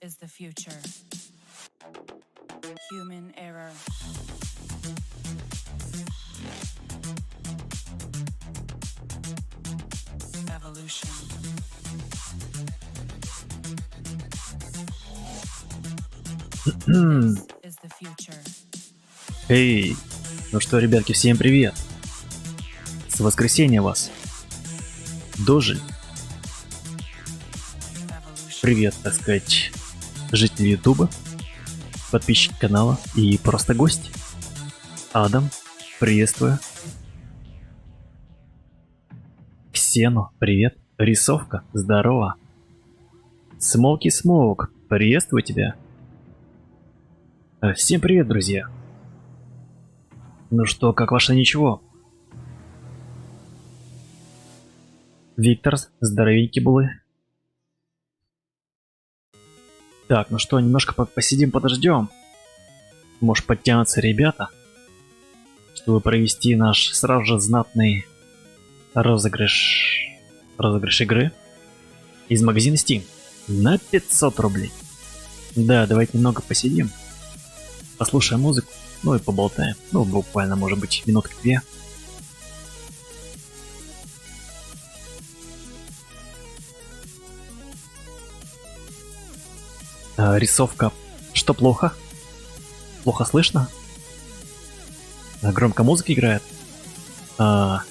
is the future. Human error. Evolution. This is the future. Эй, ну что, ребятки, всем привет! С воскресенья вас! Дожили? Evolution. Привет, так сказать, жители Ютуба, подписчики канала и просто гости. Адам, приветствую. Ксену, привет. Рисовка, здорово. Смоки Смоук, приветствую тебя. Всем привет, друзья. Ну что, как ваше ничего? Виктор, здоровенький булы. Так, ну что, немножко посидим, подождем. Может, подтянутся ребята, чтобы провести наш сразу же знатный розыгрыш игры из магазина Steam на 500 рублей. Да, давайте немного посидим, послушаем музыку, ну и поболтаем. Ну, буквально, может быть, минутки-две. Рисовка. Что плохо? Плохо слышно? Громко музыка играет? Так,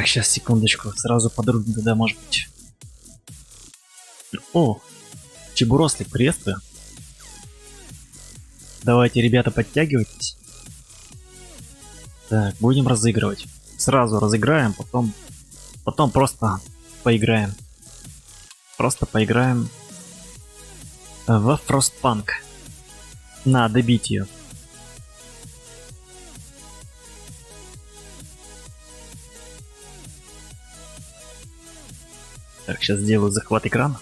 сейчас, секундочку. Сразу подруги туда, может быть. О, Чебурослик, приветствую. Давайте, ребята, подтягивайтесь. Так, будем разыгрывать. Сразу разыграем, потом просто поиграем. Просто поиграем во Frostpunk. На, добить ее. Так, сейчас сделаю захват экрана.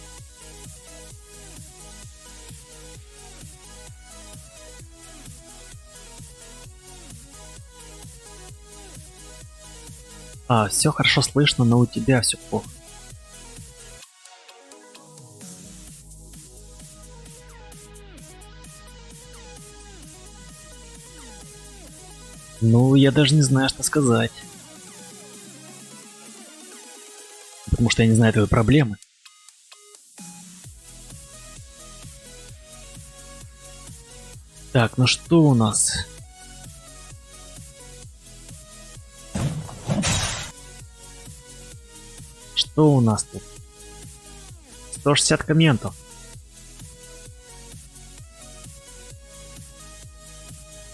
Все хорошо слышно, но у тебя все плохо. Ну, я даже не знаю, что сказать. Потому что я не знаю твоей проблемы. Так, ну что у нас? Что у нас тут? 160 комментов.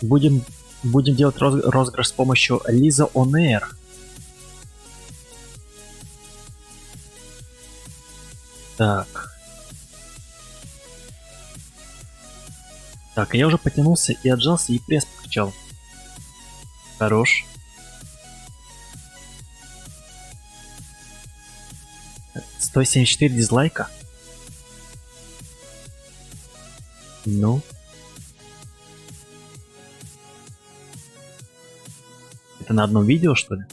Будем делать розыгрыш с помощью Лиза On Air. Так, я уже потянулся и отжался, и пресс покачал. Хорош. Так, 174 дизлайка. Ну. Это на одном видео, что ли?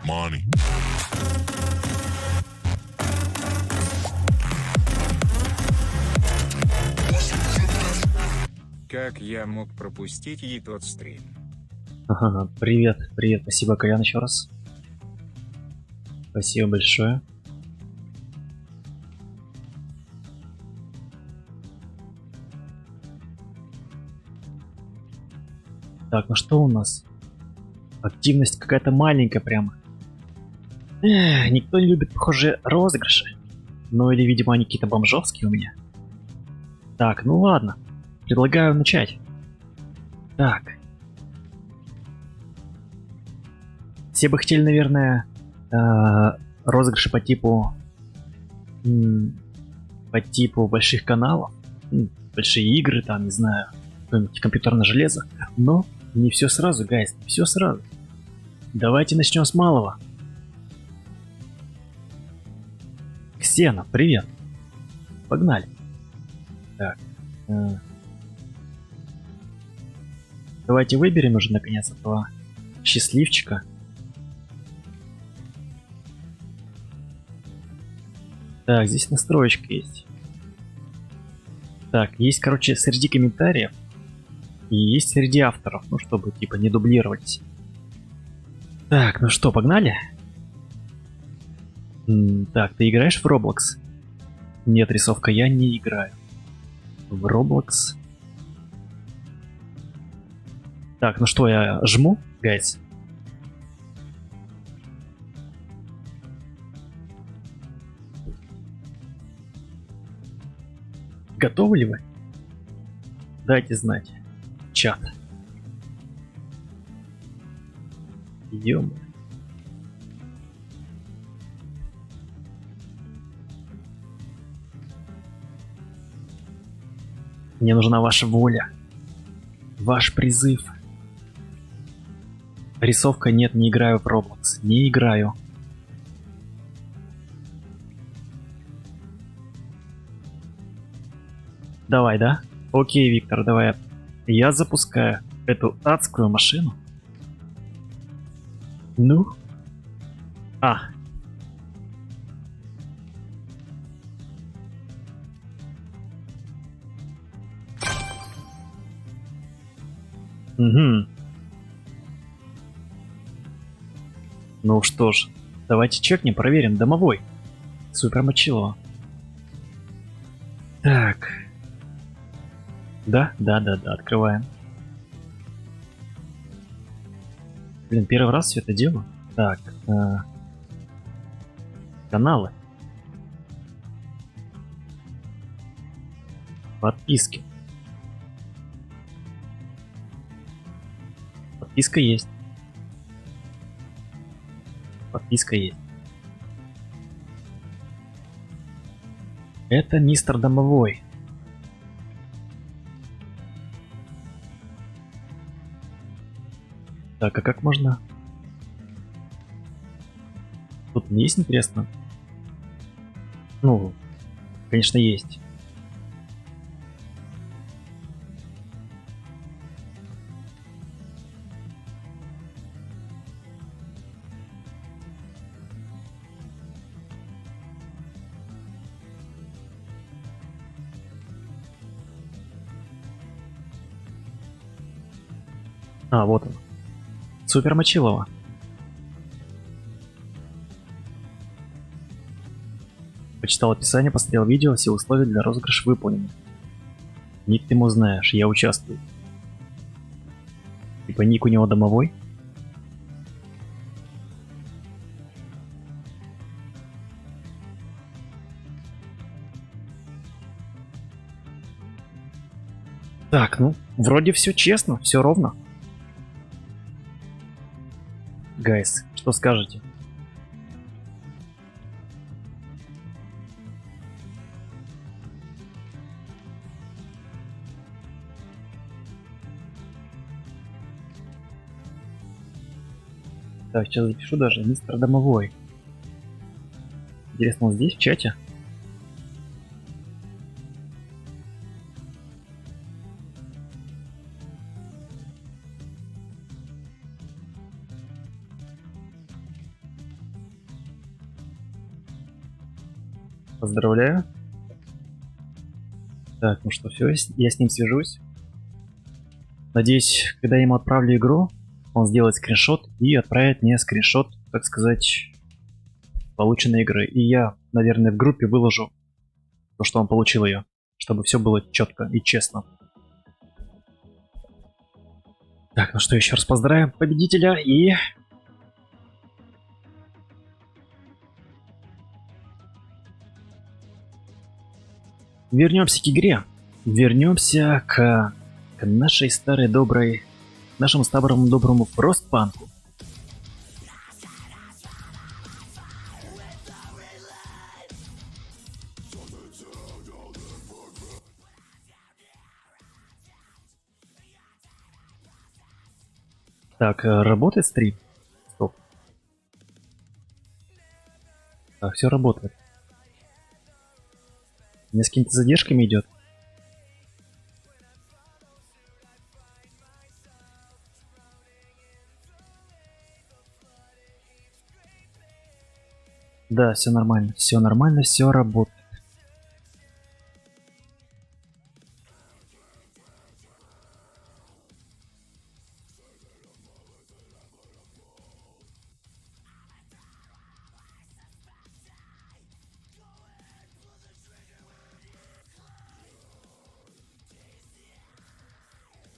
Money. Как я мог пропустить ей тот стрим? Ага, привет, спасибо, Колян, еще раз. Спасибо большое. Так, ну что у нас? Активность какая-то маленькая прямо. Никто не любит, похоже, розыгрыши. Ну или, видимо, они какие-то бомжовские у меня. Так, ну ладно. Предлагаю начать. Так. Все бы хотели, наверное, розыгрыши по типу больших каналов, большие игры, там, не знаю, какое-нибудь компьютерное железо, но не все сразу, гайс, не все сразу. Давайте начнем с малого. Ксена, привет. Погнали. Так. Давайте выберем уже наконец этого счастливчика. Так, здесь настроечка есть. Так, есть, короче, среди комментариев и есть среди авторов, ну, чтобы, типа, не дублировались. Так, ну что, погнали? Так, ты играешь в Roblox? Нет, рисовка, я не играю в Roblox. Так, ну что, я жму, гайс? Готовы ли вы? Дайте знать. Чат. Идем. Мне нужна ваша воля. Ваш призыв. Рисовка, нет, не играю в Roblox. Не играю. Давай, да? Окей, Виктор, давай. Я запускаю эту адскую машину. Ну? А. Угу. Ну что ж, давайте чекнем, проверим. Домовой. Супер Мочилова. Так. Да, открываем. Блин, первый раз все это делаю. Так. Каналы. Подписки. Подписка есть. Подписка есть. Это мистер Домовой. Так, а как можно? Тут не есть, интересно? Ну, конечно, есть. А, вот он. Супер Мочилова. Почитал описание, посмотрел видео, все условия для розыгрыша выполнены. Ник ты ему знаешь, я участвую. Типа ник у него Домовой? Так, ну, вроде все честно, все ровно. Гайс, что скажете? Так, сейчас запишу даже мистер Домовой. Интересно, он здесь, в чате? Поздравляю. Так, ну что, все, я с ним свяжусь. Надеюсь, когда я ему отправлю игру, он сделает скриншот и отправит мне скриншот, так сказать, полученной игры. И я, наверное, в группе выложу то, что он получил ее, чтобы все было четко и честно. Так, ну что, еще раз поздравим победителя и... Вернемся к игре. Вернемся к к нашей старой доброй... Нашему старому доброму Фростпанку. Так, работает стрим? Стоп. Так, все работает. Мне с какими-то задержками идет. Да, все нормально, все работает.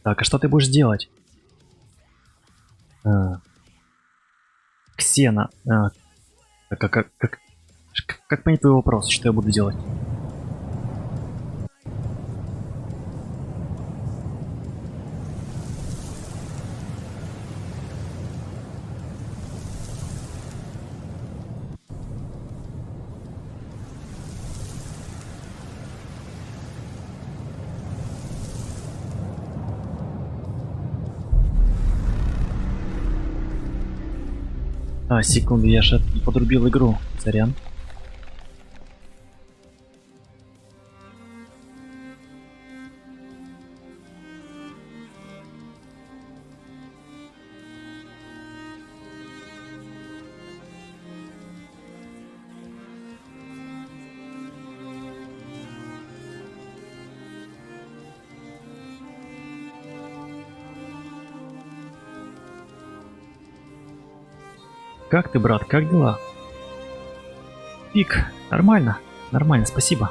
Так, а что ты будешь делать? Ксена. Как понять твой вопрос? Что я буду делать? Секунду, я же подрубил игру. Сорян. Как ты, брат? Как дела? Пик, нормально. Нормально, спасибо.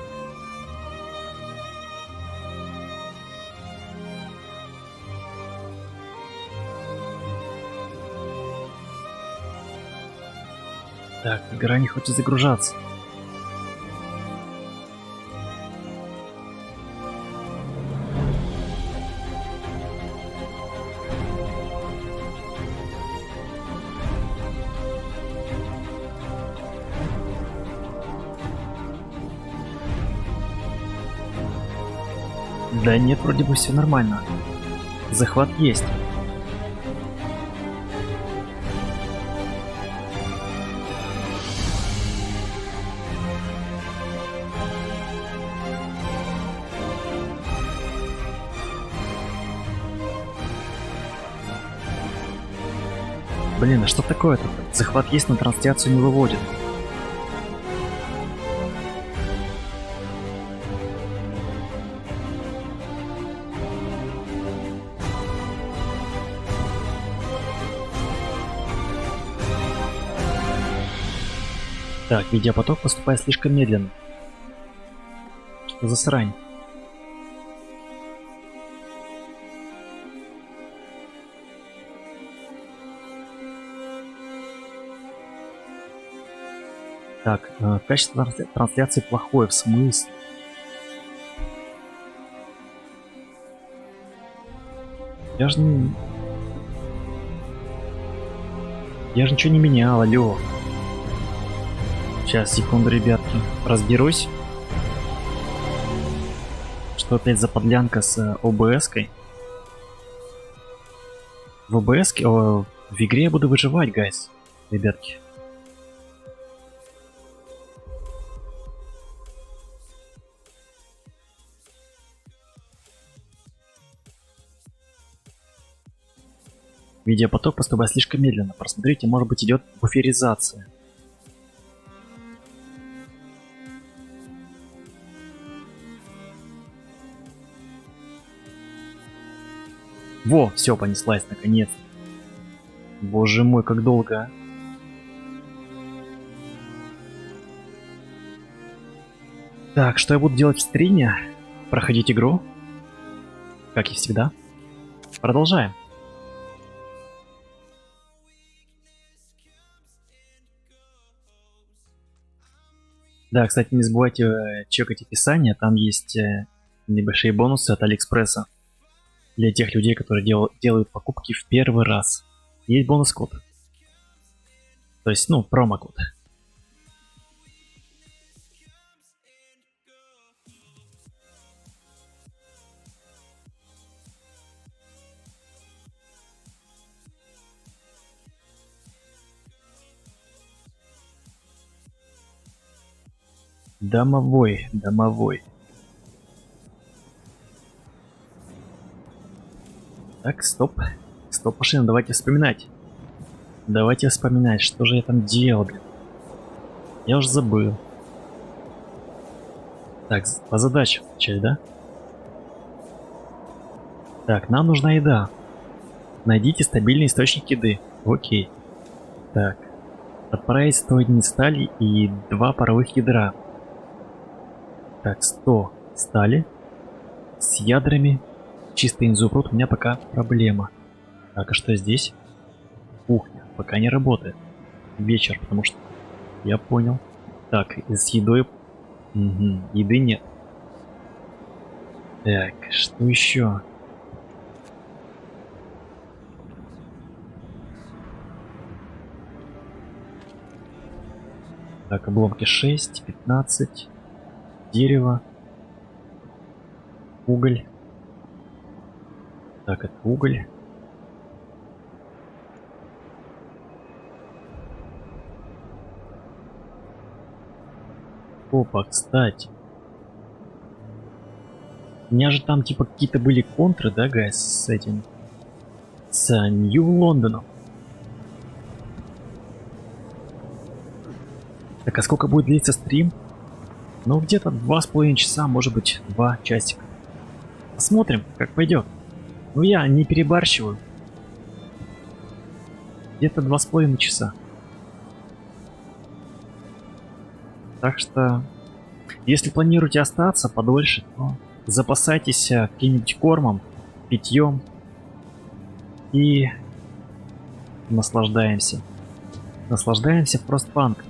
Так, игра не хочет загружаться. Да нет, вроде бы все нормально. Захват есть. Блин, а что такое-то? Захват есть, но трансляцию не выводит. Так, видеопоток поступает слишком медленно. Что за срань? Так, качество трансляции плохое, в смысле? Я же ничего не менял, алло. Сейчас, секунду, ребятки, разберусь. Что опять за подлянка с ОБС-кой? В ОБС-ке, в игре я буду выживать, гайс, ребятки. Видеопоток поступает слишком медленно. Просмотрите, может быть, идет буферизация. Во, все, понеслась наконец. Боже мой, как долго, а. Так, что я буду делать в стриме? Проходить игру. Как и всегда. Продолжаем. Да, кстати, не забывайте чекать описание, там есть небольшие бонусы от Алиэкспресса. Для тех людей, которые делают покупки в первый раз. Есть бонус-код. То есть, ну, промокод. Домовой, домовой. Так, стоп. Стоп, машина, давайте вспоминать. Давайте вспоминать, что же я там делал, блин. Я уже забыл. Так, по задаче отвечать, да? Так, нам нужна еда. Найдите стабильный источник еды. Окей. Так. Отправить 100 единиц стали и 2 паровых ядра. Так, 100 стали. С ядрами. Чистый изумруд, у меня пока проблема. Так, а что здесь? Кухня. Пока не работает. Вечер, потому что... Я понял. Так, с едой... Угу, еды нет. Так, что еще? Так, обломки 6, 15. Дерево. Уголь. Так, это уголь. Опа, кстати. У меня же там типа какие-то были контры, да, гайс, с этим. С Нью-Лондоном. Так, а сколько будет длиться стрим? Ну, где-то 2,5 часа, может быть, 2 часика. Посмотрим, как пойдет. Ну, я не перебарщиваю. Где-то 2,5 часа. Так что, если планируете остаться подольше, то запасайтесь каким-нибудь кормом, питьем и наслаждаемся. Наслаждаемся в Frostpunk.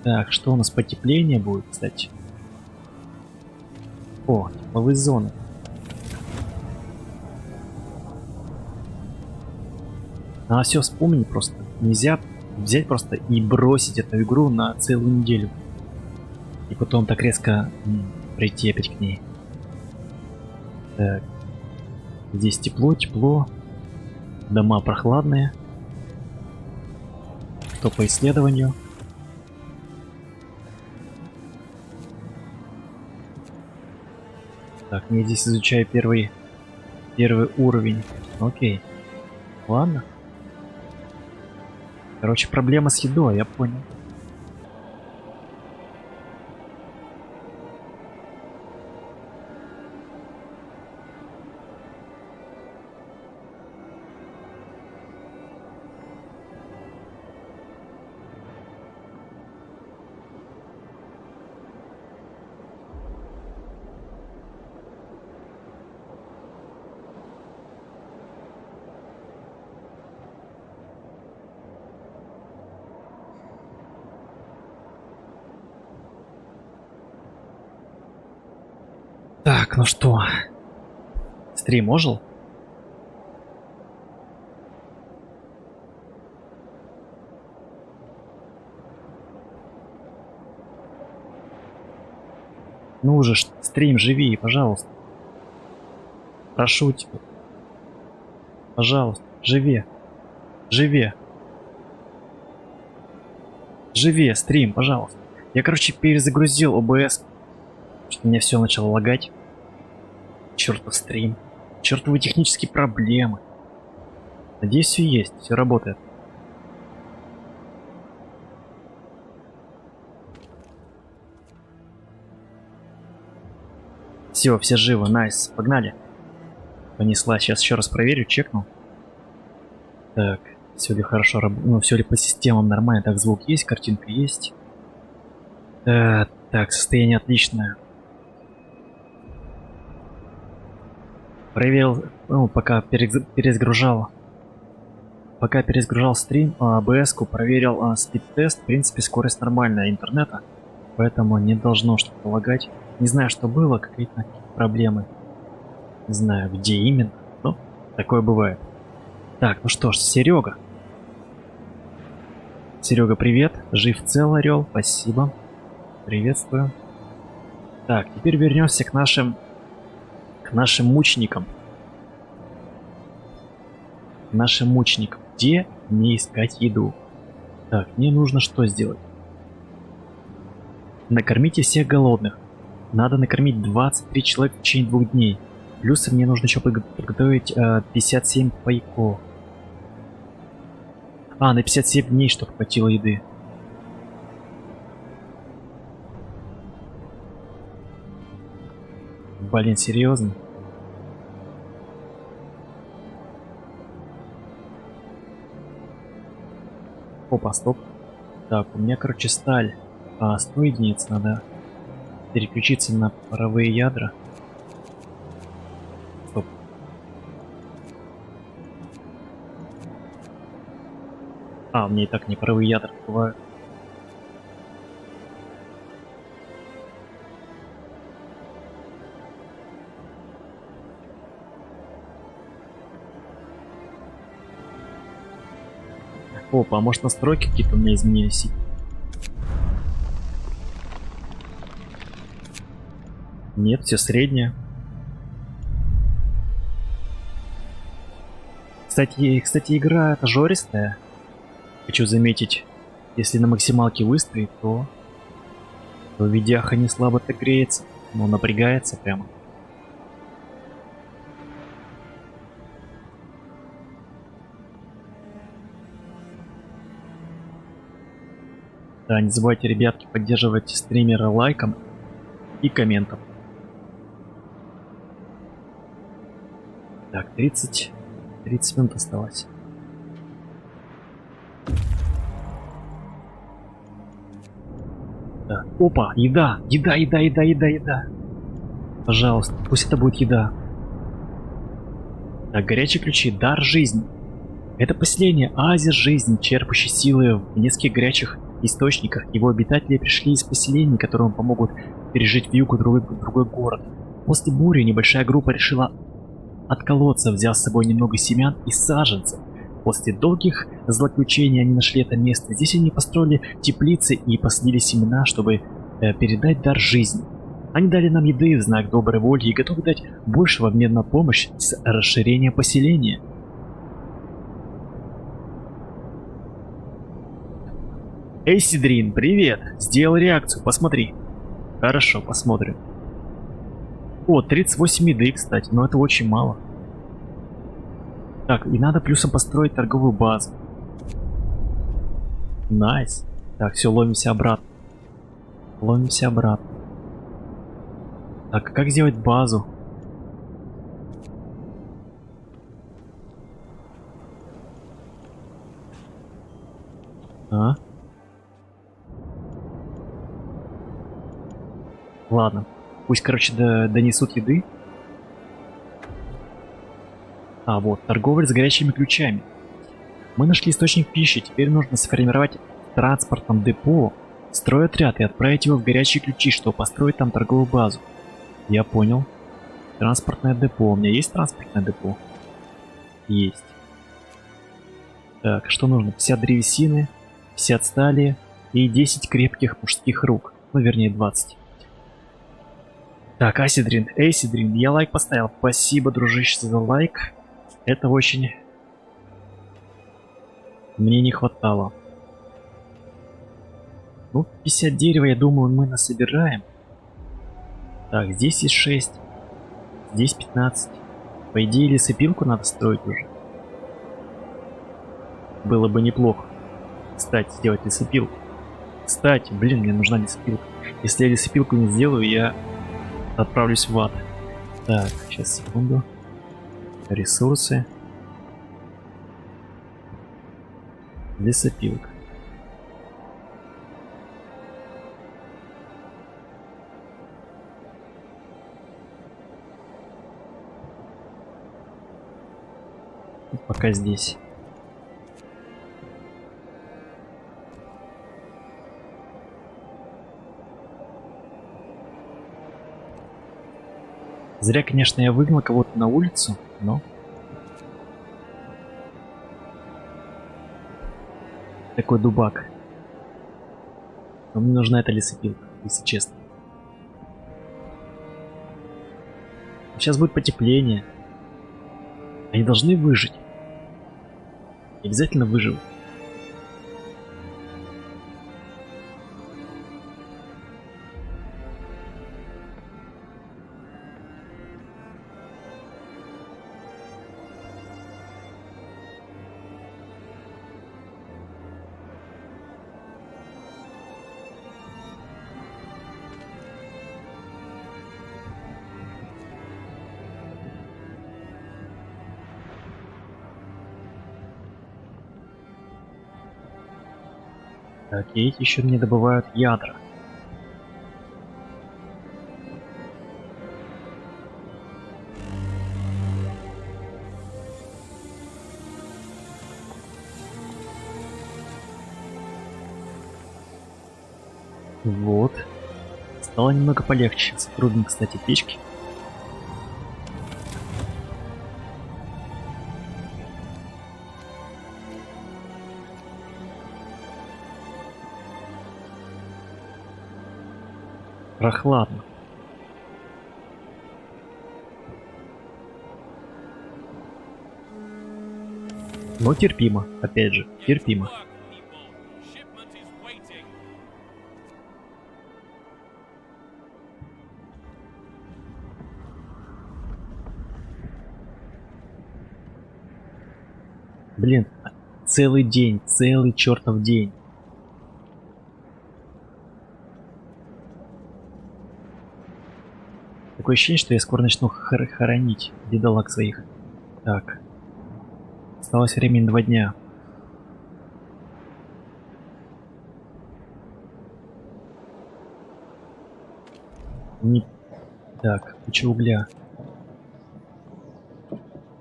Так, что у нас потепление будет, кстати? О, тепловые зоны. Надо все вспомнить просто. Нельзя взять просто и бросить эту игру на целую неделю. И потом так резко прийти опять к ней. Так. Здесь тепло, тепло. Дома прохладные. Что по исследованию? Так, я здесь изучаю первый уровень. Окей. Ладно. Короче, проблема с едой, я понял. Так, ну что? Стрим ожил? Ну уже, стрим, живи, пожалуйста. Прошу тебя. Пожалуйста, живи. Живи. Живи, стрим, пожалуйста. Я, короче, перезагрузил OBS. Что мне все начало лагать. Чертов стрим. Чертовы технические проблемы. Надеюсь, все есть, все работает. Все живы, найс, погнали. Понесла, сейчас еще раз проверю, чекну. Так, все ли хорошо работает, ну все ли по системам нормально. Так, звук есть, картинка есть. Так, состояние отличное. Проверил, ну, пока перезагружал стрим, ABS-ку, проверил спид-тест. В принципе, скорость нормальная интернета, поэтому не должно что-то лагать. Не знаю, что было, какие-то проблемы. Не знаю, где именно, но такое бывает. Так, ну что ж, Серега. Серега, привет. Жив цел, орел. Спасибо. Приветствую. Так, теперь вернемся к нашим мученикам. Нашим мученикам. Где мне искать еду? Так, мне нужно что сделать? Накормите всех голодных. Надо накормить 23 человека в течение 2 дней. Плюс мне нужно еще подготовить 57 пайков. А, на 57 дней, чтобы хватило еды. Блин, серьезно? Опа, стоп. Так, у меня, короче, сталь. 100 единиц, надо переключиться на паровые ядра. Стоп. У меня и так не паровые ядра бывают. Опа, а может настройки какие-то у меня изменились? Нет, все среднее. Кстати, игра это жористая. Хочу заметить, если на максималке выставить, то видяха не слабо так греется, но напрягается прямо. Да, не забывайте, ребятки, поддерживать стримера лайком и комментом. Так, 30 минут осталось. Да. Опа, еда, еда. Пожалуйста, пусть это будет еда. Так, горячие ключи, дар жизни. Это поселение, оазис жизни, черпающий силы в нескольких горячих источниках. Его обитатели пришли из поселений, которым помогут пережить вьюгу другой город. После бури небольшая группа решила отколоться, взяв с собой немного семян и саженцев. После долгих злоключений они нашли это место. Здесь они построили теплицы и посадили семена, чтобы передать дар жизни. Они дали нам еды в знак доброй воли и готовы дать больше в обмен на помощь с расширением поселения. Эй, Сидрин, привет! Сделал реакцию, посмотри. Хорошо, посмотрим. О, 38 еды, кстати, но это очень мало. Так, и надо плюсом построить торговую базу. Найс. Так, все, ломимся обратно. Так, как сделать базу? Ладно. Пусть, короче, донесут еды. Вот, торговля с горячими ключами. Мы нашли источник пищи, теперь нужно сформировать в транспортном депо стройотряд и отправить его в горячие ключи, чтобы построить там торговую базу. Я понял. Транспортное депо. У меня есть транспортное депо? Есть. Так, что нужно? 50 древесины, 50 стали и 10 крепких мужских рук. Ну, вернее, 20. Так, Асидрин, Эйсидрин, я лайк поставил. Спасибо, дружище, за лайк. Это очень... Мне не хватало. Ну, 50 дерева, я думаю, мы насобираем. Так, здесь есть 6. Здесь 15. По идее, лесопилку надо строить уже. Было бы неплохо. Кстати, сделать лесопилку. Кстати, блин, мне нужна лесопилка. Если я лесопилку не сделаю, я отправлюсь в ад. Так, сейчас, секунду. Ресурсы. Лесопилка. Пока здесь. Зря, конечно, я выгнал кого-то на улицу, но... Такой дубак. Но мне нужна эта лесопилка, если честно. Сейчас будет потепление. Они должны выжить. Обязательно выживут. Так, и эти еще мне добывают ядра. Вот. Стало немного полегче. Трудно, кстати, печки. Прохладно. Но терпимо, опять же, терпимо. Блин, целый день, целый чертов день. Такое ощущение, что я скоро начну хоронить бедолаг своих. Так. Осталось времени 2 дня. Не... Так, куча угля.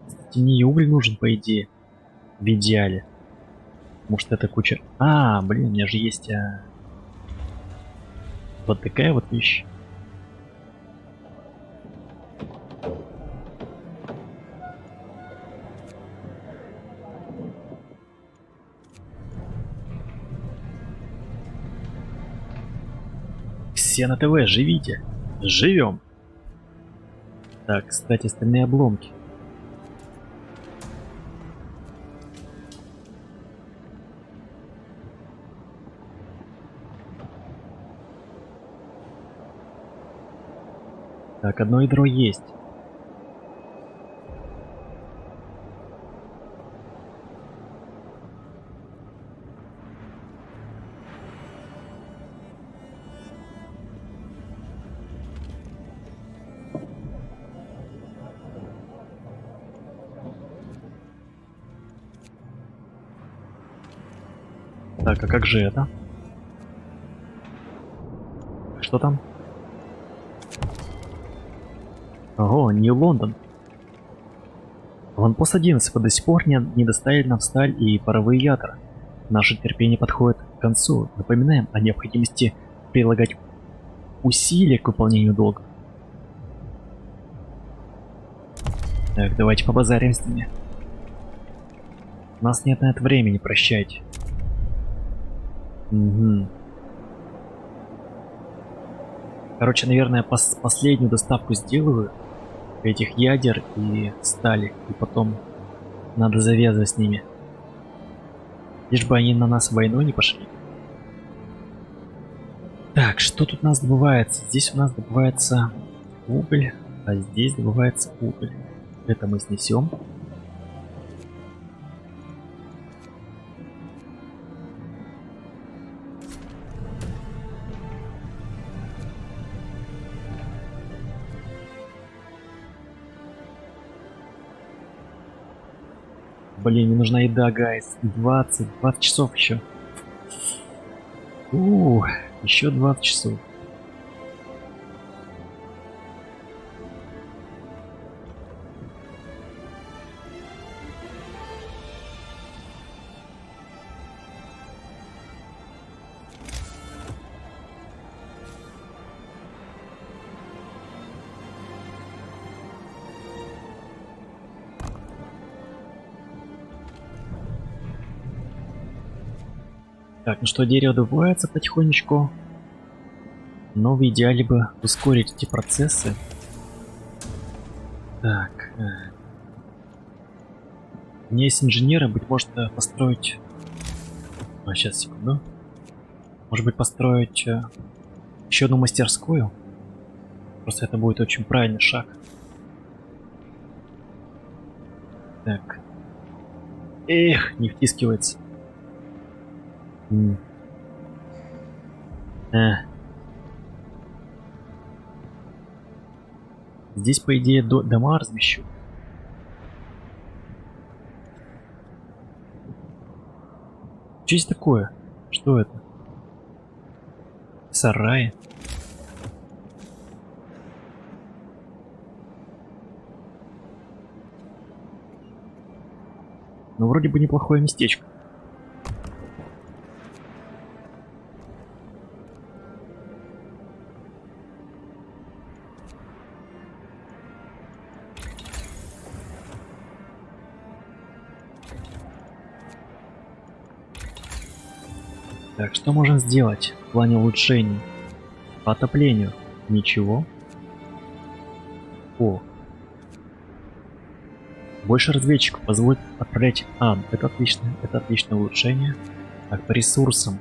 Кстати, мне и уголь нужен, по идее. В идеале. Может, это куча... А, блин, у меня же есть... Вот такая вот вещь. Все на ТВ, живите. Живем. Так, кстати, остальные обломки. Так, одно ядро есть. Так, а как же это? Что там? Ого, Нью-Лондон. Аванпост 11 до сих пор не доставили нам сталь и паровые ядра. Наше терпение подходит к концу. Напоминаем о необходимости прилагать усилия к выполнению долга. Так, давайте побазарим с ними. У нас нет на это времени, прощайте. Угу. Короче, наверное, последнюю доставку сделаю этих ядер и стали, и потом надо завязывать с ними. Лишь бы они на нас войну не пошли. Так, что тут у нас добывается? Здесь у нас добывается уголь, а здесь добывается уголь. Это мы снесем. Блин, мне нужна еда, гайс. 20 часов еще. Еще 20 часов. Так, ну что, дерево добывается потихонечку. Но в идеале бы ускорить эти процессы. Так. У меня есть инженеры, быть может построить... сейчас, секунду. Может быть построить еще одну мастерскую? Просто это будет очень правильный шаг. Так. Эх, не втискивается. Здесь, по идее, дома размещу. Что здесь такое? Что это? Сараи? Ну, вроде бы неплохое местечко. Так, что можем сделать в плане улучшений? По отоплению? Ничего. О. Больше разведчиков позволит отправлять... это отличное улучшение. Так, по ресурсам.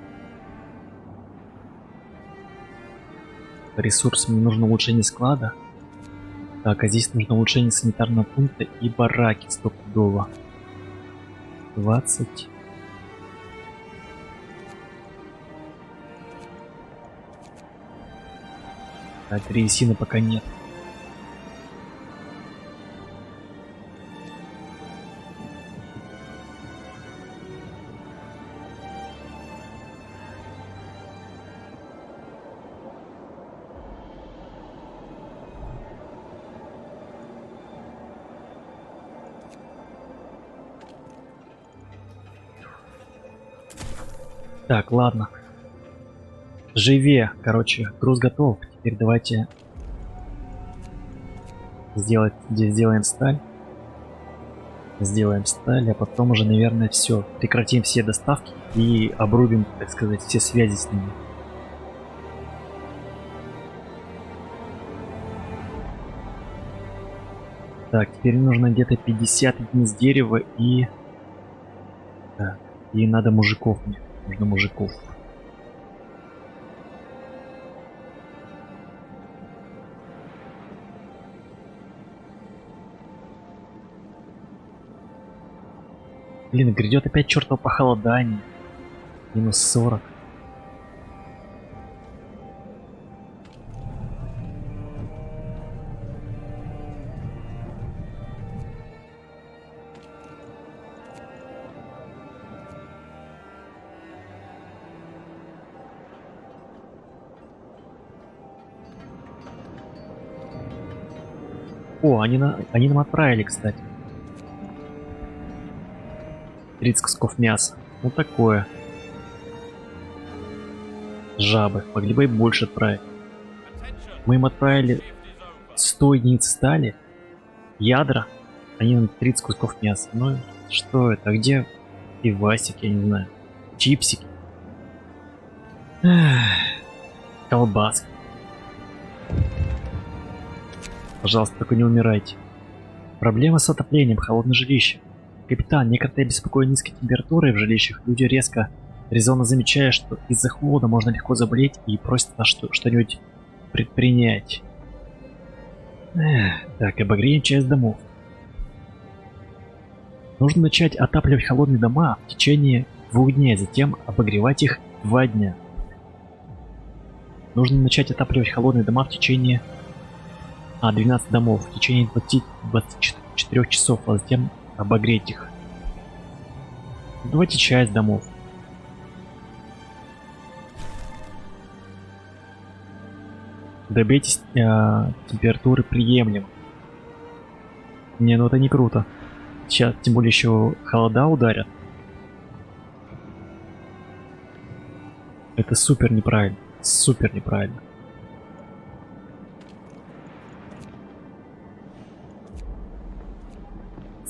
По ресурсам мне нужно улучшение склада. Так, а здесь нужно улучшение санитарного пункта и бараки стопудово. 20. Так, древесины пока нет. Так, ладно. Живе, короче, груз готов. Теперь давайте сделаем сталь. Сделаем сталь, а потом уже, наверное, все. Прекратим все доставки и обрубим, так сказать, все связи с ними. Так, теперь нужно где-то 50 единиц дерева и... Так, и надо мужиков мне. Нужно мужиков. Блин, грядет опять чертово похолодание. Минус 40. О, они нам отправили, кстати. 30 кусков мяса. Ну такое. Жабы. Могли бы и больше отправить. Мы им отправили 100 единиц стали. Ядра. Они нам 30 кусков мяса. Ну что это? А где пивасик, я не знаю. Чипсики. Колбаска. Пожалуйста, только не умирайте. Проблема с отоплением, холодное жилище. Капитан, некоторые беспокоят низкой температурой в жилищах. Люди резонно замечают, что из-за холода можно легко заболеть и просят нас что-нибудь предпринять. Так, обогреем часть домов. Нужно начать отапливать холодные дома в течение 2 дней, затем обогревать их 2 дня. Нужно начать отапливать холодные дома в течение... 12 домов в течение 24 часов, а затем обогреть их. Давайте часть домов. Добейтесь температуры приемлемой. Не, ну это не круто. Сейчас, тем более, еще холода ударят. Это супер неправильно. Супер неправильно.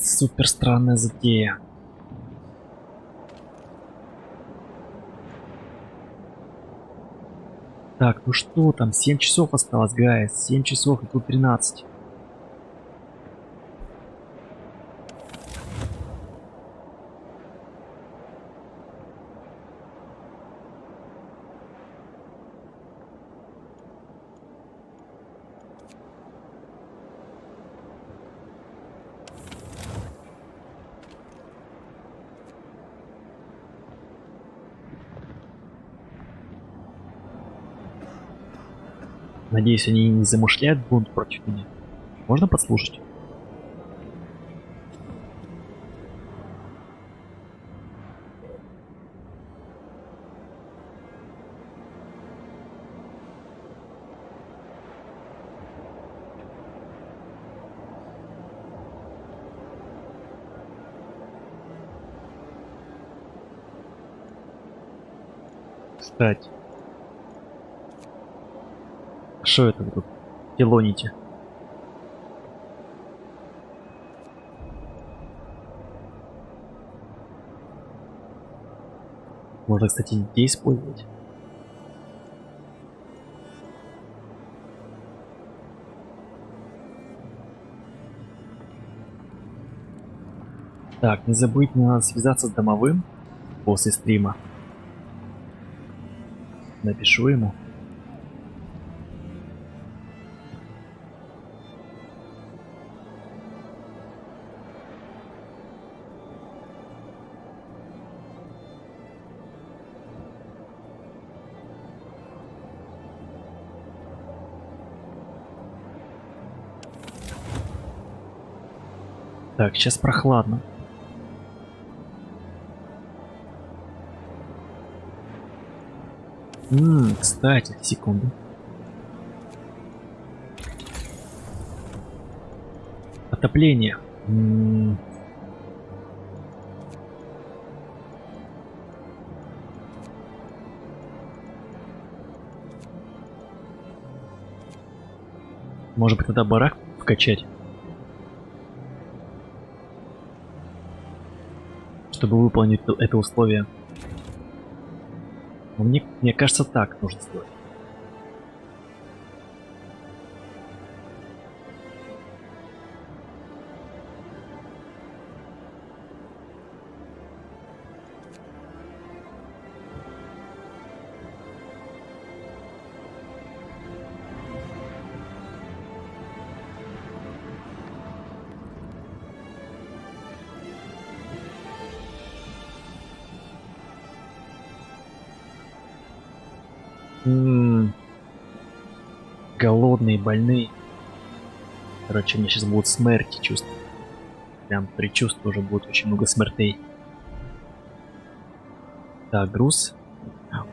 Супер странная затея. Так, ну что там? 7 часов осталось, гайс. 7 часов и тут 13. Надеюсь, они не замышляют бунт против меня. Можно подслушать? Кстати. Что это вы тут филоните? Можно, кстати, детей использовать. Так, не забудь, мне надо связаться с домовым после стрима. Напишу ему. Так, сейчас прохладно. Кстати, секунду. Отопление. Может быть, тогда барак вкачать? Чтобы выполнить это условие. Но мне кажется, так нужно сделать. Голодные, больные. Короче, мне сейчас будут смерти чувствовать. Прям предчувствую, уже будет очень много смертей. Так, груз.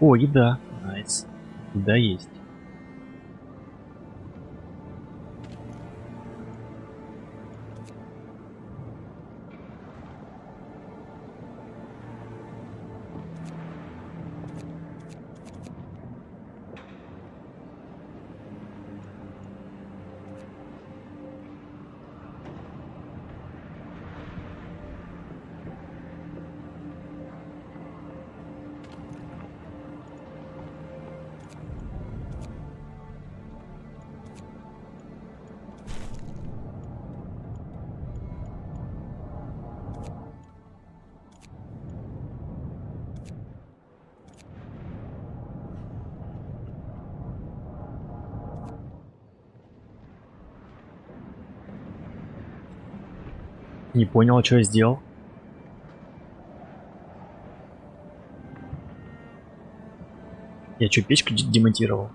О, еда. Найс. Еда есть. Не понял, что я сделал. Я что, печку демонтировал?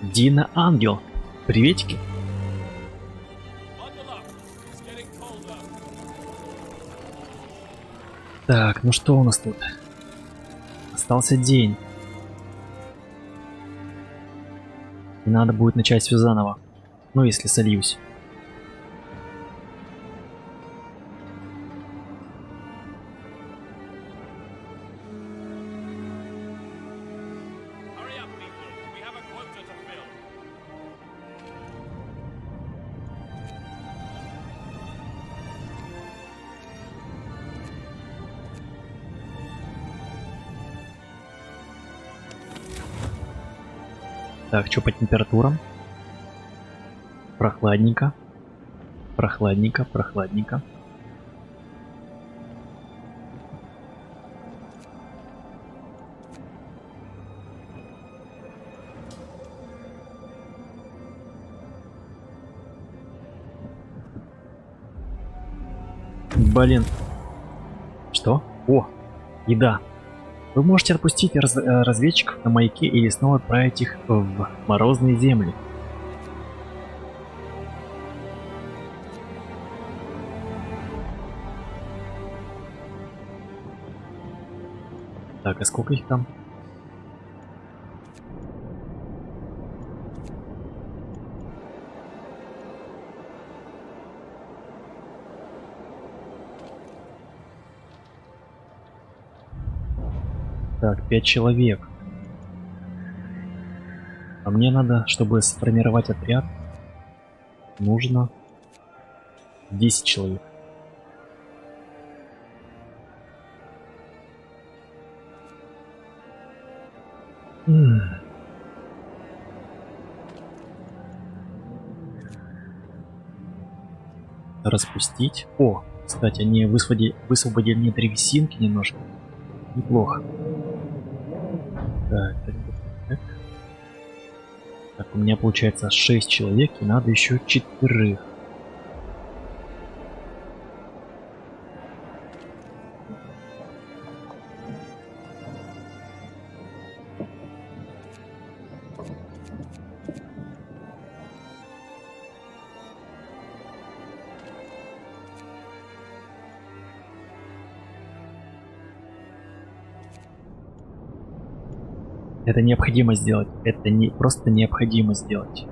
Дина Ангел. Приветики. Так, ну что у нас тут? Остался день. И надо будет начать все заново. Ну, если сольюсь. Так, что по температурам? Прохладненько. Прохладненько, прохладненько. Блин. Что? О, еда. Вы можете отпустить разведчиков на маяке или снова отправить их в морозные земли. Так, а сколько их там? Так, 5 человек. А мне надо, чтобы сформировать отряд, нужно 10 человек. Распустить. О, кстати, они высвободили мне древесинки немножко. Неплохо. Так. Так, у меня получается 6 человек, и надо еще 4. Это необходимо сделать. Это не просто необходимо сделать.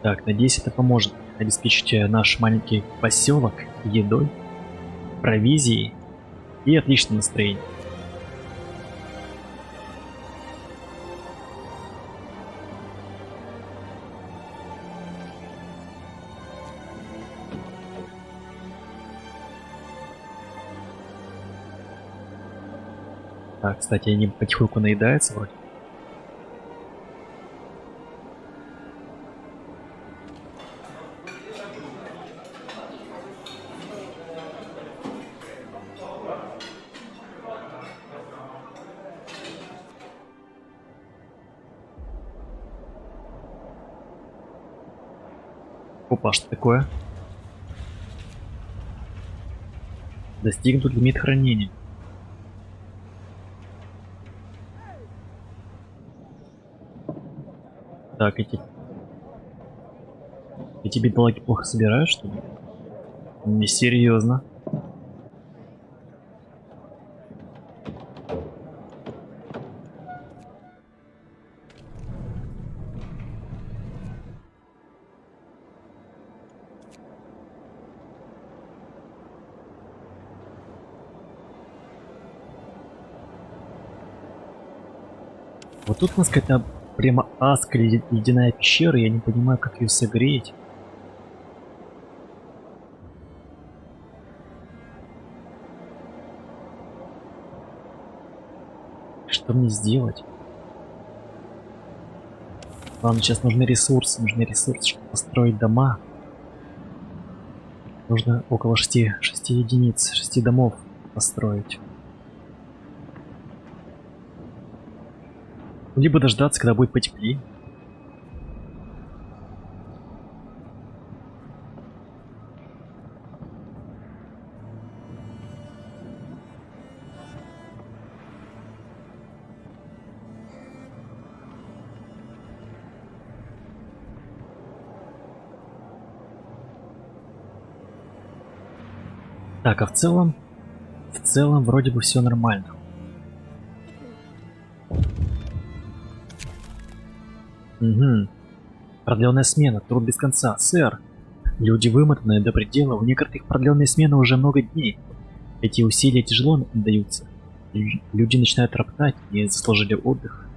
Так, надеюсь, это поможет обеспечить наш маленький поселок едой, провизией и отличным настроением. Так, кстати, они потихоньку наедаются вроде. Опа, что такое? Достигнут лимит хранения. Так, эти бедолаги плохо собирают, что ли? Несерьезно. Вот тут у нас какая-то прямо адская ледяная пещера, я не понимаю, как ее согреть. Что мне сделать? Ладно, сейчас нужны ресурсы, чтобы построить дома. Нужно около 6 единиц, 6 домов построить. Либо дождаться, когда будет потеплее. Так, а в целом вроде бы все нормально. Угу. Продленная смена, труд без конца. Сэр, люди вымотанные до предела, у некоторых продленные смены уже много дней. Эти усилия тяжело даются. Люди начинают роптать и заслужили отдых.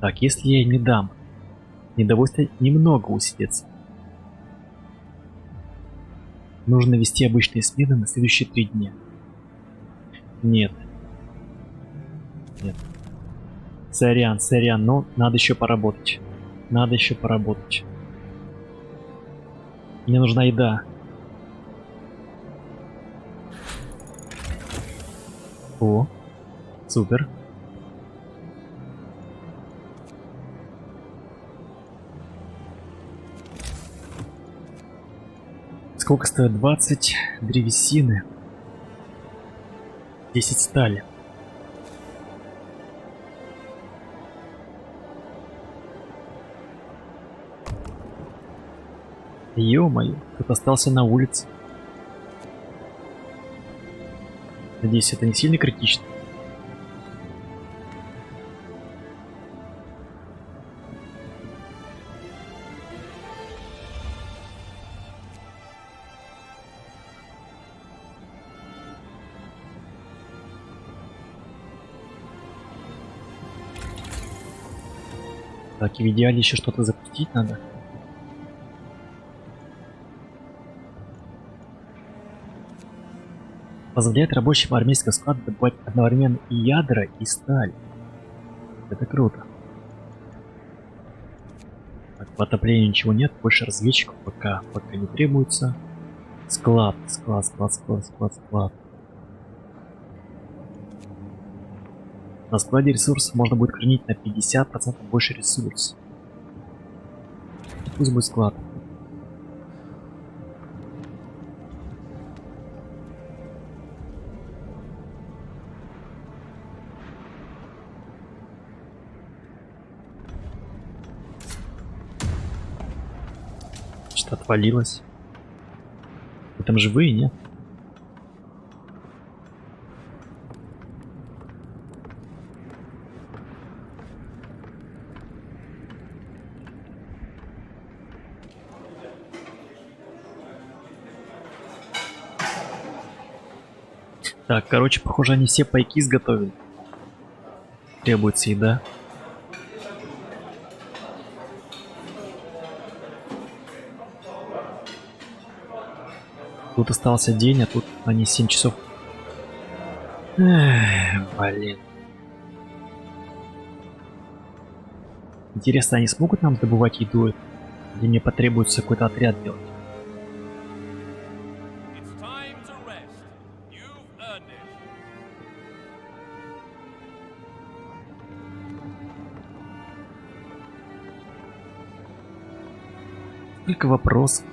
Так, если я им не дам недовольство немного усилится. Нужно вести обычные смены на следующие 3 дня. Нет. Нет. Сорян, но надо еще поработать. Надо еще поработать. Мне нужна еда. О, супер. Сколько стоит? 20 древесины. 10 стали. Ё-моё, кто-то остался на улице. Надеюсь, это не сильно критично. Так, и в идеале еще что-то запустить надо. Позволяет рабочим армейского склада добывать одновременно и ядра, и сталь. Это круто. Так, по отоплению ничего нет, больше разведчиков пока не требуется. Склад. На складе ресурсов можно будет хранить на 50% больше ресурсов. Пусть будет склад. Что-то отвалилось. Вы там живые, нет? Так, короче, похоже, они все пайки изготовили. Требуется еда. Тут остался день, а тут они 7 часов. Эх, блин. Интересно, они смогут нам добывать еду? Или мне потребуется какой-то отряд делать? Только вопрос.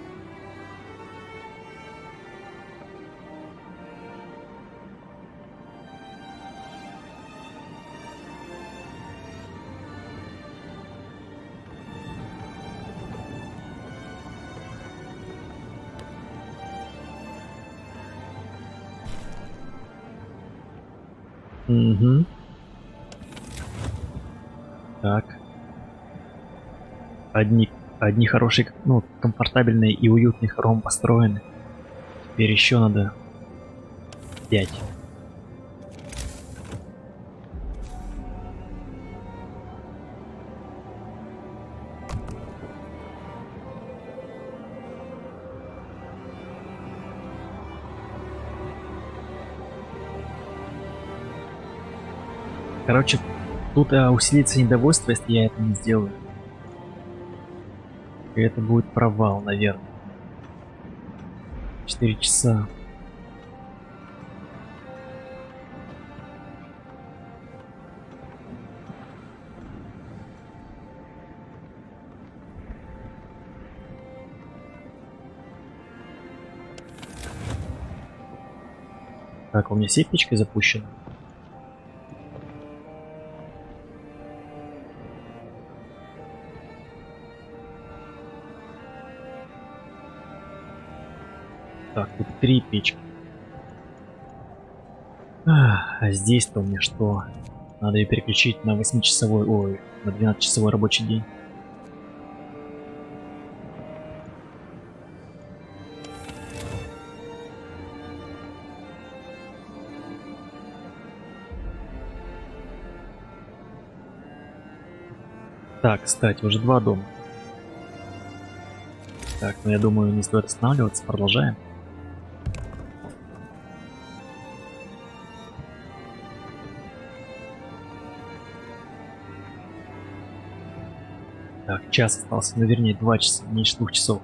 Угу. Так. Одни хорошие, ну, комфортабельные и уютные хоромы построены. Теперь еще надо 5. Короче, тут усилится недовольство, если я это не сделаю. И это будет провал, наверное. 4 часа. Так, у меня сеть печкой запущена. Так, тут 3 печки. А здесь-то у меня что? Надо ее переключить на 8-часовой, ой, на 12-часовой рабочий день. Так, кстати, уже 2 дома. Так, ну я думаю, не стоит останавливаться, продолжаем. Так, час остался, ну вернее 2 часа, меньше 2 часов.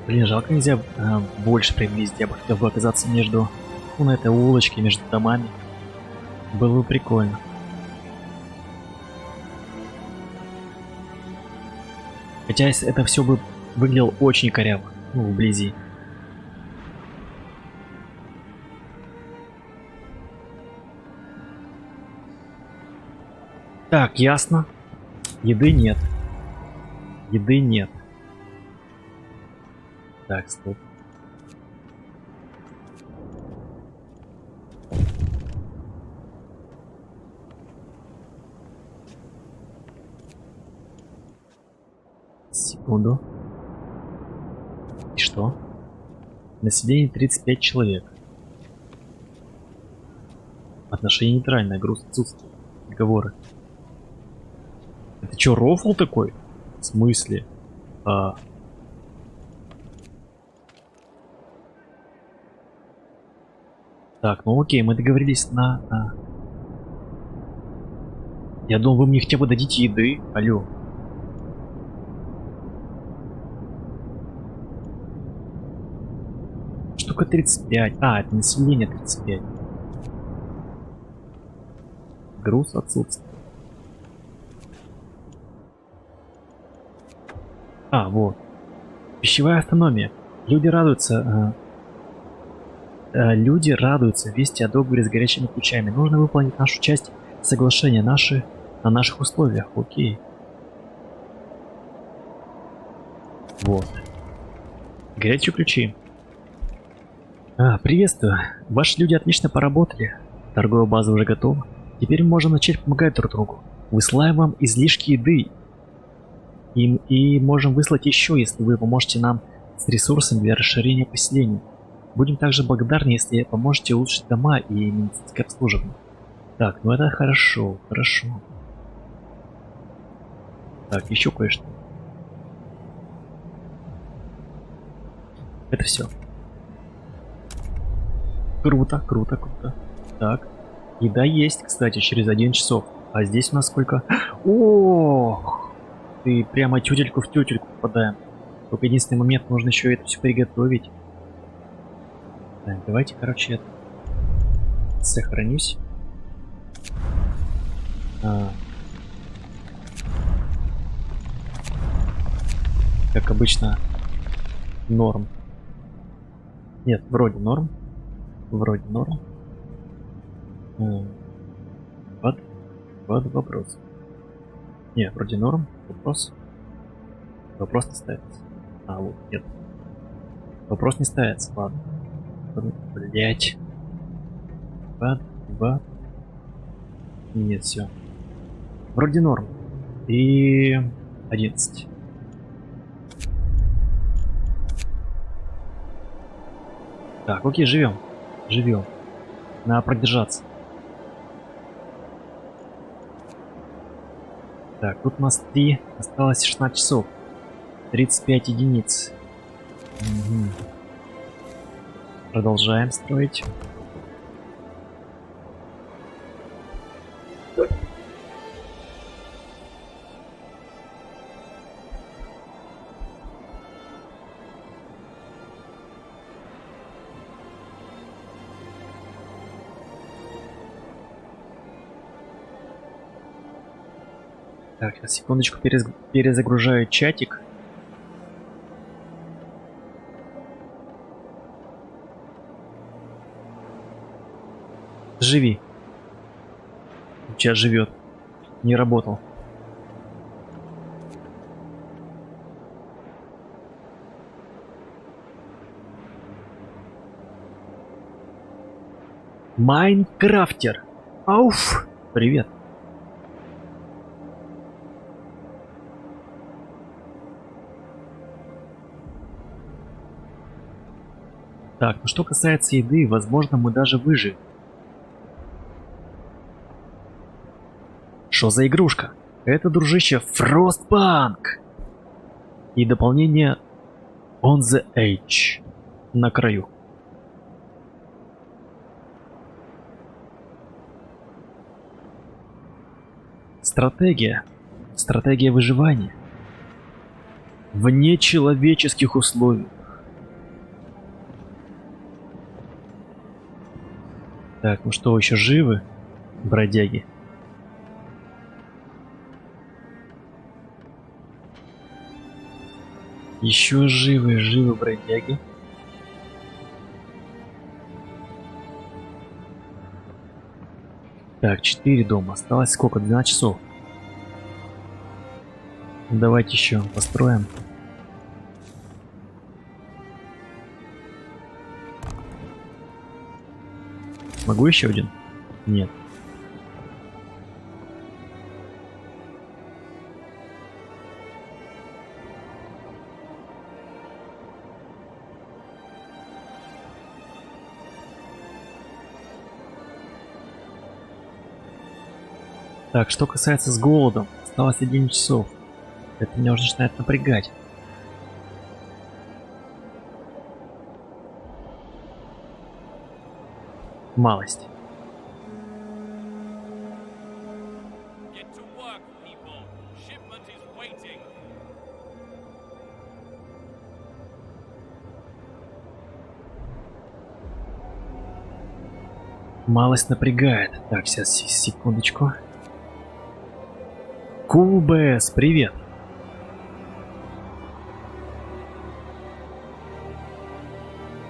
Блин, жалко нельзя больше приблизить. Я бы хотел бы оказаться между, ну, на этой улочке, между домами. Было бы прикольно. Хотя это все бы выглядело очень коряво, ну, вблизи. Так, ясно. Еды нет. Еды нет. Так, стоп. Секунду. И что? Население 35 человек. Отношение нейтральное, груз отсутствует. Договоры. Это чё, рофл такой? В смысле? Так, ну окей, мы договорились на... Я думал, вы мне хотя бы дадите еды. Алло. Штука 35. А, это население 35. Груз отсутствует. А, вот. Пищевая автономия. Люди радуются вести о договоре с горячими ключами. Нужно выполнить нашу часть соглашения на наших условиях. Окей. Вот. Горячие ключи. Приветствую. Ваши люди отлично поработали. Торговая база уже готова. Теперь мы можем начать помогать друг другу. Высылаем вам излишки еды. И можем выслать еще, если вы поможете нам с ресурсами для расширения поселений. Будем также благодарны, если поможете улучшить дома и медицинское обслуживание. Так, ну это хорошо, хорошо. Так, еще кое-что. Это все. Круто, круто, круто. Так, еда есть, кстати, через 1 часов. А здесь у нас сколько? Ох! Ты прямо тютельку в тютельку попадаем. Только единственный момент, нужно еще это все приготовить. Так, давайте, короче, сохранюсь. Как обычно, норм. Нет, вроде норм. Вроде норм. Вот вопрос. Нет, вроде норм. Вопрос. Вопрос не ставится. А, вот, нет. Вопрос не ставится, ладно. Блять. Два. Нет, все. Вроде норм. И 11. Так, окей, живем. Живем. Надо продержаться. Так, тут у нас 3. Осталось 16 часов. 35 единиц. Угу. Продолжаем строить. Так, сейчас секундочку перезагружаю чатик. Живи. Чат живет. Не работал. Майнкрафтер. Ауф. Привет. Так, ну что касается еды, возможно, мы даже выживем. Что за игрушка? Это, дружище, Frostpunk! И дополнение On the Edge. На краю. Стратегия. Стратегия выживания. В нечеловеческих условиях. Так, ну что, еще живы, бродяги? Еще живы бродяги. Так, 4 дома. Осталось сколько? 12 часов. Давайте еще построим. Могу еще один? Нет. Так, что касается с голодом, осталось 11 часов. Это меня уже начинает напрягать. Малость. Малость напрягает. Так, сейчас, секундочку. КУБС, привет.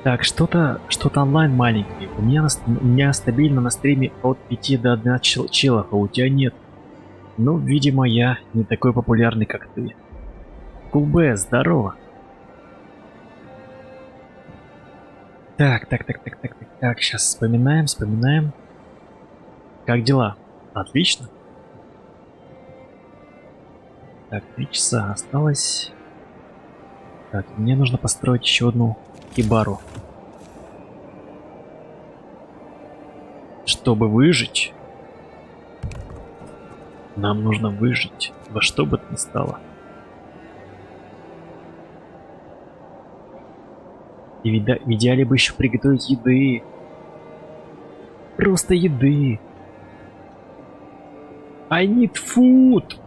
Так, что-то онлайн маленький. У меня стабильно на стриме от 5 до 11 челов, а у тебя нет. Ну, видимо, я не такой популярный, как ты. КУБС, здорово. Так, сейчас вспоминаем. Как дела? Отлично. Так, 3 часа осталось. Так, мне нужно построить еще одну хибару. Чтобы выжить, нам нужно выжить во что бы то ни стало. И в идеале бы еще приготовить еды. Просто еды. I need food.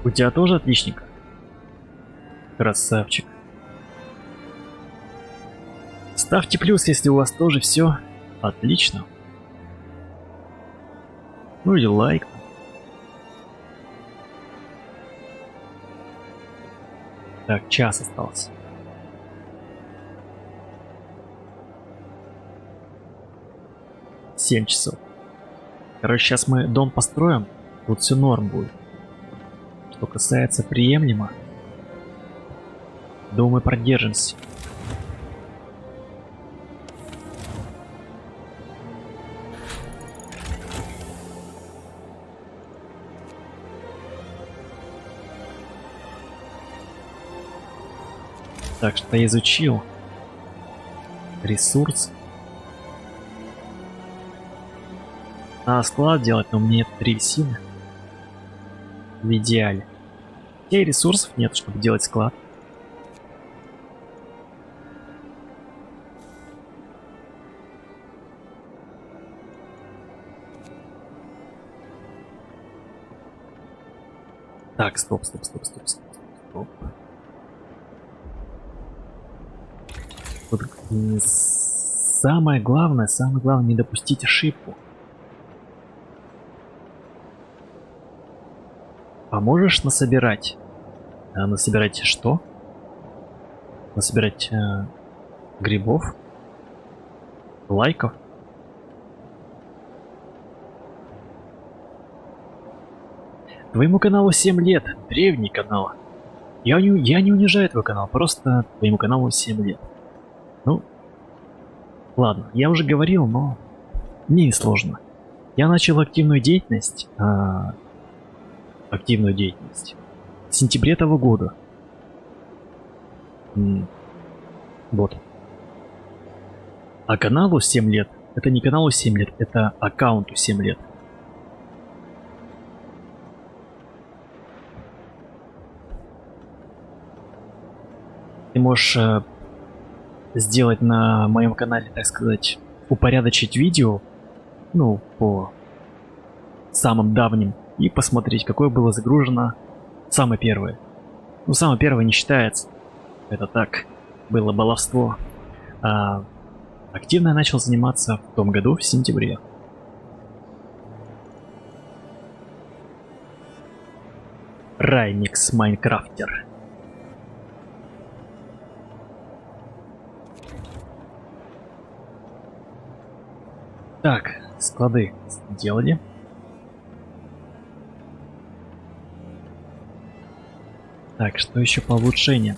У тебя тоже отличник? Красавчик. Ставьте плюс, если у вас тоже все отлично. Ну или лайк. Так, час остался. Семь часов. Короче, сейчас мы дом построим. Тут все норм будет. Что касается приемлемо, думаю, продержимся. Так что я изучил ресурс. Надо склад делать, но у меня нет древесины. В идеале. И ресурсов нет, чтобы делать склад. Так, стоп. Тут самое главное не допустить ошибку. Поможешь насобирать? Насобирать что? Насобирать грибов? Лайков? Твоему каналу 7 лет, древний канал. Я не унижаю твой канал, просто твоему каналу 7 лет. Ну, ладно, я уже говорил, но мне не сложно. Я начал активную деятельность в сентябре того года. Вот. А каналу 7 лет. Это не каналу 7 лет, это аккаунту 7 лет. Ты можешь сделать на моем канале, так сказать, упорядочить видео, ну, по самым давним, и посмотреть, какое было загружено самое первое. Ну, самое первое не считается. Это так, было баловство. Активно я начал заниматься в том году, в сентябре. Раймикс Майнкрафтер. Так, склады сделали. Так, что еще по улучшениям?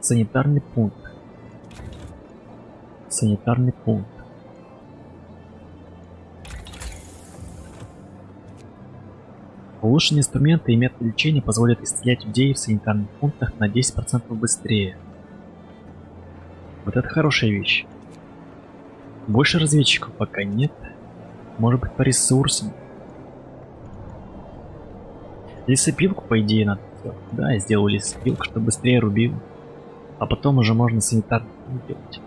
Санитарный пункт. Санитарный пункт. Улучшенные инструменты и методы лечения позволят исцелять людей в санитарных пунктах на 10% быстрее. Вот это хорошая вещь. Больше разведчиков пока нет. Может быть, по ресурсам. Лесопилку, по идее, надо сделать. Да, я сделал лесопилку, чтобы быстрее рубил. А потом уже можно санитарный пункт делать.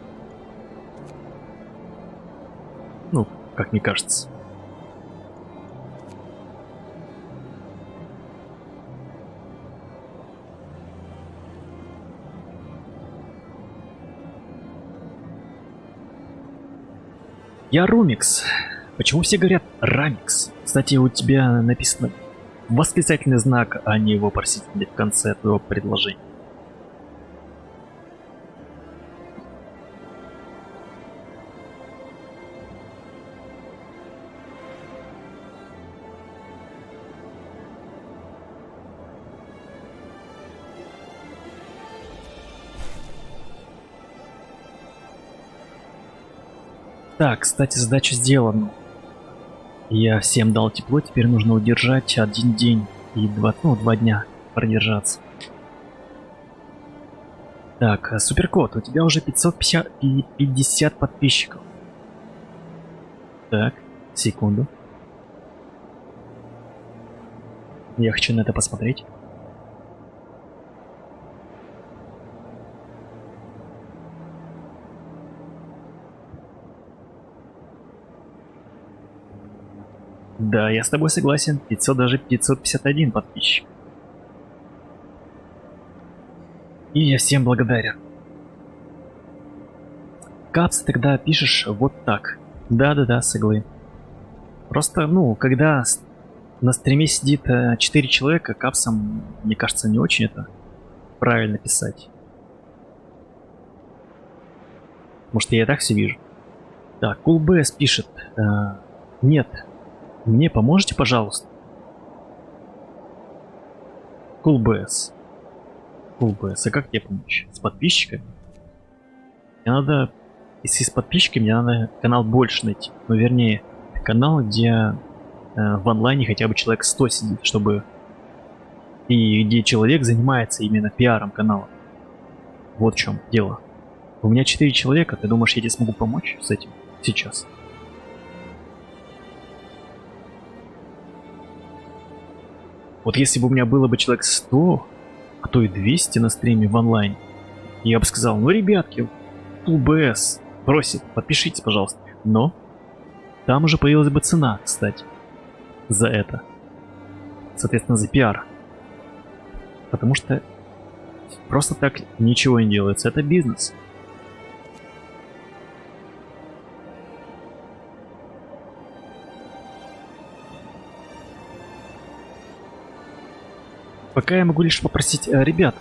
Ну, как мне кажется. Я Румикс. Почему все говорят Рамикс? Кстати, у тебя написано восклицательный знак, а не вопросительный в конце твоего предложения. Так, кстати, задача сделана. Я всем дал тепло, теперь нужно удержать 1 день и 2 дня продержаться. Так, Суперкот, у тебя уже 550 подписчиков. Так, секунду. Я хочу на это посмотреть. Да, я с тобой согласен. 500, даже 551 подписчик. И я всем благодарен. Капс, тогда пишешь вот так. Да-да-да, соглы. Просто, ну, когда на стриме сидит 4 человека, капсом, мне кажется, не очень это правильно писать. Может, я и так все вижу. Так, CoolBS пишет. Нет. Мне поможете, пожалуйста? CoolBS. CoolBS, а как тебе помочь? С подписчиками? Мне надо... Если с подписчиками, мне надо канал больше найти. Ну, вернее, канал, где в онлайне хотя бы человек 100 сидит, чтобы... И где человек занимается именно пиаром канала. Вот в чем дело. У меня 4 человека, ты думаешь, я тебе смогу помочь с этим сейчас? Вот если бы у меня было бы человек 100, а то и 200 на стриме в онлайн, я бы сказал, ну, ребятки, CoolBS просит, подпишитесь, пожалуйста. Но там уже появилась бы цена, кстати, за это. Соответственно, за пиар. Потому что просто так ничего не делается, это бизнес. Пока я могу лишь попросить, ребят,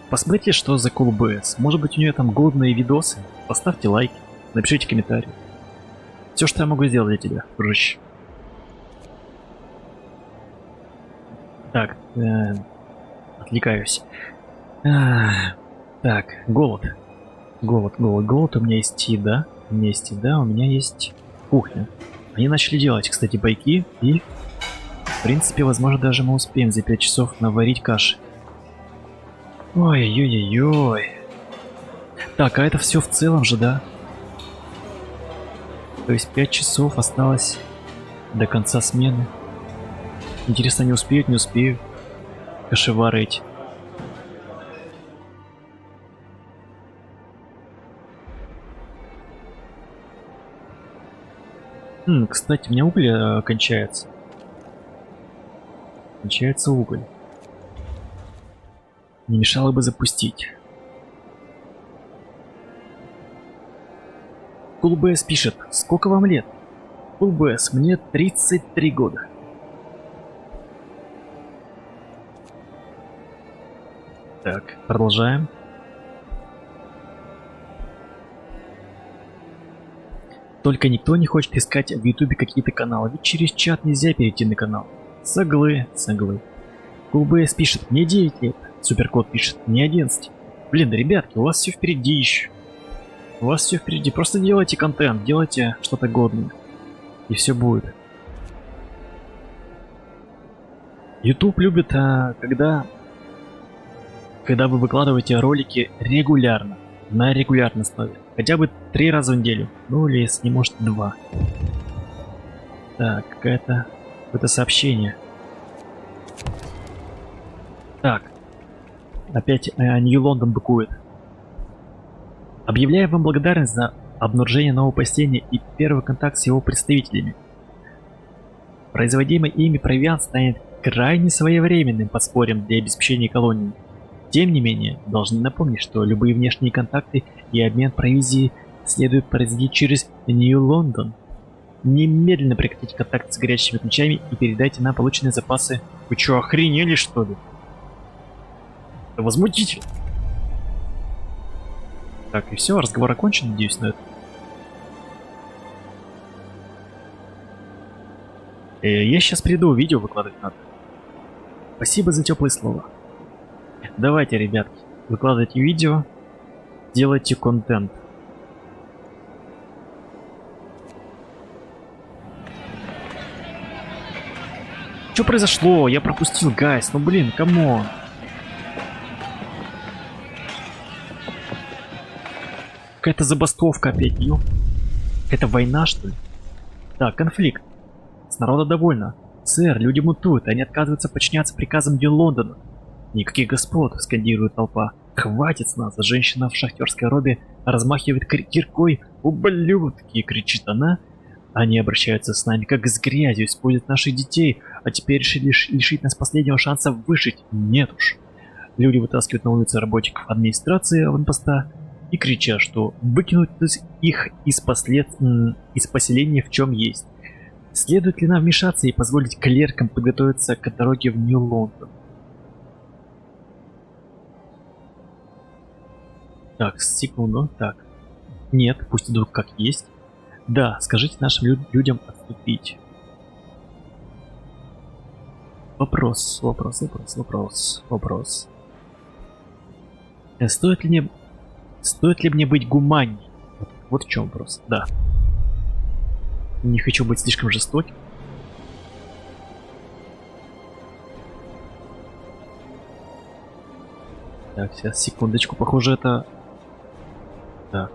посмотрите, что за CoolBS. Может быть, у нее там годные видосы. Поставьте лайки, напишите комментарий. Все, что я могу сделать для тебя, дружище. Так, отвлекаюсь. Так, голод. Голод. У меня есть еда. У меня есть кухня. Они начали делать, кстати, пайки и... В принципе, возможно, даже мы успеем за 5 часов наварить каши. Ой-ой-ой-ой. Так, а это все в целом же, да? То есть 5 часов осталось до конца смены. Интересно, не успеют, не успеют. Кошевары эти. Кстати, у меня уголь кончается. Кончается уголь. Не мешало бы запустить. Кулбэс пишет: сколько вам лет? Кулбэс, мне 33 года. Так, продолжаем. Только никто не хочет искать в Ютубе какие-то каналы, ведь через чат нельзя перейти на канал. Соглы. Кулбэс пишет: мне 9 лет. Суперкот пишет: мне 11. Блин, да, ребятки, у вас все впереди еще. У вас все впереди. Просто делайте контент, делайте что-то годное. И все будет. YouTube любит, когда вы выкладываете ролики регулярно. На регулярной основе. Хотя бы 3 раза в неделю. Ну или если не может 2. Так, какое-то сообщение. Так. Опять Нью Лондон быкует. Объявляю вам благодарность за обнаружение нового поселения и первый контакт с его представителями. Производимый ими провиант станет крайне своевременным подспорьем для обеспечения колонии. Тем не менее, должны напомнить, что любые внешние контакты и обмен провизией следует производить через Нью-Лондон. Немедленно прекратите контакт с горячими ключами и передайте нам полученные запасы. Вы что, охренели, что ли? Это возмутительно. Так, и все, разговор окончен, надеюсь, на это. Я сейчас приду, видео выкладывать надо. Спасибо за теплые слова. Давайте, ребятки, выкладывайте видео, делайте контент. Что произошло? Я пропустил, гайс. Ну блин, камон. Какая-то забастовка опять, ё. Это война, что ли? Так, конфликт. С народа довольно. Сэр, люди мутуют, они отказываются подчиняться приказам Нью-Лондона. Никаких господ, скандирует толпа. Хватит с нас, женщина в шахтерской робе размахивает киркой. Ублюдки, кричит она. Они обращаются с нами как с грязью, используют наших детей, а теперь решили лишить нас последнего шанса выжить. Нет уж. Люди вытаскивают на улицы работников администрации аванпоста и кричат, что выкинуть их из поселения в чем есть. Следует ли нам вмешаться и позволить клеркам подготовиться к дороге в Нью-Лондон? Так, секунду, так. Нет, пусть идут как есть. Да, скажите нашим людям отступить. Вопрос. Стоит ли мне быть гуманней? Вот в чем вопрос, да. Не хочу быть слишком жестоким. Так, сейчас, секундочку, похоже, это... Так.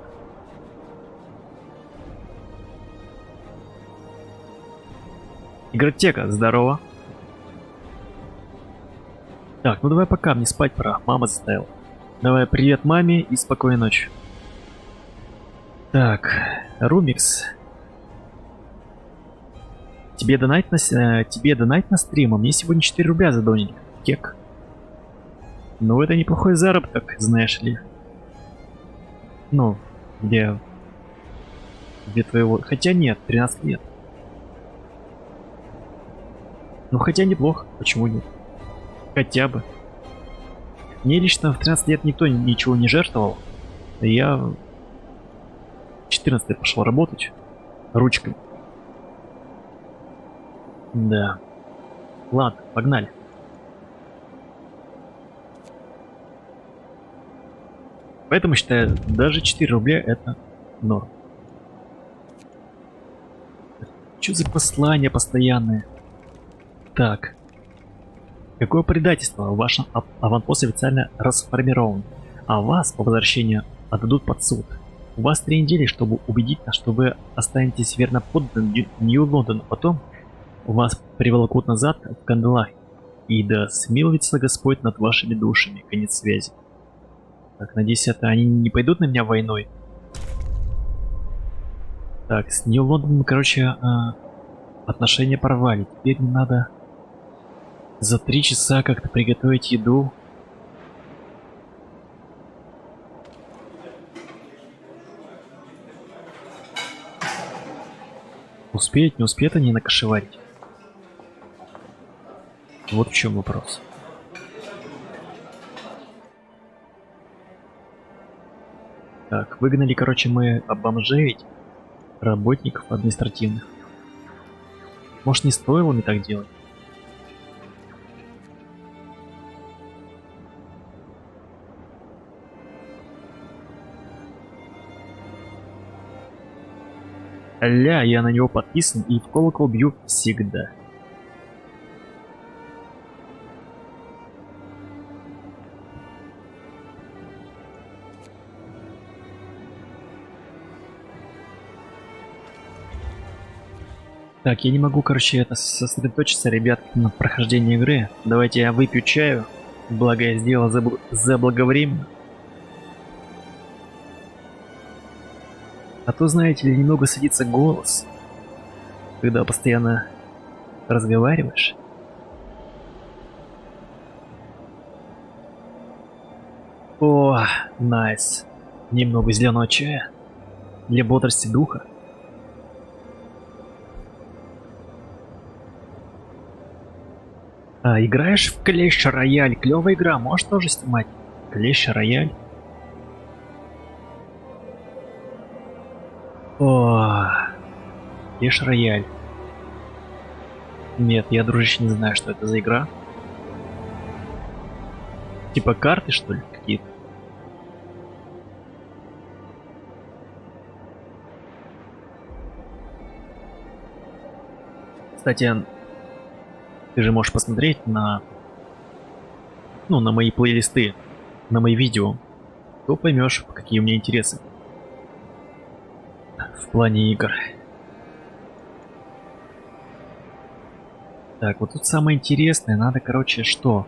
Игротека, здорово. Так, ну давай пока, мне спать пора, мама заставила. Давай, привет маме и спокойной ночи. Так, Румикс. Тебе донать на стрим, а мне сегодня 4 рубля задонили. Кек. Ну, это неплохой заработок, знаешь ли. Ну, где твоего... Хотя нет, 13 лет. Ну, хотя неплохо, почему нет? Хотя бы. Мне лично в 13 лет никто ничего не жертвовал. Я в 14 лет пошел работать ручкой. Да. Ладно, погнали. Поэтому считаю, даже 4 рубля это норм. Что за послания постоянные? Так. Какое предательство! Ваш аванпост официально расформирован, а вас по возвращению отдадут под суд. У вас 3 недели, чтобы убедить нас, что вы останетесь верно подданным Нью-Лондону. Потом вас приволокут назад в кандалах. И да смилуется Господь над вашими душами. Конец связи. Так, надеюсь, они не пойдут на меня войной. Так, с Нью-Лондоном, короче, отношения порвали. Теперь мне надо за 3 часа как-то приготовить еду. Успеют, не успеют они накошеварить? Вот в чем вопрос. Так, выгнали, короче, мы бомжей, работников административных. Может, не стоило мне так делать? Ля, я на него подписан и в колокол бью всегда. Так, я не могу, короче, это сосредоточиться, ребят, на прохождении игры. Давайте я выпью чаю, благо я сделал заблаговременно. А то, знаете ли, немного садится голос, когда постоянно разговариваешь. О, найс. Немного зеленого чая для бодрости духа. А, играешь в Clash Royale? Клевая игра, можешь тоже снимать? Clash Royale. О, Clash Royale. Нет, я, дружище, не знаю, что это за игра. Типа карты, что ли, какие-то? Кстати, ты же можешь посмотреть на мои плейлисты, на мои видео, то поймешь, какие у меня интересы в плане игр. Так, вот тут самое интересное, надо, короче, что?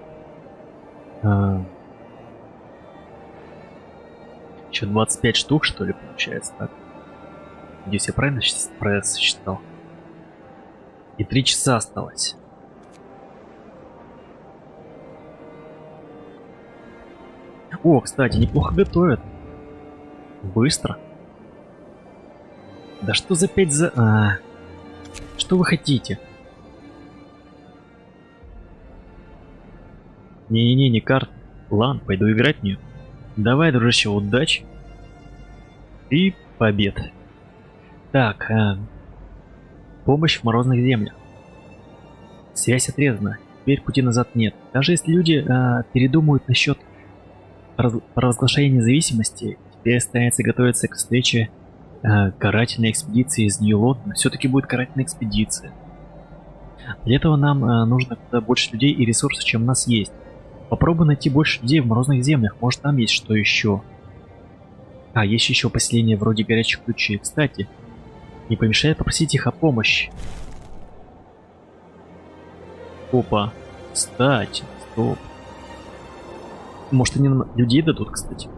Еще 25 штук, что ли, получается, так? Надеюсь, я правильно считал? И 3 часа осталось. О, кстати, неплохо готовят. Быстро. Да что за 5 за... Что вы хотите? Не-не-не, не карт. Ладно, пойду играть в нее. Давай, дружище, удачи. И побед. Так, помощь в морозных землях. Связь отрезана. Теперь пути назад нет. Даже если люди передумают насчет провозглашения независимости, теперь останется готовиться к встрече карательной экспедиции из Нью-Лондона. Все-таки будет карательная экспедиция. Для этого нам нужно куда больше людей и ресурсов, чем у нас есть. Попробуй найти больше людей в морозных землях, может там есть что еще. А, есть еще поселения вроде горячих ключей. Кстати, не помешает попросить их о помощи. Опа. Кстати, стоп. Может они нам людей дадут, кстати.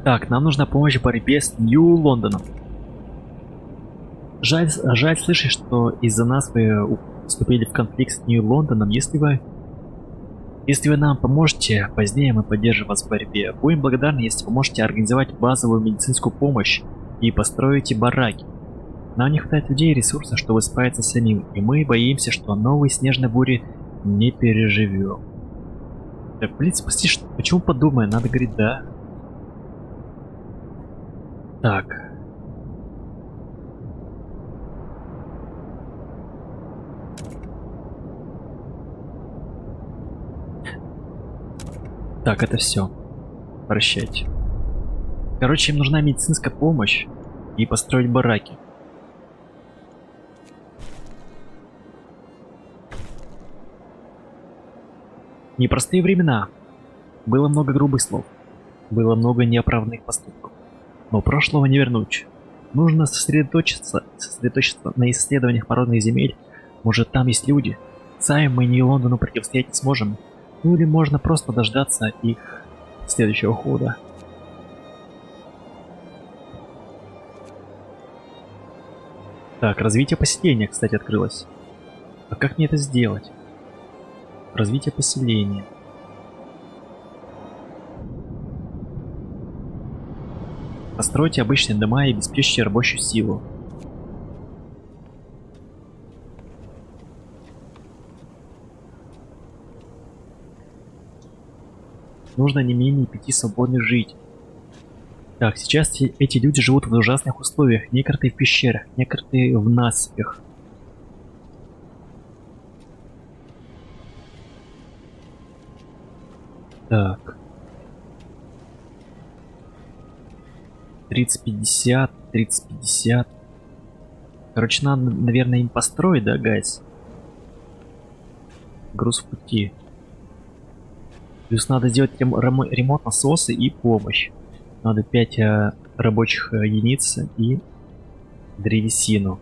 Так, нам нужна помощь в борьбе с Нью-Лондоном. Жаль слышать, что из-за нас вы вступили в конфликт с Нью-Лондоном. Если вы нам поможете, позднее мы поддержим вас в борьбе. Будем благодарны, если поможете организовать базовую медицинскую помощь и построите бараки. Нам не хватает людей и ресурсов, чтобы справиться с самим, и мы боимся, что новые снежные бури не переживем. Так, блин, спасти, что... Почему подумай? Надо говорить да. Так. Так, это все. Прощайте. Короче, им нужна медицинская помощь и построить бараки. Непростые времена. Было много грубых слов. Было много неоправданных поступков. Но прошлого не вернуть. Нужно сосредоточиться на исследованиях породных земель. Может, там есть люди. Сами мы не Лондону противостоять не сможем. Ну или можно просто дождаться их следующего хода. Так, развитие поселения, кстати, открылось. А как мне это сделать? Развитие поселения. Постройте обычные дома и обеспечьте рабочую силу. Нужно не менее 5 свободных жить. Так, сейчас эти люди живут в ужасных условиях. Некоторые в пещерах, некоторые в насыпях. Так. 30-50, 30-50. Короче, надо, наверное, им построить, да, гайс? Груз в пути. Плюс надо сделать ремонт насоса и помощь. Надо 5 рабочих единиц и древесину.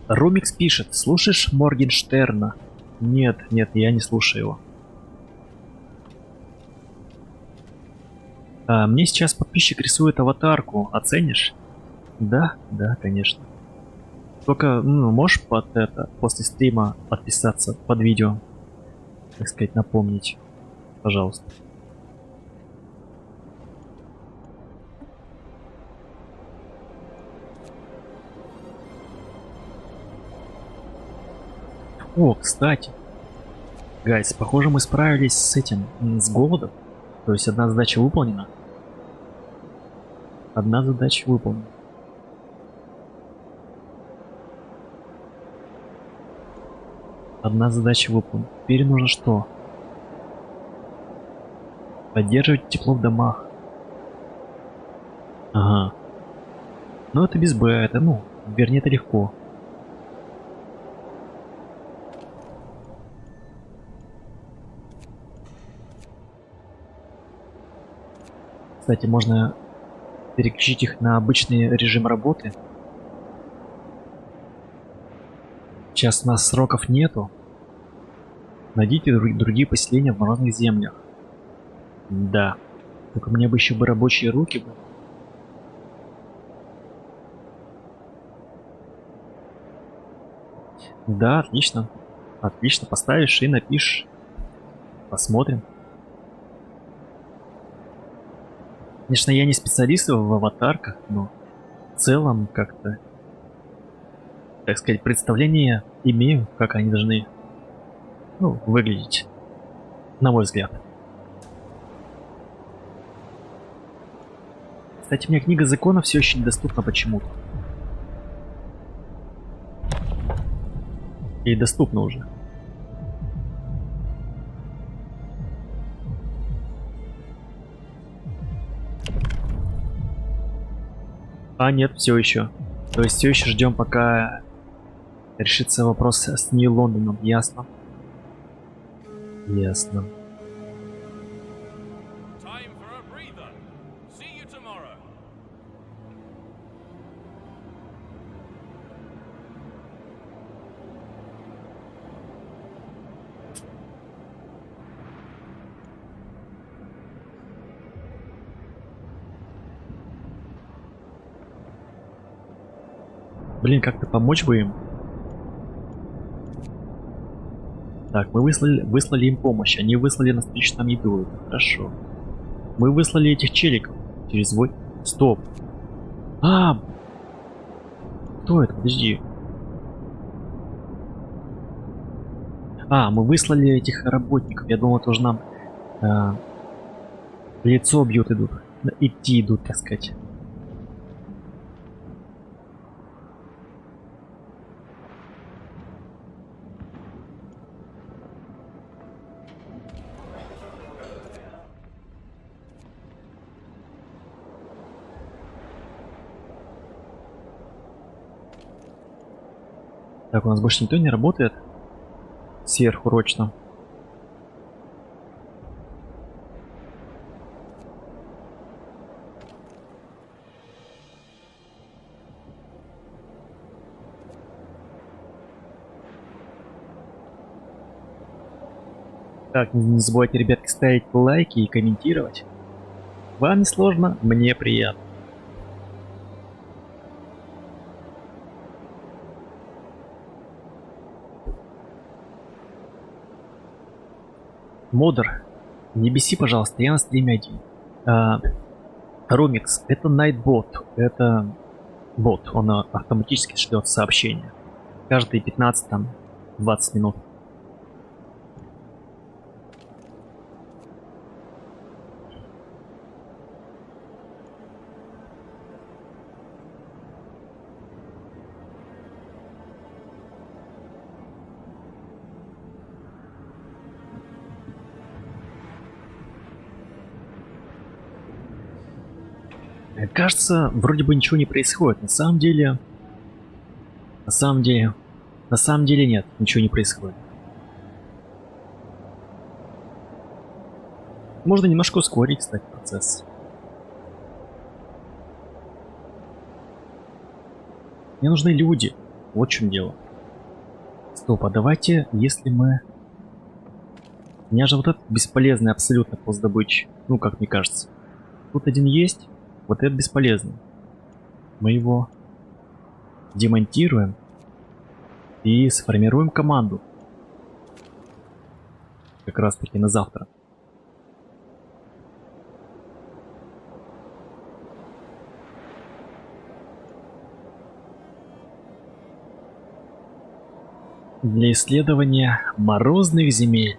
Румикс пишет: слушаешь Моргенштерна? Нет, я не слушаю его. Мне сейчас подписчик рисует аватарку. Оценишь? Да, конечно. Только, можешь после стрима подписаться под видео? Так сказать, напомнить. Пожалуйста. О, кстати. Гайс, похоже, мы справились с этим, с голодом. То есть одна задача выполнена. Одна задача выполнена. Одна задача выполнена. Теперь нужно что? Поддерживать тепло в домах. Ага. Ну это без Б, это, вернее, это легко. Кстати, можно переключить их на обычный режим работы. Сейчас у нас сроков нету. Найдите другие поселения в морозных землях. Да. Только мне бы еще рабочие руки были. Да, отлично. Отлично, поставишь и напишешь. Посмотрим. Конечно, я не специалист в аватарках, но в целом как-то, так сказать, представление имею, как они должны, выглядеть, на мой взгляд. Кстати, мне книга законов все еще недоступна почему-то. Или доступна уже. А нет, все еще. То есть все еще ждем, пока решится вопрос с Нью-Лондоном. Ясно. Ясно. Блин, как-то помочь бы им. Так, мы выслали им помощь. Они выслали навстречу нам еду. Это хорошо. Мы выслали этих челиков через свой... Стоп. Кто это? Подожди. Мы выслали этих работников. Я думал, это уже нам в лицо бьют, идут. Идти идут, так сказать. Так, у нас больше никто не работает сверхурочно. Так, не забывайте, ребятки, ставить лайки и комментировать. Вам не сложно, мне приятно. Модер, не беси, пожалуйста, я на стриме один. Ромикс, это Nightbot, это бот, он автоматически шлет сообщения. Каждые 15-20 минут. Кажется, вроде бы ничего не происходит. На самом деле нет, ничего не происходит. Можно немножко ускорить, кстати, процесс. Мне нужны люди. Вот в чем дело. Стоп, а давайте, если мы... У меня же вот этот бесполезный абсолютно пост добычи. Ну, как мне кажется. Тут один есть. Вот это бесполезно. Мы его демонтируем и сформируем команду. Как раз таки на завтра. Для исследования морозных земель.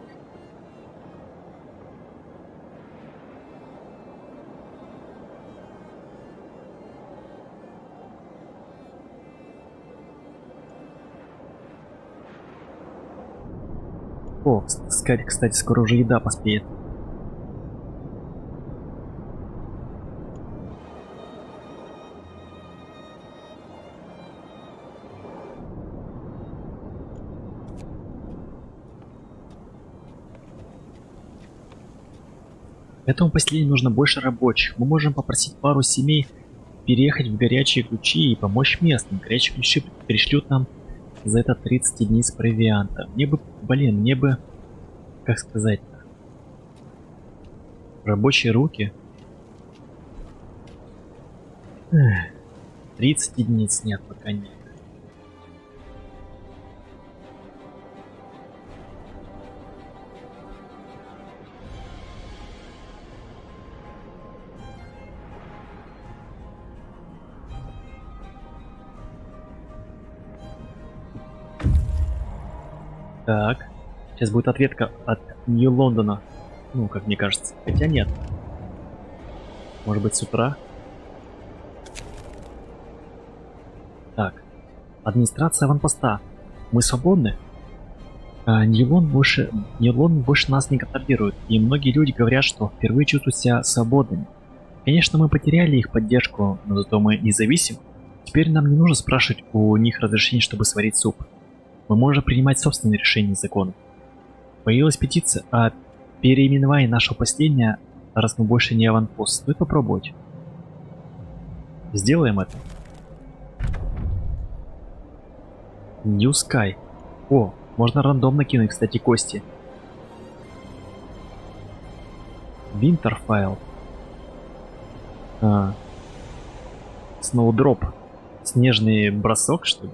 О, кстати, скоро уже еда поспеет. Этому поселению нужно больше рабочих. Мы можем попросить пару семей переехать в горячие ключи и помочь местным. Горячие ключи пришлют нам за это 30 единиц провианта. Мне бы, как сказать-то, рабочие руки. 30 единиц нет, пока нет. Так, сейчас будет ответка от Нью-Лондона. Ну, как мне кажется. Хотя нет. Может быть, с утра? Так. Администрация аванпоста. Мы свободны? Нью-Лондон больше нас не контролирует. И многие люди говорят, что впервые чувствуют себя свободными. Конечно, мы потеряли их поддержку, но зато мы независимы. Теперь нам не нужно спрашивать у них разрешения, чтобы сварить суп. Мы можем принимать собственные решения закона. Появилась петиция о переименовании нашего поселения, раз мы больше не аванпост. Стоит попробовать. Сделаем это. New Sky. О, можно рандомно кинуть, кстати, кости. Winterfile. Snowdrop. Снежный бросок, что ли?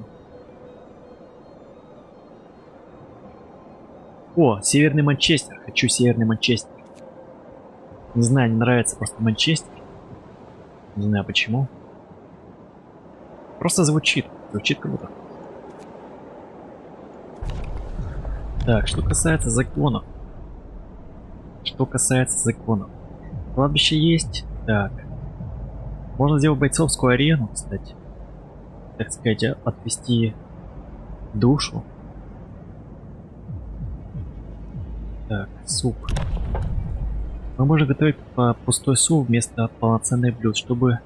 О, Северный Манчестер. Хочу Северный Манчестер. Не знаю, не нравится просто Манчестер. Не знаю почему. Просто звучит. Звучит как будто. Так, что касается законов. Кладбище есть. Так. Можно сделать бойцовскую арену, кстати. Так сказать, отвести душу. Так, суп. Мы можем готовить пустой суп вместо полноценных блюд, чтобы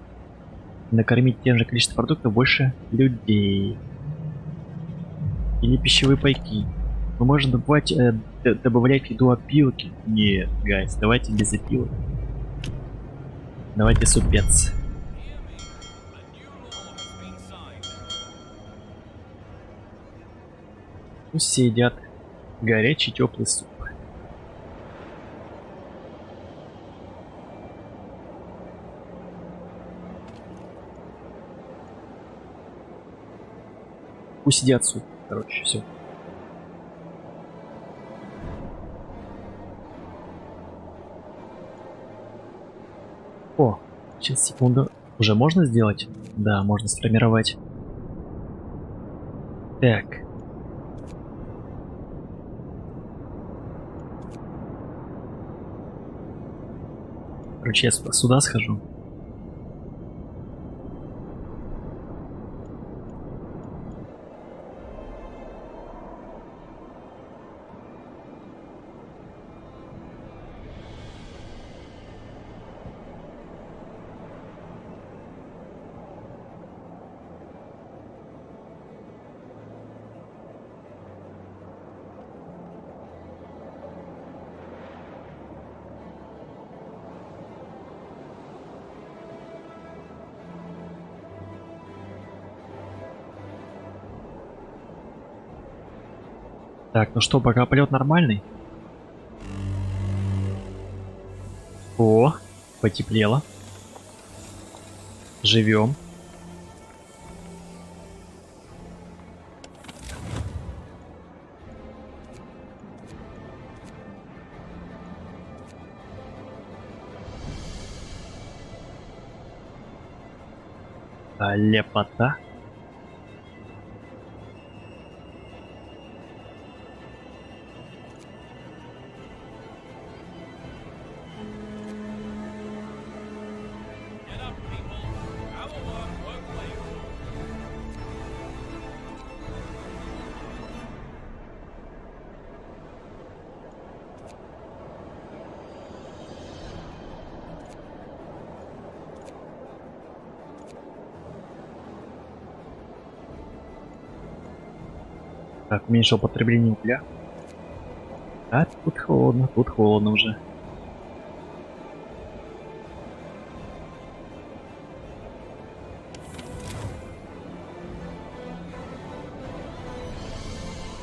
накормить тем же количеством продуктов больше людей. Или пищевые пайки. Мы можем добавлять еду опилки. Нет, гайс, давайте без опилок. Давайте супец. Пусть все едят горячий теплый суп. Пусть едят суп. Короче, все. О, сейчас, секунду. Уже можно сделать? Да, можно сформировать. Так. Короче, я сюда схожу. Так, ну что, пока полет нормальный? О, потеплело. Живем. Лепота. Так, уменьшил потребление угля. А тут холодно уже.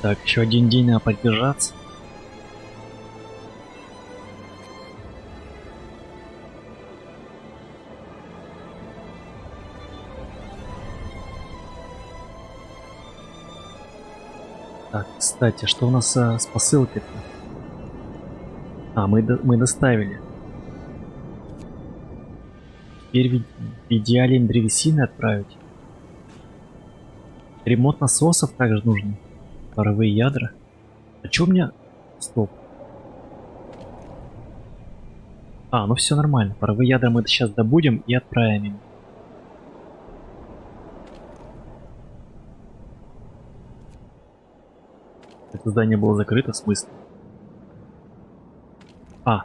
Так, еще один день надо поддержаться. Так, кстати, что у нас с посылкой-то? А, мы доставили. Теперь в идеале им древесины отправить. Ремонт насосов также нужно. Паровые ядра. А чё у меня? Стоп. А, ну все нормально. Паровые ядра мы сейчас добудем и отправим им. Это здание было закрыто, в смысле? А.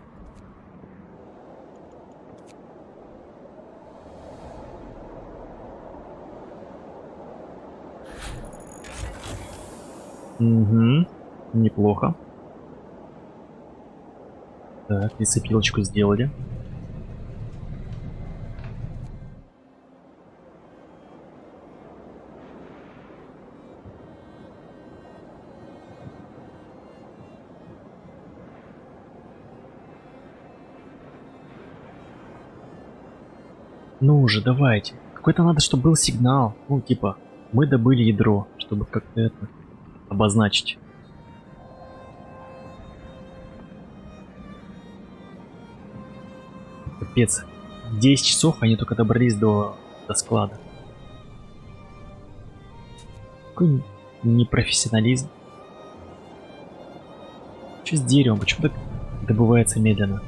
Угу. Неплохо. Так, лесопилочку сделали. Ну уже, давайте. Какой-то надо, чтобы был сигнал. Ну, типа, мы добыли ядро, чтобы как-то это обозначить. Капец. 10 часов они только добрались до склада. Какой непрофессионализм. Что с деревом? Почему так добывается медленно?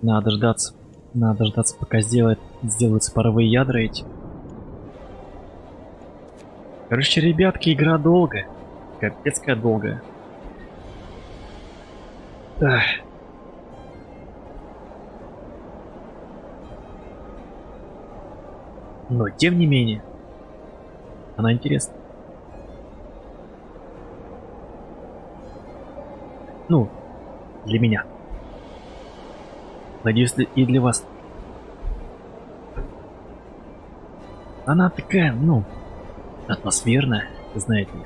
Надо дождаться, пока сделаются паровые ядра эти. Короче, ребятки, игра долгая. Капец какая долгая. Ах. Но тем не менее, она интересна. Ну, для меня. Надеюсь, и для вас. Она такая, ну, атмосферная, знаете ли.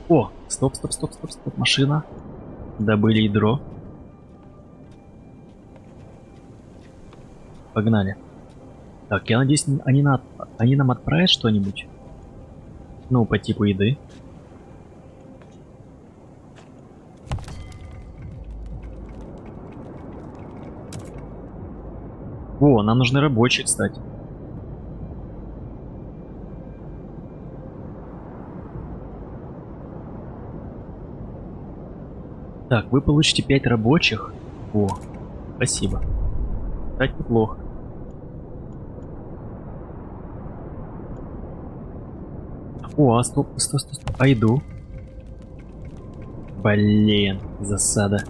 О, стоп, машина. Добыли ядро. Погнали. Так, я надеюсь, они нам отправят что-нибудь. Ну, по типу еды. О, нам нужны рабочие, кстати. Так, вы получите 5 рабочих. О, спасибо. Так неплохо. О, стоп. А еду? Блин, засада.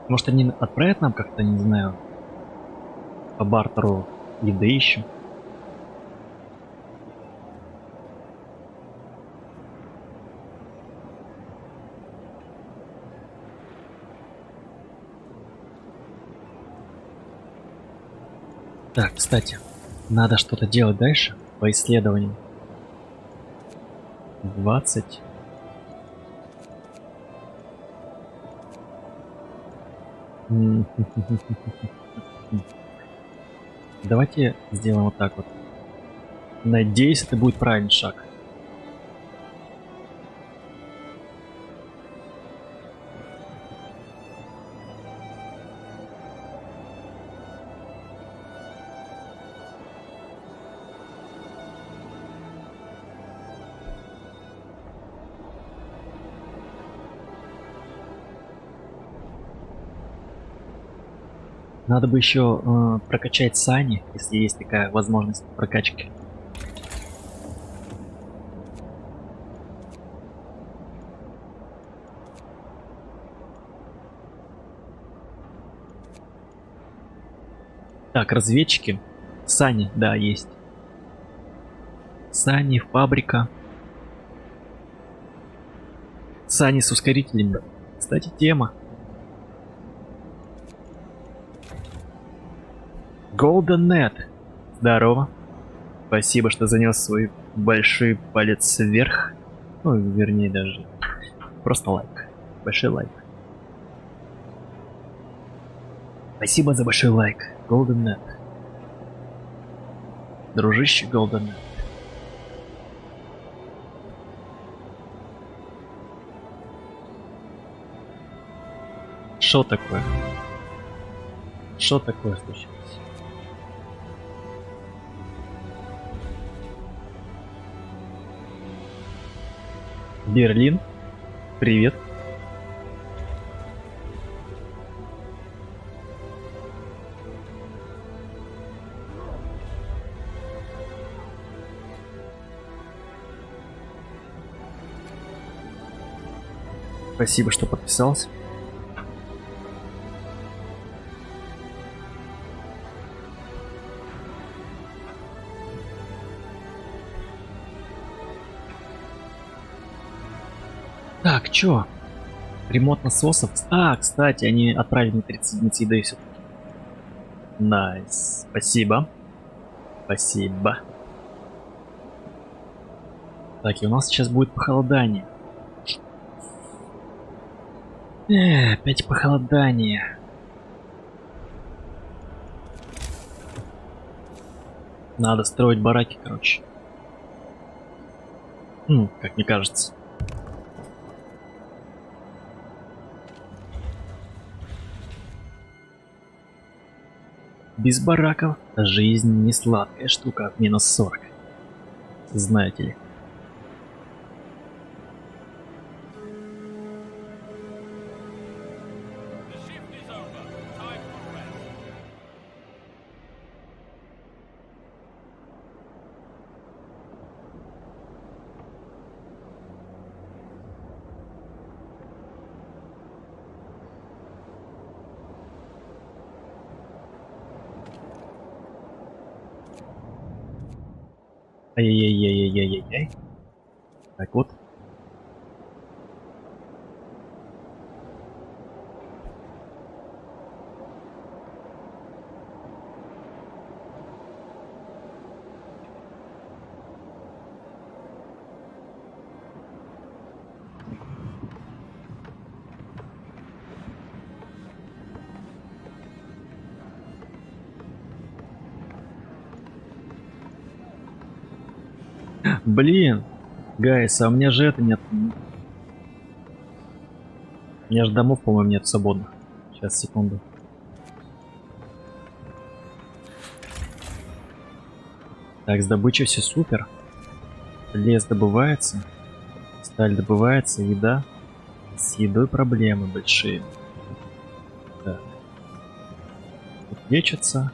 Может, они отправят нам как-то, не знаю, по бартеру еды еще? Так, кстати, надо что-то делать дальше по исследованию. 20. Давайте сделаем вот так вот. Надеюсь, это будет правильный шаг. Надо бы еще прокачать сани, если есть такая возможность прокачки. Так, разведчики. Сани, да, есть. Сани, фабрика. Сани с ускорителями. Кстати, тема. Golden Net. Здорово. Спасибо, что занес свой большой палец вверх. Ну, вернее, даже просто лайк. Большой лайк. Спасибо за большой лайк, Golden Net. Дружище Golden Net. Что такое? Что такое случилось? Берлин, привет. Спасибо, что подписался. Так, чё? Ремонт насосов. А, кстати, они отправили мне 30 единиц еды все-таки. Найс. Спасибо. Спасибо. Так, и у нас сейчас будет похолодание. Опять похолодание. Надо строить бараки, короче. Как мне кажется. Без бараков жизнь не сладкая штука от минус 40. Знаете ли. Ай-яй-яй-яй-яй-яй. Так вот. Блин, гайс, а у меня же это нет. У меня же домов, по-моему, нет свободных. Сейчас, секунду. Так, с добычей все супер. Лес добывается. Сталь добывается, еда. С едой проблемы большие. Так. Тут лечится.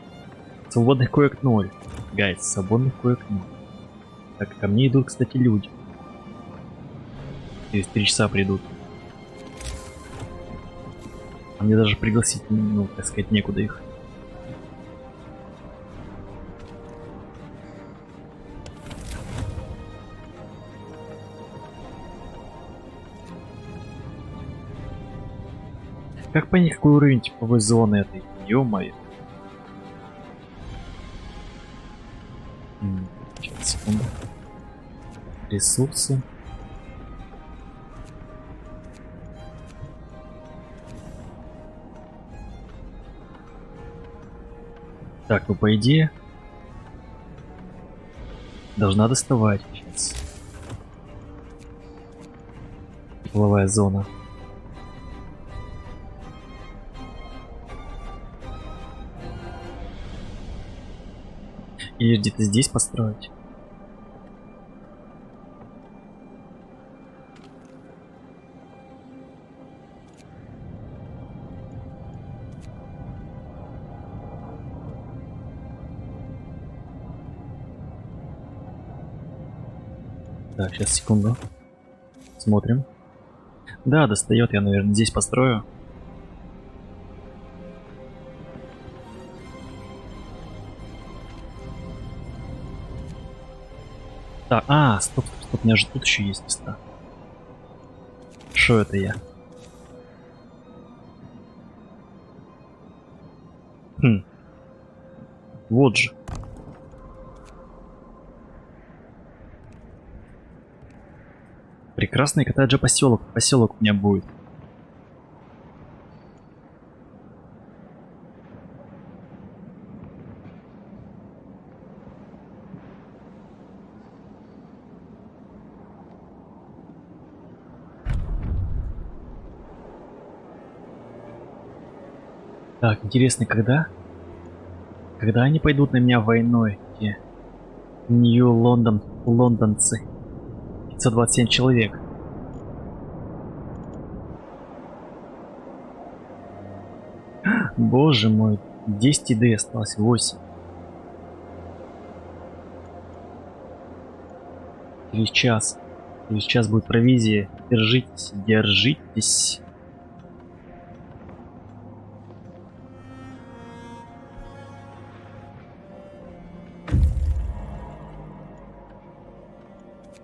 Свободных коек 0. Гайс, свободных коек 0. Так, ко мне идут, кстати, люди. Через 3 часа придут. А мне даже пригласить, ну, так сказать, некуда их. Как понять, какой уровень типовой зоны этой? Ё-моё. Сейчас, секунду. Ресурсы. Так, ну по идее должна доставать сейчас. Тепловая зона. Или где-то здесь построить. Так, сейчас, секунду. Смотрим. Да, достает, я, наверное, здесь построю. Так, стоп, у меня же тут еще есть места. Что это я? Вот же. Прекрасный коттеджа поселок. Поселок у меня будет. Так, интересно, когда? Когда они пойдут на меня войной? Эти Нью-Лондон, лондонцы. 527 человек. Боже мой, 10 еды осталось, 8. Через час. Через час будет провизия. Держитесь, держитесь.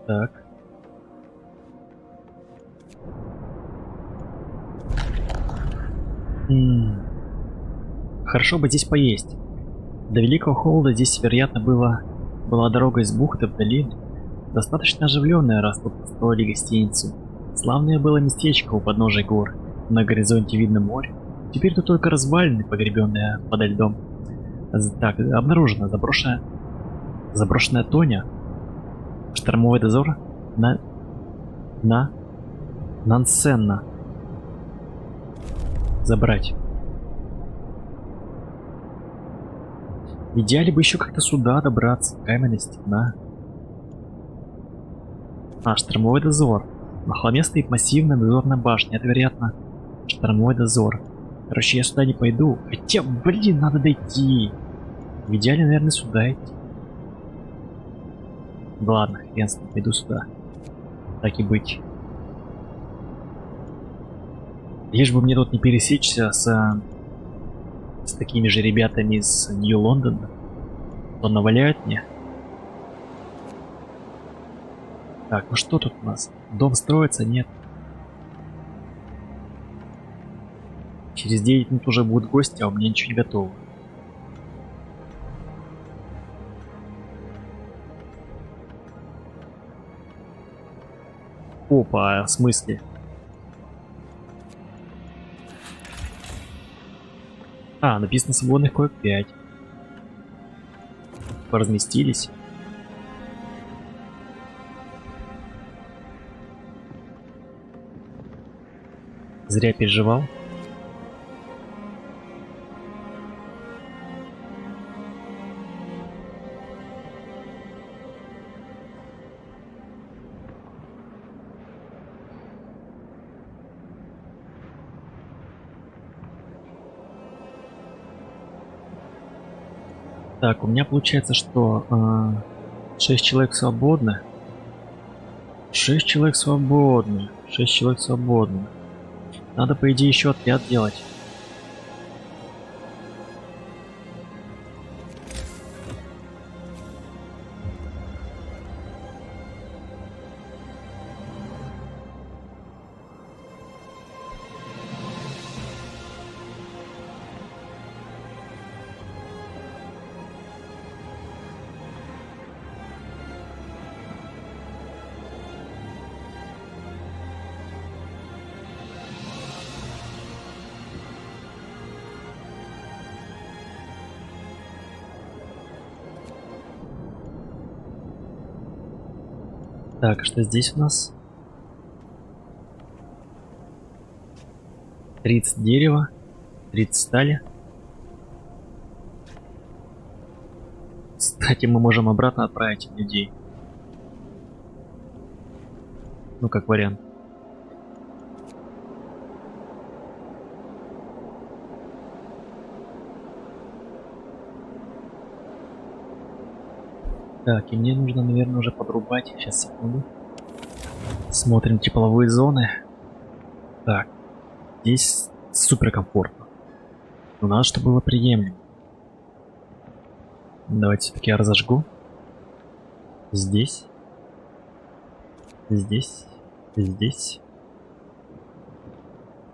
Так. Хорошо бы здесь поесть. До Великого Холода здесь, вероятно, была дорога из бухты в долину. Достаточно оживленная, раз тут построили гостиницу. Славное было местечко у подножия гор. На горизонте видно море. Теперь тут только развалины, погребенные подо льдом. Так, обнаружена заброшенная Тоня. Штормовой дозор Нансенна. Забрать. В идеале бы еще как-то сюда добраться. Каменная стена. Штормовой дозор. На холме стоит массивная дозорная башня. Это, вероятно, штормовой дозор. Короче, я сюда не пойду. Хотя, блин, надо дойти. В идеале, наверное, сюда идти. Да ладно, хрен с ним, пойду сюда. Так и быть. Лишь бы мне тут не пересечься с такими же ребятами из Нью-Лондона, то наваляют мне. Так, ну что тут у нас? Дом строится? Нет. Через 9 минут уже будут гости, а у меня ничего не готово. Опа, в смысле? А, написано свободных коек 5. Поразместились. Зря переживал. Так, у меня получается, что 6 человек свободны. 6 человек свободны. 6 человек свободны. Надо, по идее, еще отряд делать. Так, что здесь у нас? 30 дерева, 30 стали. Кстати, мы можем обратно отправить людей. Ну, как вариант. Так, и мне нужно, наверное, уже подрубать. Сейчас, секунду. Смотрим тепловые зоны. Так, здесь супер комфортно. Но надо, чтобы было приемлемо. Давайте все-таки я разожгу. Здесь. Здесь. Здесь.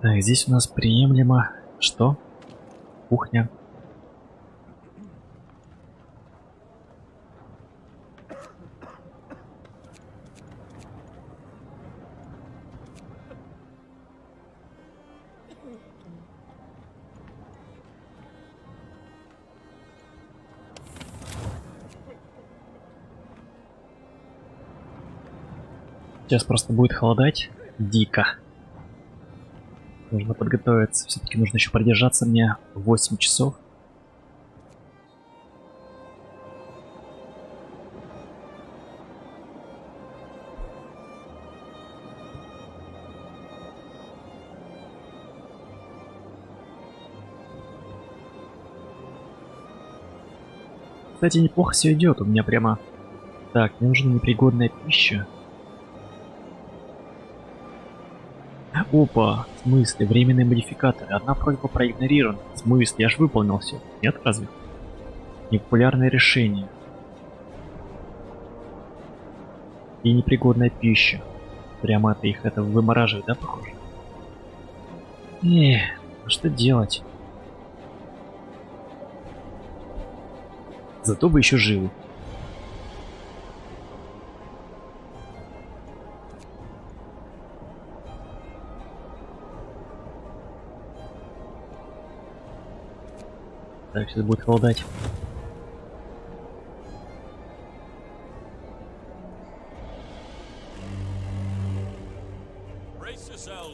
Так, здесь у нас приемлемо. Что? Кухня. Сейчас просто будет холодать. Дико. Нужно подготовиться. Все-таки нужно еще продержаться мне 8 часов. Кстати, неплохо все идет. У меня прямо... Так, мне нужна непригодная пища. Опа, в смысле, временные модификаторы. Одна просьба проигнорирована. В смысле, я ж выполнил все. Нет, разве? Непопулярное решение. И непригодная пища. Прямо это их это вымораживает, да, похоже? А что делать? Зато вы еще живы. Так, сейчас будет холодать.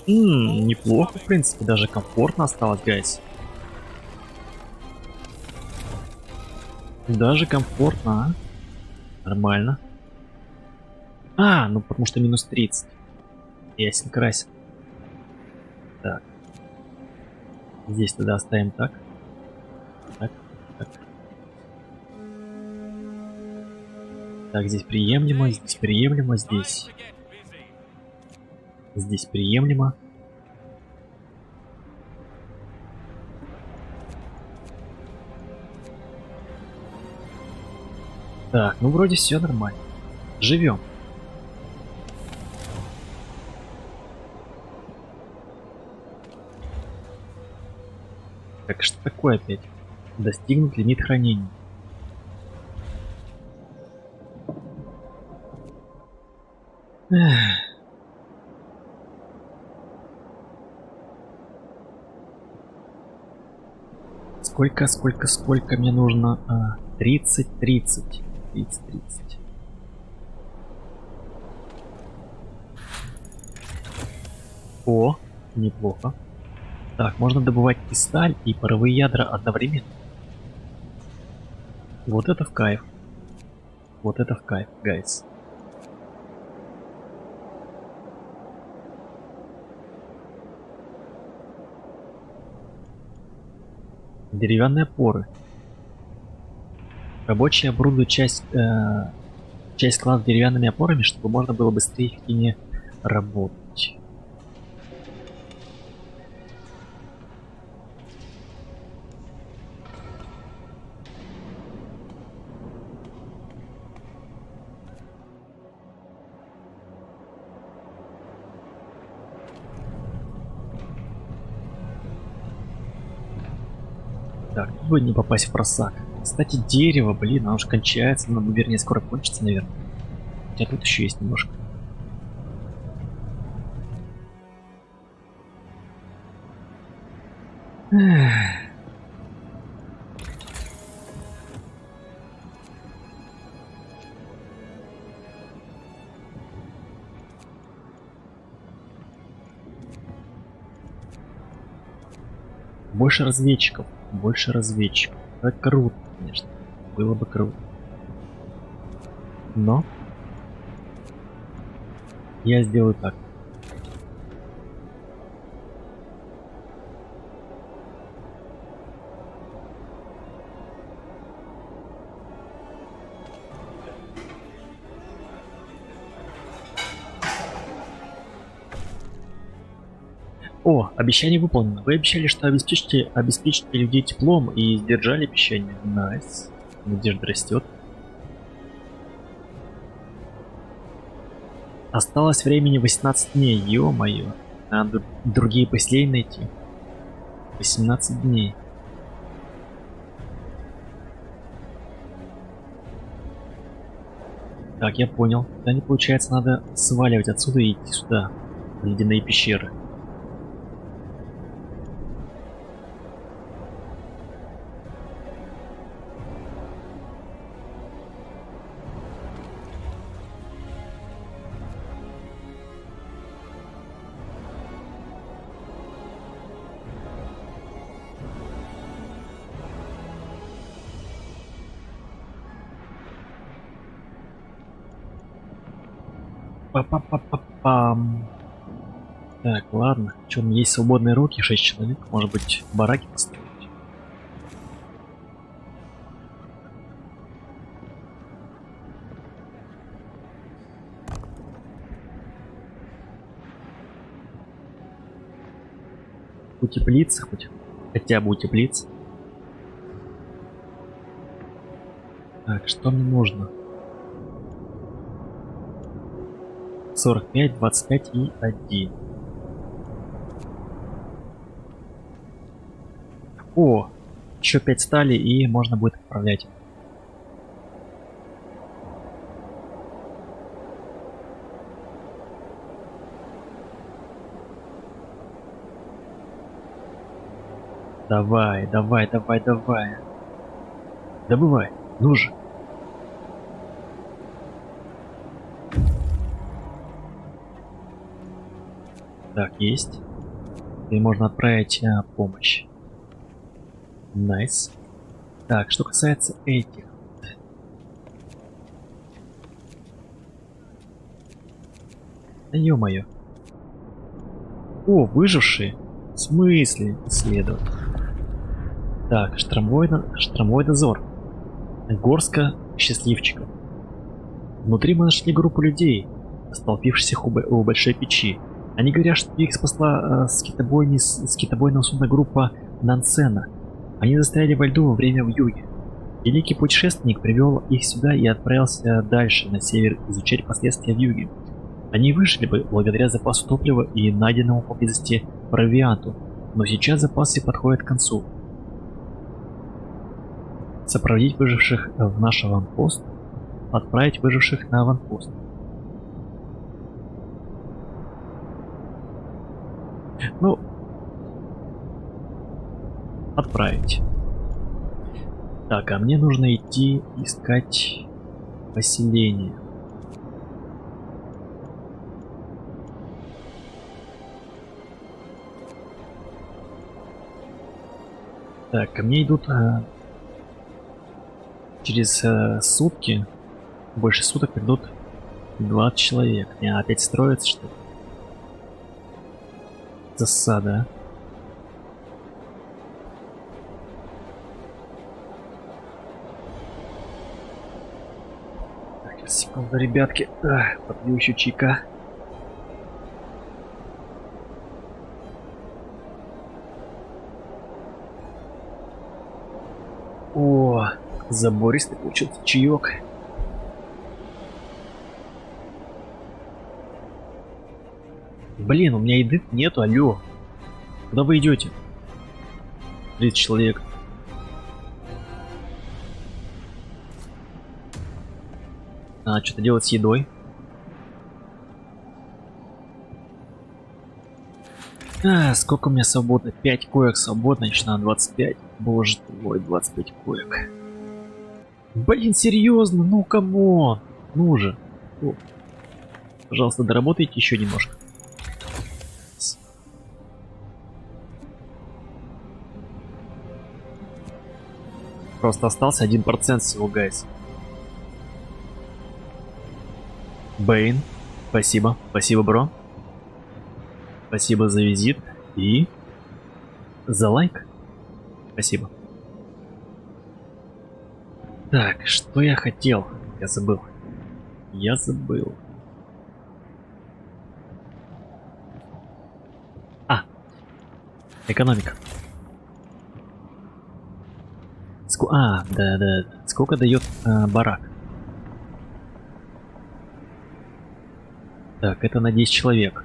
Неплохо, в принципе, даже комфортно осталось, гайс. Даже комфортно, а? Нормально. Ну потому что минус 30. Ясен красен. Так. Здесь тогда оставим так. Так. Так, здесь приемлемо, здесь приемлемо, здесь. Здесь приемлемо. Так, ну вроде все нормально. Живем. Так, что такое опять? Достигнут лимит хранения. Эх. Сколько мне нужно? 30. О, неплохо. Так, можно добывать и сталь, и паровые ядра одновременно. Вот это в кайф. Вот это в кайф, гайс. Деревянные опоры. Рабочие оборудуют часть склада деревянными опорами, чтобы можно было быстрее и эффективнее работать. Так, тут бы не попасть в просак. Кстати, дерево, блин, оно уже кончается, ну, вернее, скоро кончится, наверное. Хотя тут еще есть немножко. Эх. Больше разведчиков. Больше разведчиков. Это круто, конечно. Было бы круто. Но я сделаю так. О, обещание выполнено. Вы обещали, что обеспечите людей теплом и сдержали обещание. Найс. Надежда растет. Осталось времени 18 дней. Ё-моё. Надо другие поселения найти. 18 дней. Так, я понял. Да не получается, надо сваливать отсюда и идти сюда. В ледяные пещеры. Па-па-па-па-пам. Так, ладно. Что, у меня есть свободные руки, 6 человек. Может быть, бараки построить? Утеплиться хоть? Хотя бы утеплиться. Так, что мне нужно? 45, 25 и 1. О, еще 5 стали и можно будет отправлять. Давай, давай, давай, давай. Добывай, ну же. Так, есть. И можно отправить помощь. Найс. Так, что касается этих. Да ё-моё. О, выжившие. В смысле исследовать? Так, штормовой дозор. Горстка счастливчиков. Внутри мы нашли группу людей, столпившихся у большой печи. Они говорят, что их спасла скитобойного судна группа Нансена. Они застряли во льду во время вьюги. Великий путешественник привел их сюда и отправился дальше, на север, изучать последствия вьюги. Они выжили бы благодаря запасу топлива и найденному поблизости провианту, но сейчас запасы подходят к концу. Сопроводить выживших в наш аванпост. Отправить выживших на аванпост. Ну, отправить. Так, а мне нужно идти искать поселение. Так, ко мне идут через сутки, больше суток придут 20 человек. Меня опять строится, что ли? Засада. Так, сейчас, секунду, ребятки. Попью еще чайка. О, забористый получился чаек. Блин, у меня еды нету, алло. Куда вы идете? 30 человек. Надо что-то делать с едой. Сколько у меня свободно? 5 коек свободно, еще надо 25. Боже ты мой, 25 коек. Блин, серьезно, ну камон. Ну же. О. Пожалуйста, доработайте еще немножко. Просто остался 1% всего, гайс. Бэйн, спасибо. Спасибо, бро. Спасибо за визит и за лайк. Спасибо. Так, что я хотел? Я забыл. Я забыл. Экономика. Да. Сколько дает барак? Так, это на 10 человек.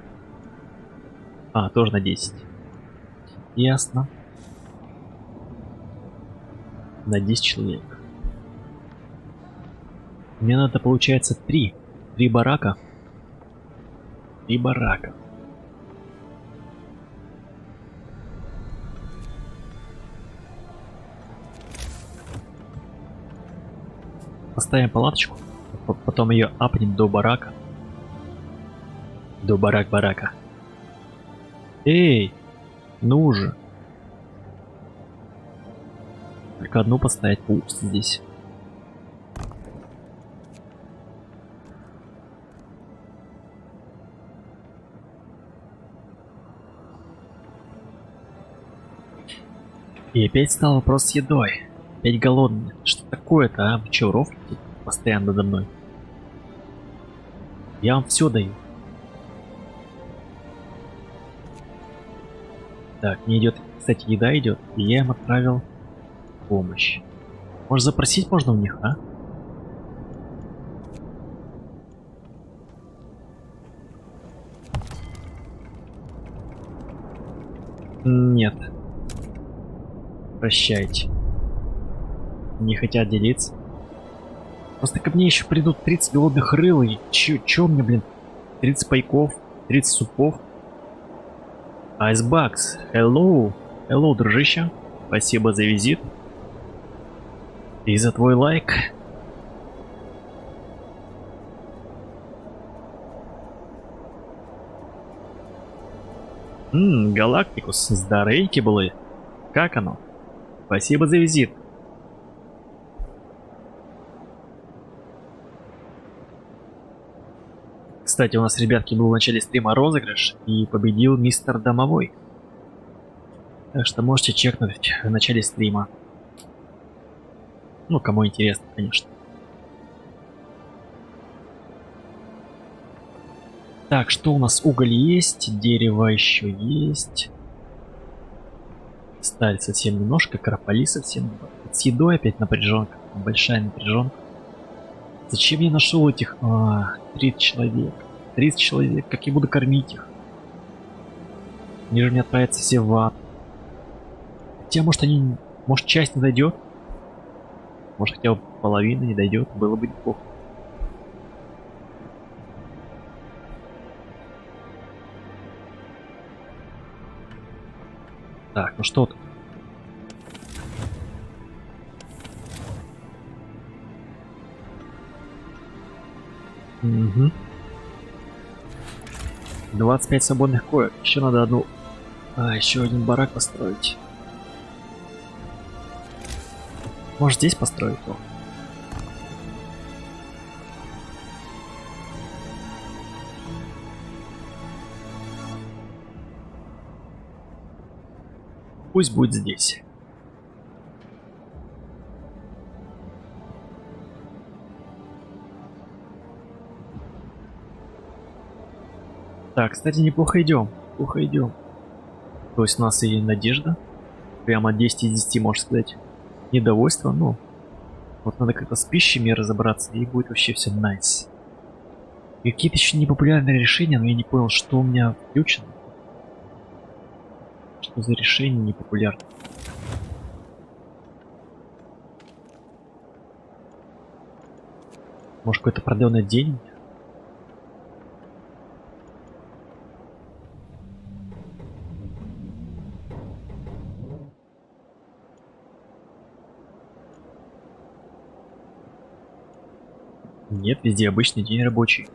Тоже на 10. Ясно. На 10 человек. Мне надо, получается, 3 барака. 3 барака. Поставим палаточку, потом ее апнем до барака. До барака. Эй, ну же. Только одну поставить получится здесь. И опять стал вопрос с едой. Опять голодный. Что такое-то, а? Вы чё, рофлите постоянно надо мной? Я вам все даю. Так, мне идет, кстати, еда идет, и я им отправил помощь. Может, запросить можно у них, а? Нет. Прощайте. Не хотят делиться. Просто ко мне еще придут 30 голодных рыл, и чё мне, блин, 30 пайков, 30 супов. Айсбакс, hello, дружище. Спасибо за визит. И за твой лайк. Галактикус, здоровейки были. Как оно? Спасибо за визит. Кстати, у нас, ребятки, был в начале стрима розыгрыш, и победил мистер Домовой. Так что можете чекнуть в начале стрима. Ну, кому интересно, конечно. Так, что у нас? Уголь есть, дерево еще есть. Сталь совсем немножко, крополи совсем. С едой опять напряженка, большая напряженка. Зачем я нашел этих 30 человек? 30 человек, как я буду кормить их? Они же мне отправятся все в ад. Хотя, может, часть не дойдет? Может, хотя бы половина не дойдет, было бы неплохо. Так, ну что тут? Угу. 25 свободных коек. Еще надо одну... еще один барак построить. Может, здесь построить его? Пусть будет здесь. Так, кстати, неплохо идем. Неплохо идем. То есть у нас и надежда. Прямо 10 из 10, можно сказать. Недовольство, ну. Вот надо как-то с пищами разобраться, и будет вообще все nice. И какие-то еще непопулярные решения, но я не понял, что у меня включено. Что за решение непопулярное? Может, какой-то продленный день? Нет, везде обычный день рабочий.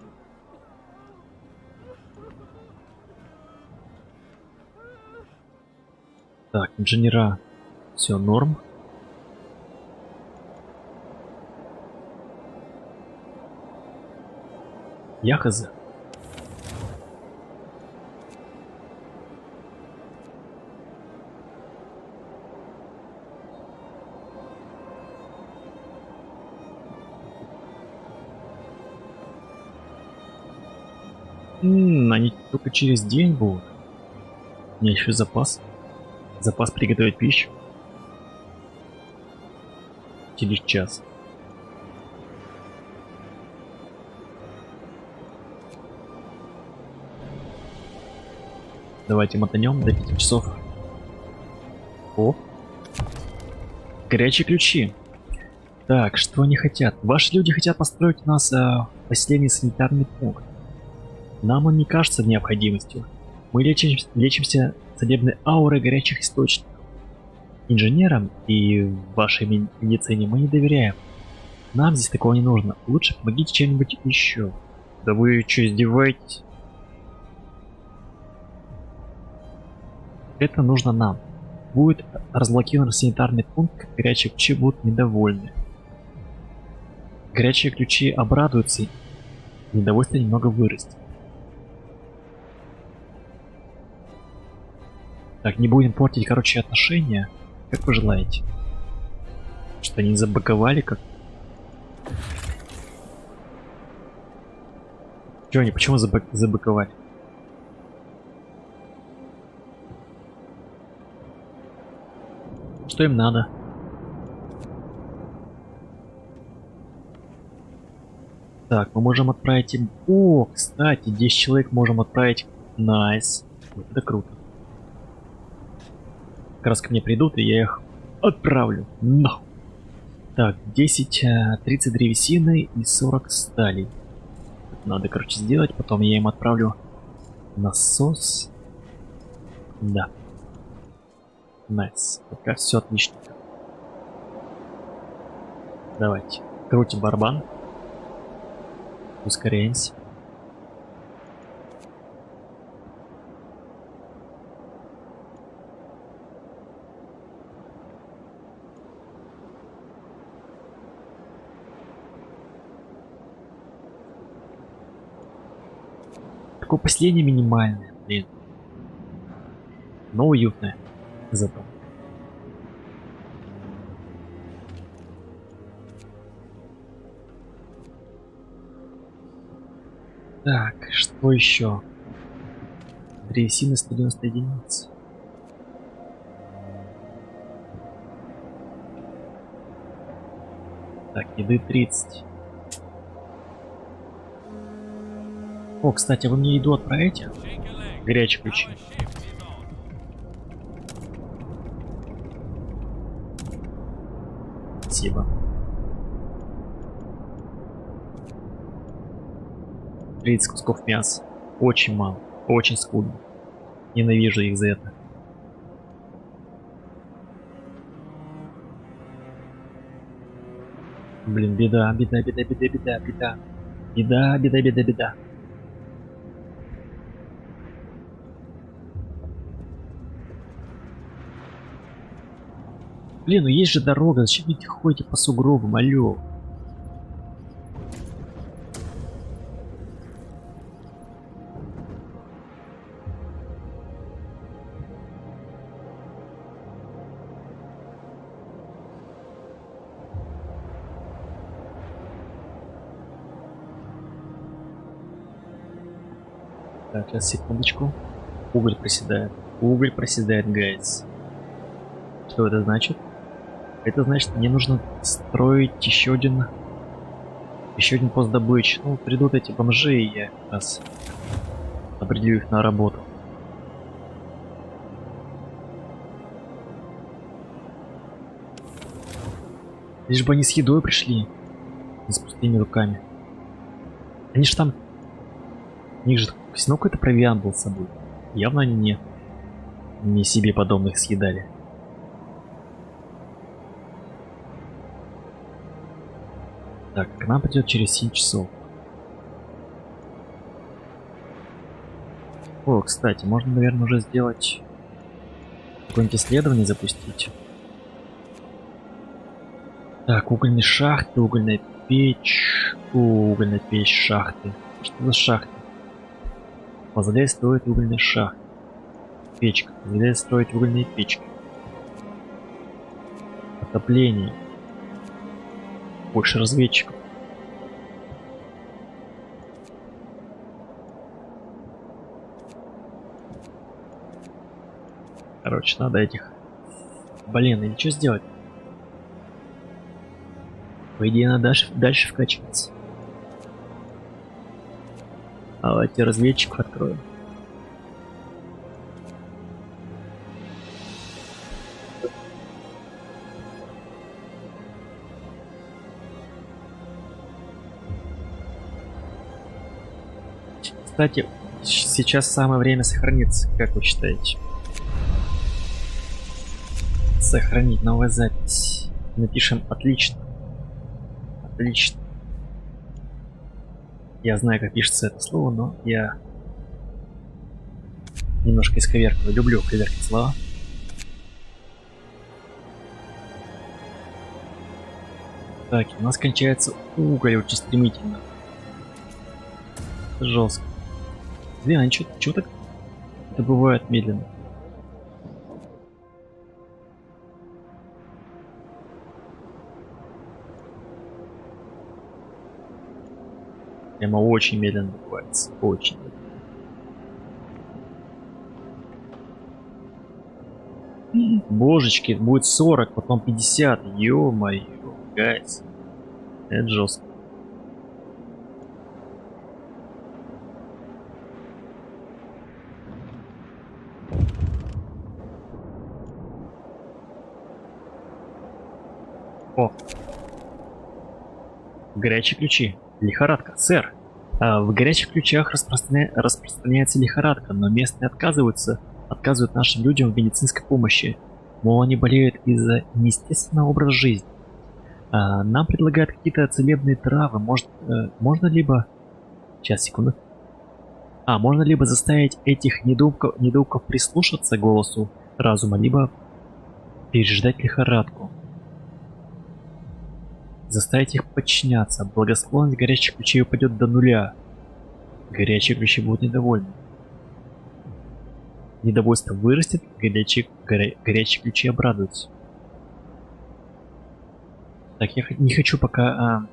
Так, инженера. Все норм. Я хз. Они только через день будут. У меня еще запас. Запас приготовить пищу. Через час. Давайте мотанем до 5 часов. О! Горячие ключи. Так, что они хотят? Ваши люди хотят построить у нас поселение санитарный пункт. Нам он не кажется необходимостью. Мы лечимся целебной аурой горячих источников. Инженерам и вашей медицине мы не доверяем. Нам здесь такого не нужно. Лучше помогите чем-нибудь еще. Да вы что, издеваетесь? Это нужно нам. Будет разблокирован санитарный пункт, как горячие ключи будут недовольны. Горячие ключи обрадуются, и недовольство немного вырастет. Так, не будем портить, короче, отношения. Как вы желаете? Что они забаговали как? Чё они, почему забаговали? Что им надо? Так, мы можем отправить им... О, кстати, 10 человек можем отправить. Найс. Вот это круто. Как раз ко мне придут, и я их отправлю. Нахуй. Так, 10, 30 древесины и 40 сталей. Это надо, короче, сделать. Потом я им отправлю насос. Да. Найс. Пока все отлично. Давайте. Крутим барабан. Ускоряемся. Такое поселение минимальное, блин. Но уютное. Зато. Так, что еще? Древесина 190 единиц. Так, еды 30. О, кстати, вы мне еду отправите? Горячие ключи. Спасибо. 30 кусков мяса. Очень мало. Очень скудно. Ненавижу их за это. Блин, беда, беда, беда, беда, беда, беда. Беда, беда, беда, беда. Блин, ну есть же дорога, зачем вы ходите по сугробам, алё? Так, сейчас, секундочку. Уголь проседает. Уголь проседает, гайз. Что это значит? Это значит, мне нужно строить еще один пост добычи. Ну, придут эти бомжи, и я как раз определю их на работу. Лишь бы они с едой пришли. Не с пустыми руками. Они же там... У них же все какой-то провиант был с собой. Явно они не себе подобных съедали. Так, к нам придет через 7 часов. О, кстати, можно, наверное, уже сделать какое-нибудь исследование запустить. Так, угольные шахты, угольная печь, шахты. Что за шахты? Позволяет строить угольные шахты. Печка позволяет строить угольные печки. Отопление. Больше разведчиков. Короче, надо этих... Блин, или что сделать? По идее, надо дальше вкачиваться. Давайте разведчиков откроем. Кстати, сейчас самое время сохраниться, как вы считаете? Сохранить новая запись. Напишем отлично. Отлично. Я знаю, как пишется это слово, но я немножко исковеркаю. Люблю коверкать слова. Так, у нас кончается уголь очень стремительно. Жестко. Блин, а чё так добывают медленно? Прямо очень медленно добывается. Очень медленно. Божечки, будет 40, потом 50. Ё-моё, гайс. Это жестко. О. Горячие ключи. Лихорадка, сэр. В горячих ключах распространяется лихорадка, но местные отказывают нашим людям в медицинской помощи. Мол, они болеют из-за неестественного образа жизни. Нам предлагают какие-то целебные травы. Можно либо... Сейчас, секунду. Можно либо заставить этих недоумков прислушаться к голосу разума, либо переждать лихорадку. Заставить их подчиняться. Благосклонность горячих ключей упадет до нуля. Горячие ключи будут недовольны. Недовольство вырастет, горячие ключи обрадуются. Так, я не хочу пока,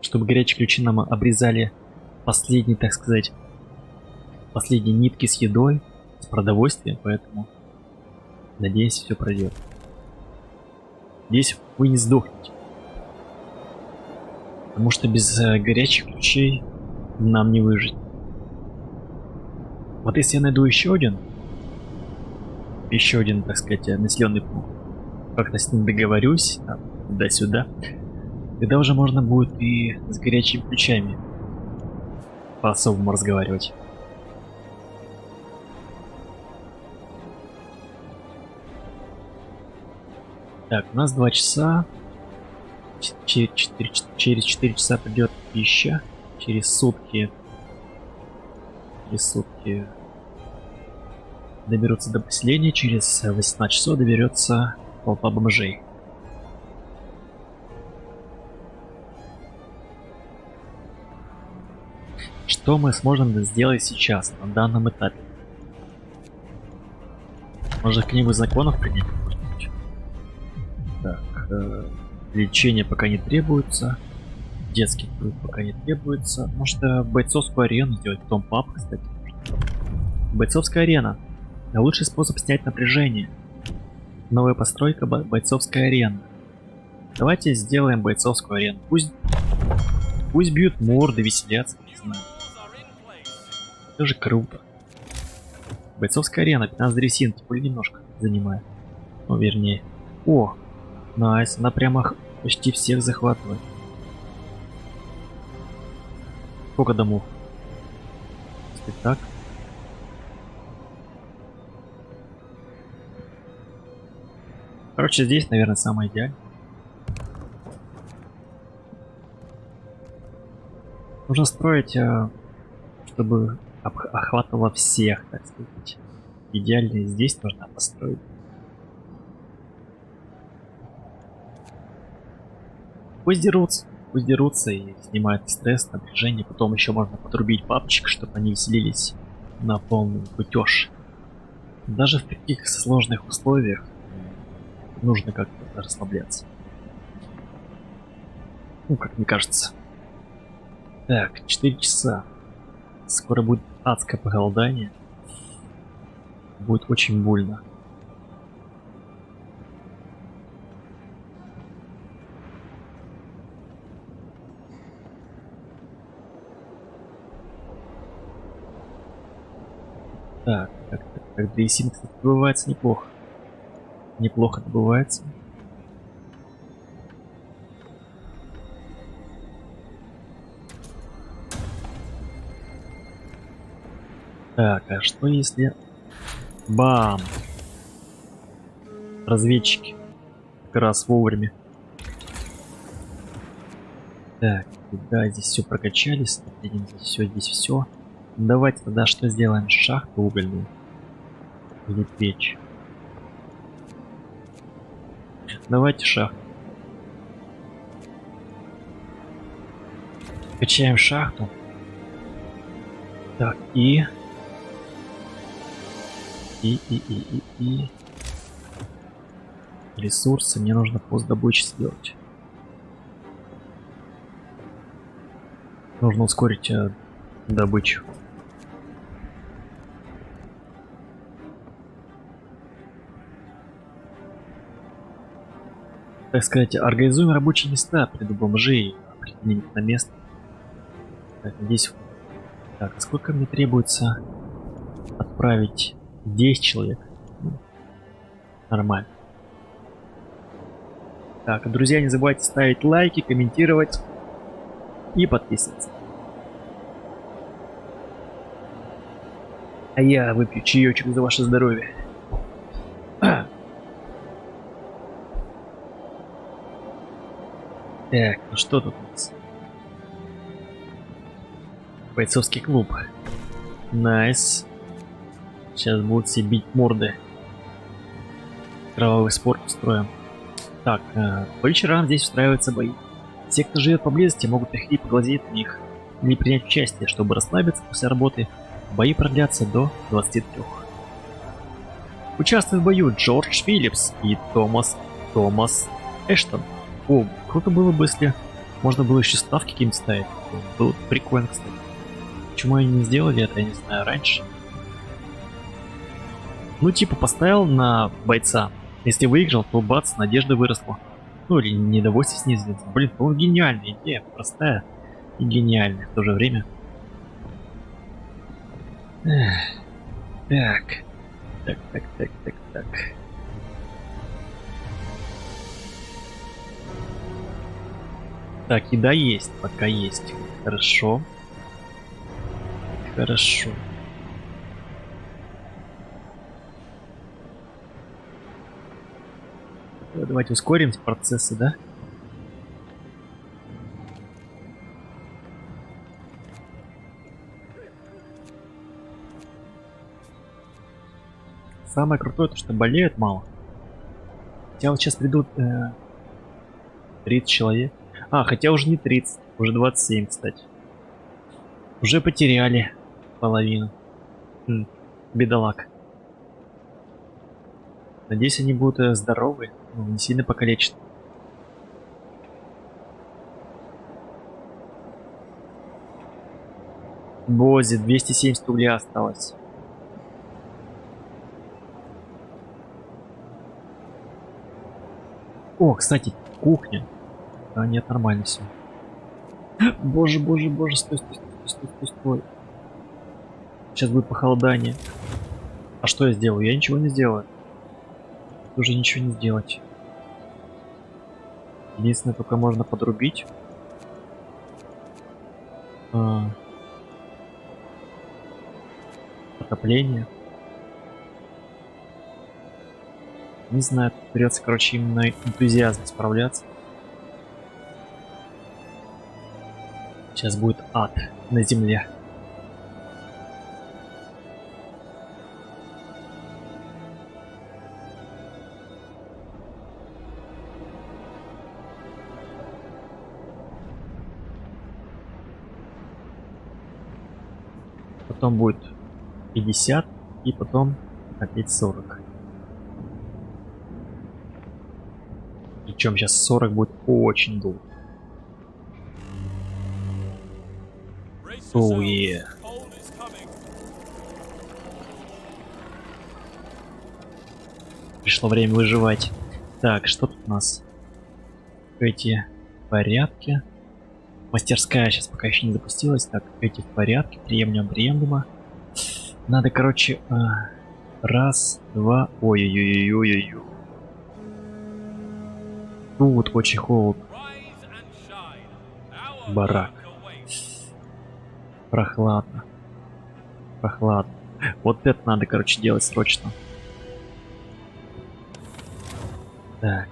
чтобы горячие ключи нам обрезали последние, так сказать, последние нитки с едой, с продовольствием, поэтому надеюсь, все пройдет. Надеюсь, вы не сдохнете. Потому что без горячих ключей нам не выжить. Вот если я найду еще один, так сказать, населенный пункт, как-то с ним договорюсь, туда-сюда, тогда уже можно будет и с горячими ключами по-особому разговаривать. Так, у нас 2 часа. Через 4 часа придет пища. Через сутки доберутся до поселения. Через 18 часов доберется толпа бомжей. Что мы сможем сделать сейчас, на данном этапе? Может, книгу законов принять? Так, лечение пока не требуется. Детский труд пока не требуется. Может, бойцовскую арену сделать, потом паб, кстати. Бойцовская арена. Лучший способ снять напряжение. Новая постройка бойцовская арена. Давайте сделаем бойцовскую арену. Пусть бьют морды, веселятся, не знаю. Тоже круто. Бойцовская арена, 15 дресин, тепло немножко занимает. Ну, вернее. О, найс, она прямо почти всех захватывает. Сколько домов? Если так. Короче, здесь, наверное, самое идеальное. Нужно строить, чтобы охватывало всех, так сказать. Идеально здесь нужно построить. Пусть дерутся и снимают стресс, напряжение. Потом еще можно подрубить папочек, чтобы они веселились на полный кутеж. Даже в таких сложных условиях нужно как-то расслабляться. Ну, как мне кажется. Так, 4 часа. Скоро будет адское поголодание. Будет очень больно. Так, дресин, кстати, добывается неплохо. Неплохо добывается. Так, а что если... Бам! Разведчики. Как раз вовремя. Так, да, здесь все прокачали. Здесь все. Давайте тогда что сделаем? Шахту угольную. Или печь. Давайте шахту. Качаем шахту. Так, и ресурсы мне нужно пост добычи сделать. Нужно ускорить добычу. Так сказать, организуем рабочие места, приду бомжей, определим их на место. Так, здесь. Так, а сколько мне требуется отправить? 10 человек. Ну, нормально. Так, друзья, не забывайте ставить лайки, комментировать и подписываться. А я выпью чаечек за ваше здоровье. Так, ну что тут у нас? Бойцовский клуб. Найс. Сейчас будут все бить морды. Кровавый спорт устроим. Так, по вечерам здесь устраиваются бои. Все, кто живет поблизости, могут приходить поглазеть на них или принять участие, чтобы расслабиться после работы. Бои продлятся до 23. Участвуют в бою Джордж Филлипс и Томас Эштон. О, круто было бы, если можно было еще ставки каким-то ставить. Было бы прикольно, кстати. Почему они не сделали это, я не знаю, раньше. Ну, типа, поставил на бойца. Если выиграл, то бац, надежда выросла. Ну, или недовольство снизилось. Блин, ну, гениальная идея. Простая и гениальная в то же время. Так. Так, еда есть, пока есть. Хорошо. Хорошо. Давайте ускорим процессы, да? Самое крутое, то что болеют мало. Хотя вот сейчас придут 30 человек. А, хотя уже не 30, уже 27, кстати. Уже потеряли половину. Бедолаг. Надеюсь, они будут здоровы, ну, не сильно покалечены. Бози, 270 угля осталось. О, кстати, кухня. А, нет, нормально все. Боже, боже, боже, стой, стой, стой, стой, стой, стой. Сейчас будет похолодание. А что я сделаю? Я ничего не сделаю. Уже ничего не сделать. Единственное, только можно подрубить. Отопление. Не знаю, придется, короче, именно энтузиазм справляться. Сейчас будет ад на земле. Потом будет 50 и потом опять 40. Причем сейчас 40 будет очень долго. Оу, е. Пришло время выживать. Так, что тут у нас? Эти в порядке. Мастерская сейчас пока еще не запустилась. Так, эти в порядке. Приемлемо. Надо, короче, раз, два. Ой-ой-ой-ой-ой-ой. Тут очень холодно. Барак. Прохладно. Прохладно. Вот это надо, короче, делать срочно. Так.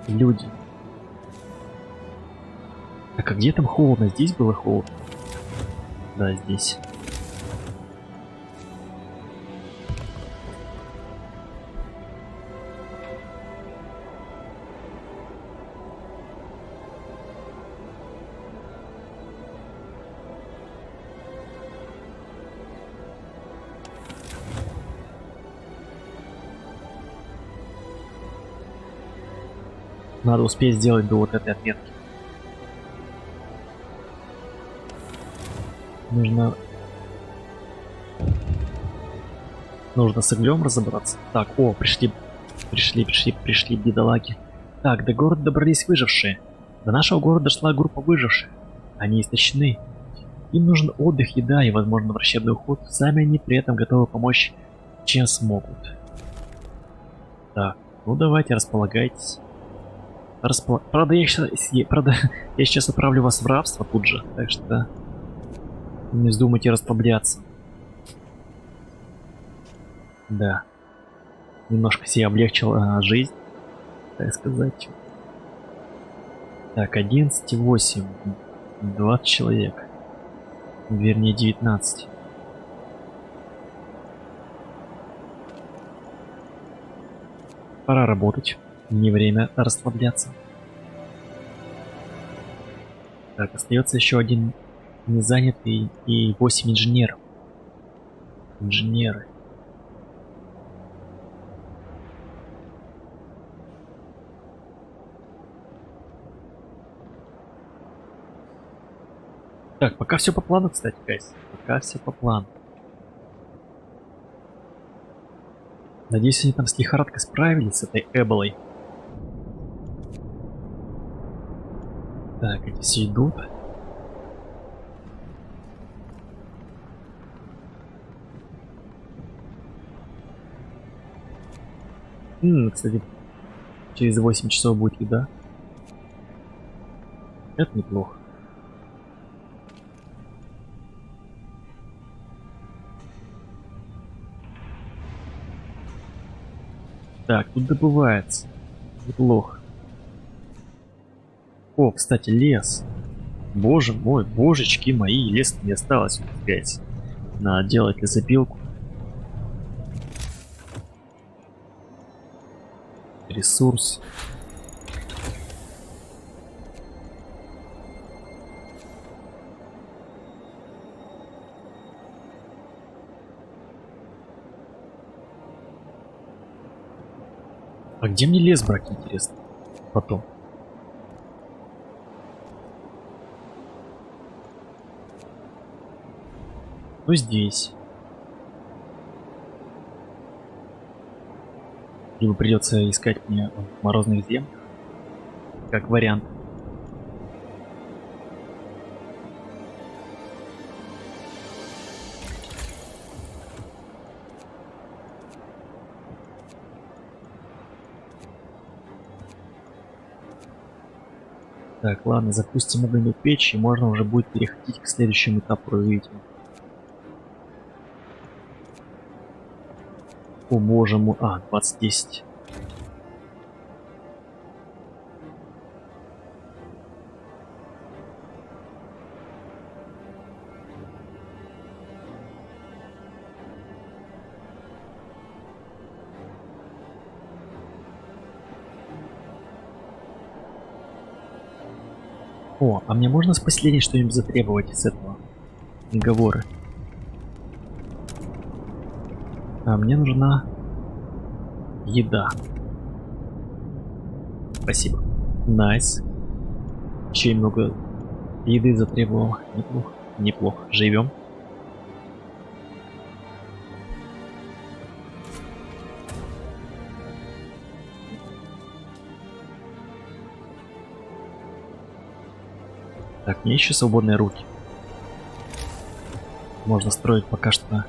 Люди. Так, а где там холодно? Здесь было холодно? Да, здесь. Надо успеть сделать до вот этой отметки. Нужно с углем разобраться. Так, о, пришли бедолаги. Так, до города добрались выжившие. До нашего города дошла группа выживших. Они истощены. Им нужен отдых, еда и, возможно, врачебный уход. Сами они при этом готовы помочь, чем смогут. Так, ну давайте, располагайтесь. Правда, я сейчас отправлю вас в рабство тут же, так что не вздумайте расслабляться. Да. Немножко себе облегчил жизнь, так сказать. Так, 11,8. 20 человек. Вернее, 19. Пора работать. Не время расслабляться. Так, остается еще один незанятый и 8 инженеров. Инженеры. Так, пока все по плану, кстати, гайс. Пока все по плану. Надеюсь, они там с лихорадкой справились, с этой эболой. Так, эти все идут. Кстати, через 8 часов будет еда. Это неплохо. Так, тут добывается. Неплохо. О, кстати, лес. Боже мой, божечки мои, лес не осталось, блядь. Надо делать лесопилку. Ресурс. А где мне лес брать, интересно? Потом. Ну здесь. Либо придется искать мне в морозных землях. Как вариант. Так, ладно, запустим угольную печь, и можно уже будет переходить к следующему этапу развития. О боже мой, 2010. О, а мне можно с последней что-нибудь затребовать из этого? Договоры. А мне нужна еда. Спасибо. Найс. Еще немного еды затребовал. Неплохо. Неплохо. Живем. Так, мне еще свободные руки. Можно строить пока что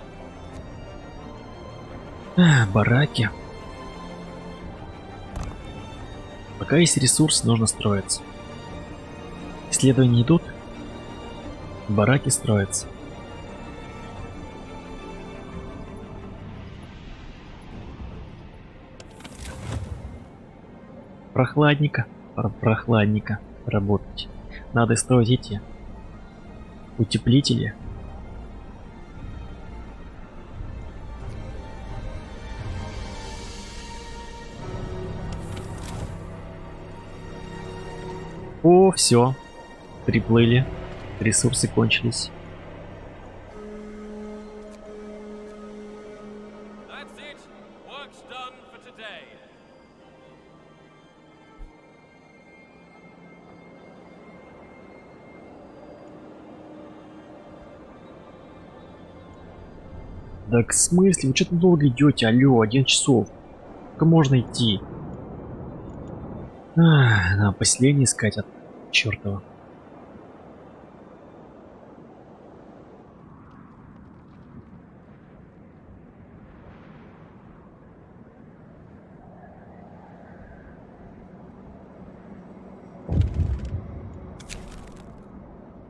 бараки. Пока есть ресурс, нужно строиться. Исследования идут, бараки строятся. Прохладненько, прохладненько работать. Надо строить эти утеплители. О, все. Приплыли. Ресурсы кончились. That's it. Work's done for today. Так в смысле? Вы что-то долго идете? Алло, 11 часов. Сколько можно идти? Надо поселение искать от чертова.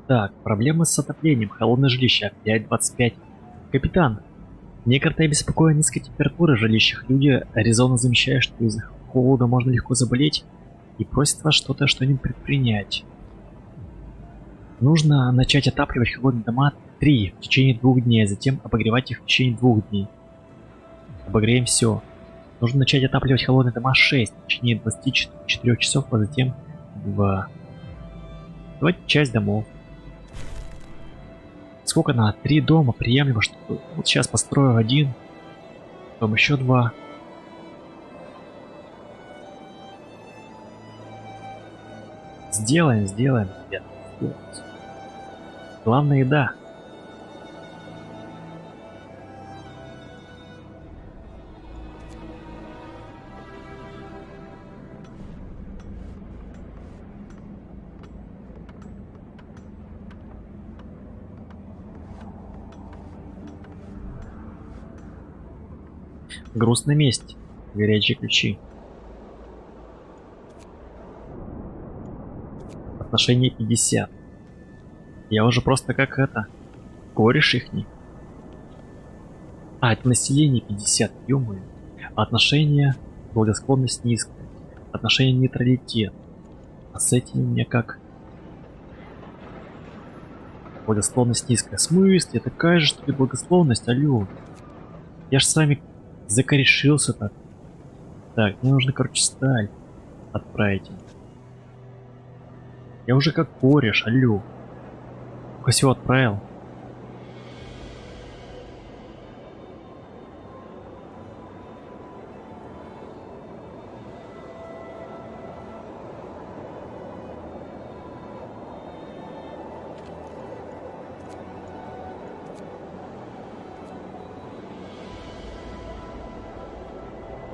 Так, проблемы с отоплением. Холодное жилище. Опять 25. Капитан, некоторые беспокоят низкой температуры в жилищах. Люди резонно замечают, что из-за холода можно легко заболеть, и просят вас что-нибудь предпринять. Нужно начать отапливать холодные дома 3 в течение 2 дней, а затем обогревать их в течение 2 дней. Обогреем все. Нужно начать отапливать холодные дома 6 в течение 24 часов, а затем в... Давайте часть домов. Сколько надо? 3 дома, приемлемо, что вот сейчас построю 1, потом еще 2. Сделаем, ребят. Главное еда. Груз на месте. Горячие ключи. Отношение 50. Я уже просто как это. Кореш ихний. А, это население 50, ё-моё. Отношение Благосклонность низкая. Отношение нейтралитет. А с этим у меня как? Благосклонность низкая. В смысле? Такая же, что ли, благосклонность? Алло. Я ж с вами закорешился так. Так, мне нужно, короче, сталь отправить. Я уже как кореш, алло. Только все отправил.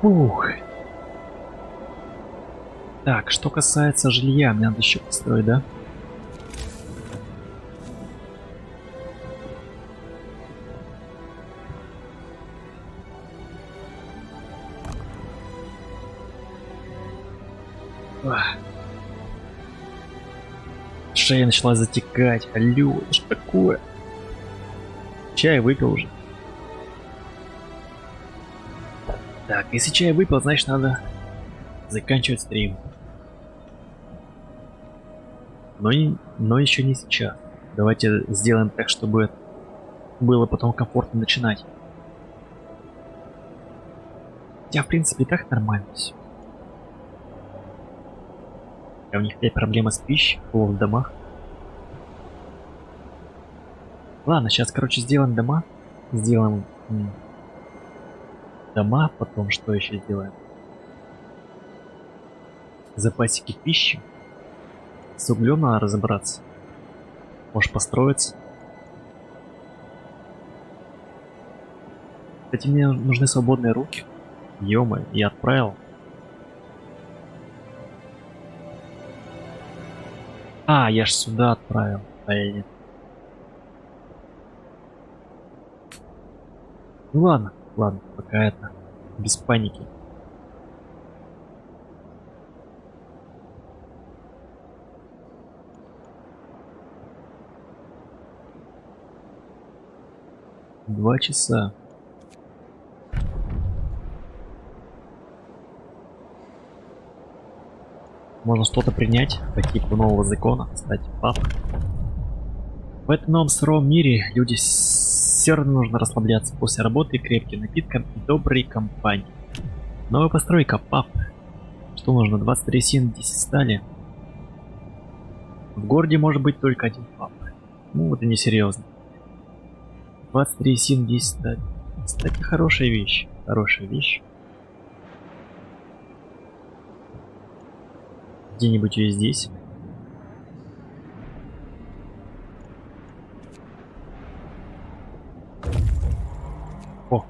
Ух. Так, что касается жилья, мне надо еще построить, да? Ах. Шея начала затекать. Алло, это что такое? Чай выпил уже. Так, если чай выпил, значит надо заканчивать стрим. Но еще не сейчас. Давайте сделаем так, чтобы было потом комфортно начинать. Хотя, в принципе, и так нормально все. А у них опять проблема с пищей, в домах. Ладно, сейчас, короче, сделаем дома. Сделаем дома, потом что еще сделаем? Запасики пищи. С углем надо разобраться. Может построиться. Кстати, мне нужны свободные руки. Ё-моё, я отправил. А, я ж сюда отправил. А я нет. Ну ладно, ладно, пока это. Без паники. Два часа. Можно что-то принять по типу нового закона, кстати, пап. В этом новом суровом мире люди все равно нужно расслабляться после работы и крепким напиткам и доброй компании. Новая постройка, пап. Что нужно? 23 син, 10 стали. В городе может быть только один пап. Ну, это не серьезно. 23 син, 10 стали. Кстати, хорошая вещь. Хорошая вещь. Где-нибудь ее здесь. О.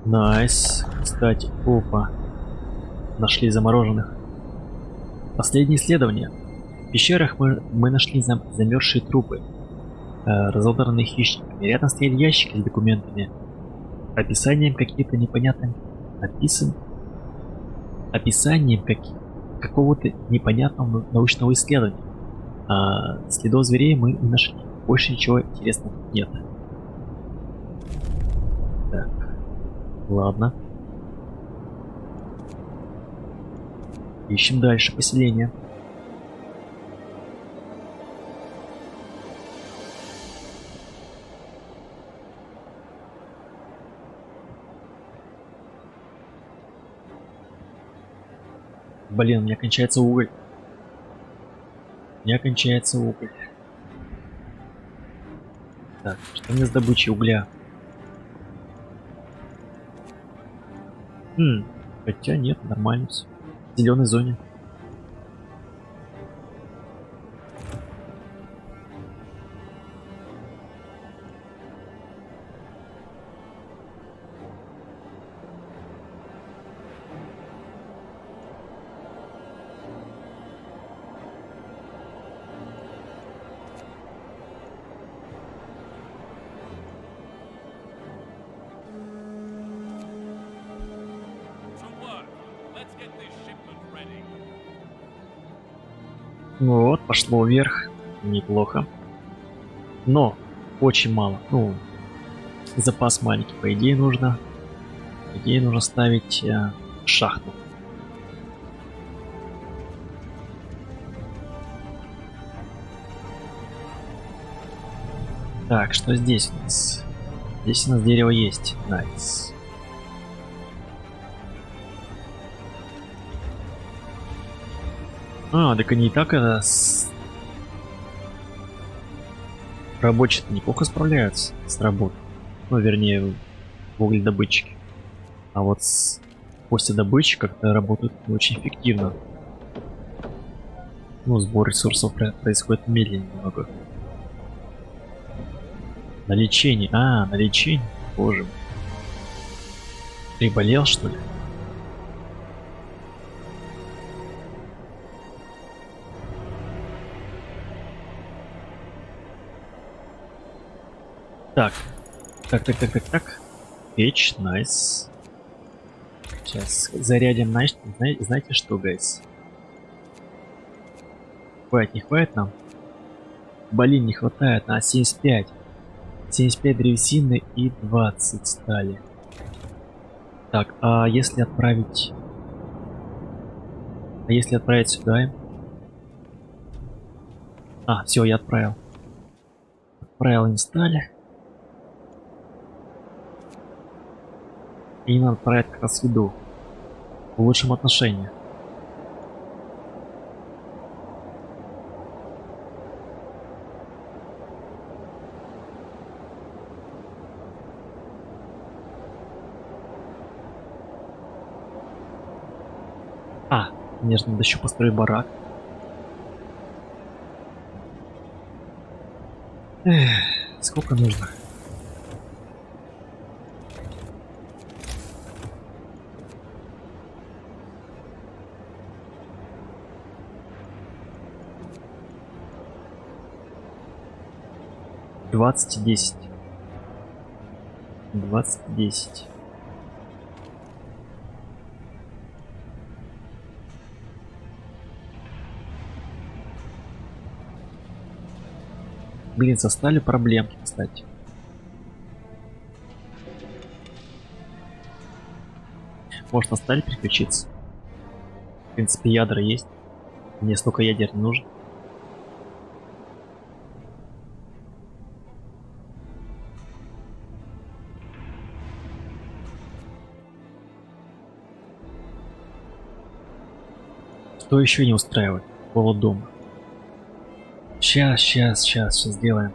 Найс. Кстати, опа. Нашли замороженных. Последнее исследование. В пещерах мы нашли замерзшие трупы. Разодранные хищниками. Рядом стояли ящики с документами. Описанием какие-то непонятные. Описанием какого-то непонятного научного исследования. Следов зверей мы не нашли. Больше ничего интересного нет. Так. Ладно. Ищем дальше поселение. Блин, у меня кончается уголь. У меня кончается уголь. Так, что мне с добычей угля? Хотя нет, нормально все. В зеленой зоне. Ну вот, пошло вверх. Неплохо. Но очень мало. Ну, запас маленький, по идее, нужно Ей нужно ставить шахту. Так, что здесь у нас? Здесь у нас дерево есть. Найс. А, так они и так рабочие-то неплохо справляются с работой. Ну, вернее, угледобытчики. А вот после добычи как-то работают не очень эффективно. Ну, сбор ресурсов происходит медленнее немного. На лечение. А, на лечение. Боже мой. Приболел, что ли? Так. Так. Печь, найс. Сейчас зарядим, знаете что, гайс? Хватит, не хватит нам? Блин, не хватает, на 75. 75 древесины и 20 стали. Так, а если отправить... сюда? А, все, я отправил. Отправил инсталь. И надо отправить как раз еду. Улучшим отношения. А, конечно, надо еще построить барак. Эх, сколько нужно? Двадцать 10. 20-10. Блин, со стали проблемки, кстати. Может на сталь переключиться? В принципе, ядра есть. Мне столько ядер не нужно. Что еще не устраивает? Повод дома. Сейчас сделаем.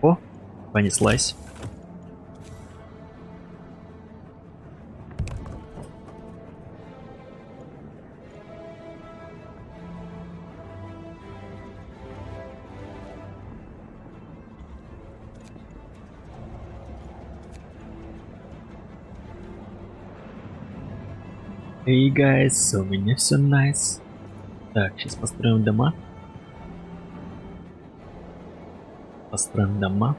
О, понеслась. Эй, гайс, у меня все найс. Так, сейчас построим дома. Построим дома.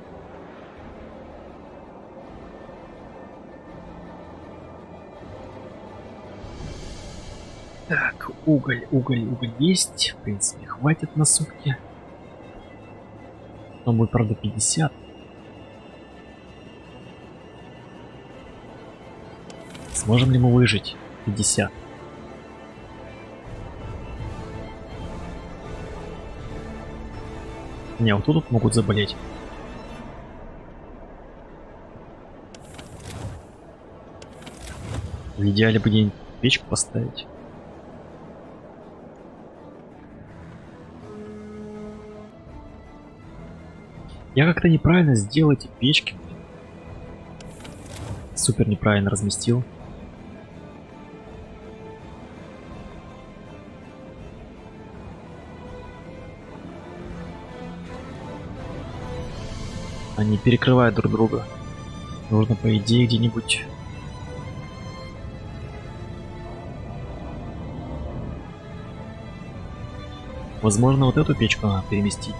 Так, уголь есть. В принципе, хватит на сутки. Но будет, правда, 50. Сможем ли мы выжить? 50. Не, вот тут могут заболеть. В идеале бы где-нибудь печку поставить. Я как-то неправильно сделал эти печки. Супер неправильно разместил. Они перекрывают друг друга. Нужно, по идее, где-нибудь... Возможно, вот эту печку надо переместить.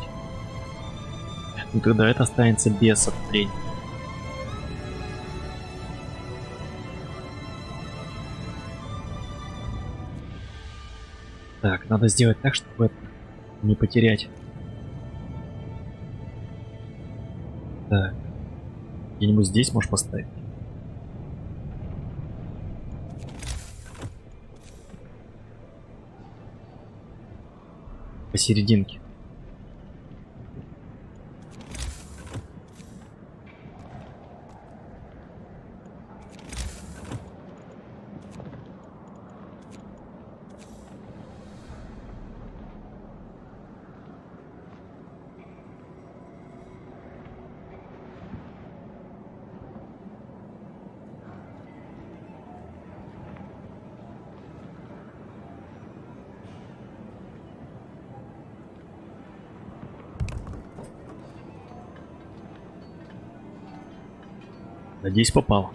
Ну тогда это останется без отопления. Так, надо сделать так, чтобы это не потерять. Так. Где-нибудь здесь можешь поставить? Посерединке. Надеюсь, попал.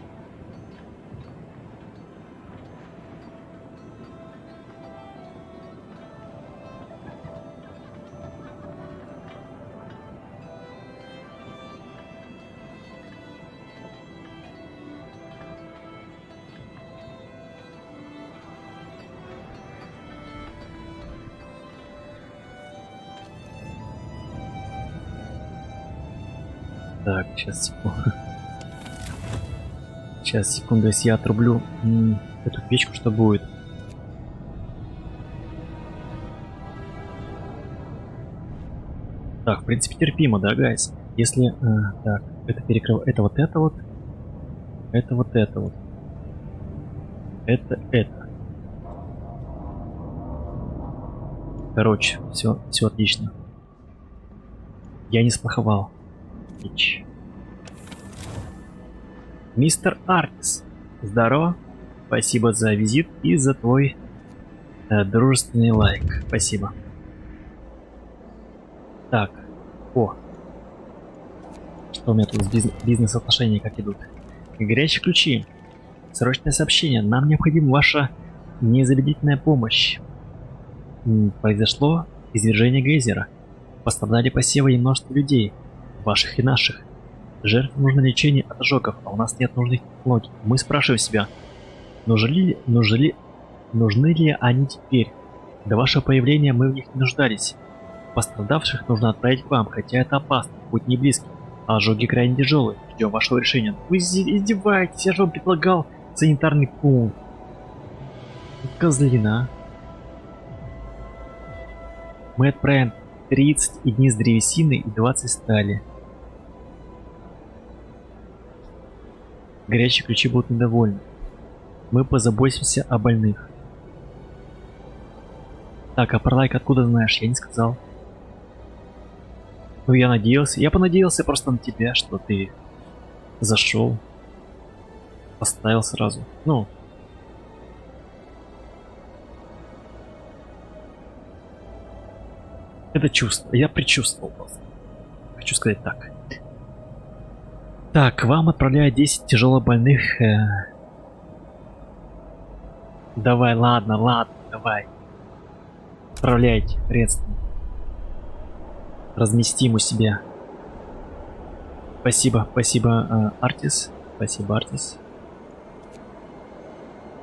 Так, сейчас секунду. Сейчас, секунду, если я отрублю эту печку, что будет? Так, в принципе, терпимо, да, гайс? Если, так, это перекрыл, это вот это вот. Это вот это вот. Это. Короче, все отлично. Я не сплоховал. Ич. Мистер Артис, здорово. Спасибо за визит и за твой дружественный лайк. Спасибо. Так, о. Что у меня тут с бизнес-отношения как идут? Горячие ключи. Срочное сообщение. Нам необходима ваша незамедлительная помощь. Произошло извержение гейзера. Пострадали посевы и множество людей. Ваших и наших. Жертвам нужно лечение от ожогов, а у нас нет нужных технологий. Мы спрашиваем себя, нужны ли они теперь? До вашего появления мы в них не нуждались. Пострадавших нужно отправить к вам, хотя это опасно, путь не близкий, а ожоги крайне тяжелые. Ждем вашего решения. Вы издеваетесь, я же вам предлагал санитарный пункт. Козлина. Мы отправим 30 единиц древесины и 20 стали. Горячие ключи будут недовольны. Мы позаботимся о больных. Так, а про лайк откуда знаешь? Я не сказал. Ну, я надеялся. Я понадеялся просто на тебя, что ты зашел. Поставил сразу. Ну. Это чувство. Я предчувствовал просто. Хочу сказать так. Так, вам отправляют 10 тяжелобольных. Давай, ладно, давай. Отправляйте средства. Разместим у себя. Спасибо, Артис. Спасибо, Артис.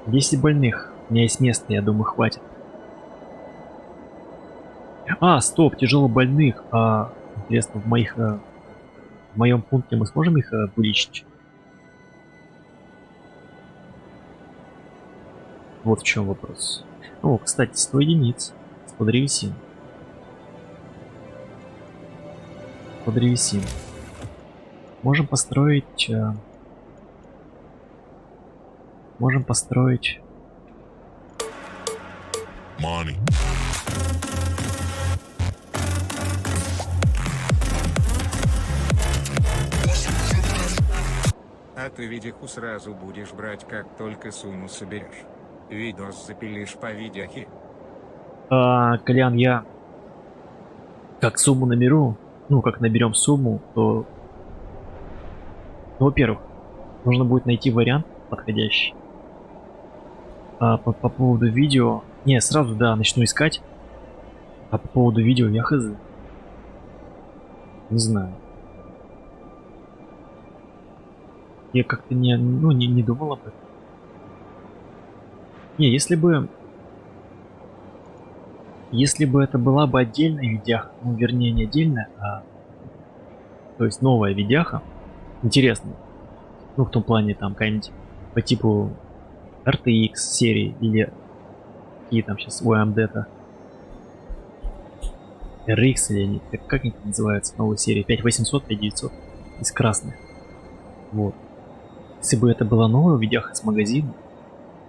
10 больных. У меня есть место, я думаю, хватит. А, стоп, тяжелобольных. Интересно, в моем пункте мы сможем их вылечить? Вот в чем вопрос. О, кстати, 100 единиц. 100 древесин. 100 древесин. Можем построить... Можем построить... Money. А ты видиху сразу будешь брать, как только сумму соберешь. Видос запилишь по видяхе. Колян, я как сумму наберу, ну, как наберем сумму, то... Ну, во-первых, нужно будет найти вариант подходящий. По поводу видео... Не, сразу, да, начну искать. А по поводу видео я хз. Не знаю. Я как-то не думал об этом. Не, если бы это была бы отдельная видяха, ну, вернее, не отдельная, то есть новая видяха, интересная, ну, в том плане, там, какая-нибудь по типу RTX серии, или какие там сейчас у AMD-то, RX, или они, как они называются, новые серии, 5800, 5900, из красных. Вот. Если бы это была новая видяха с магазина,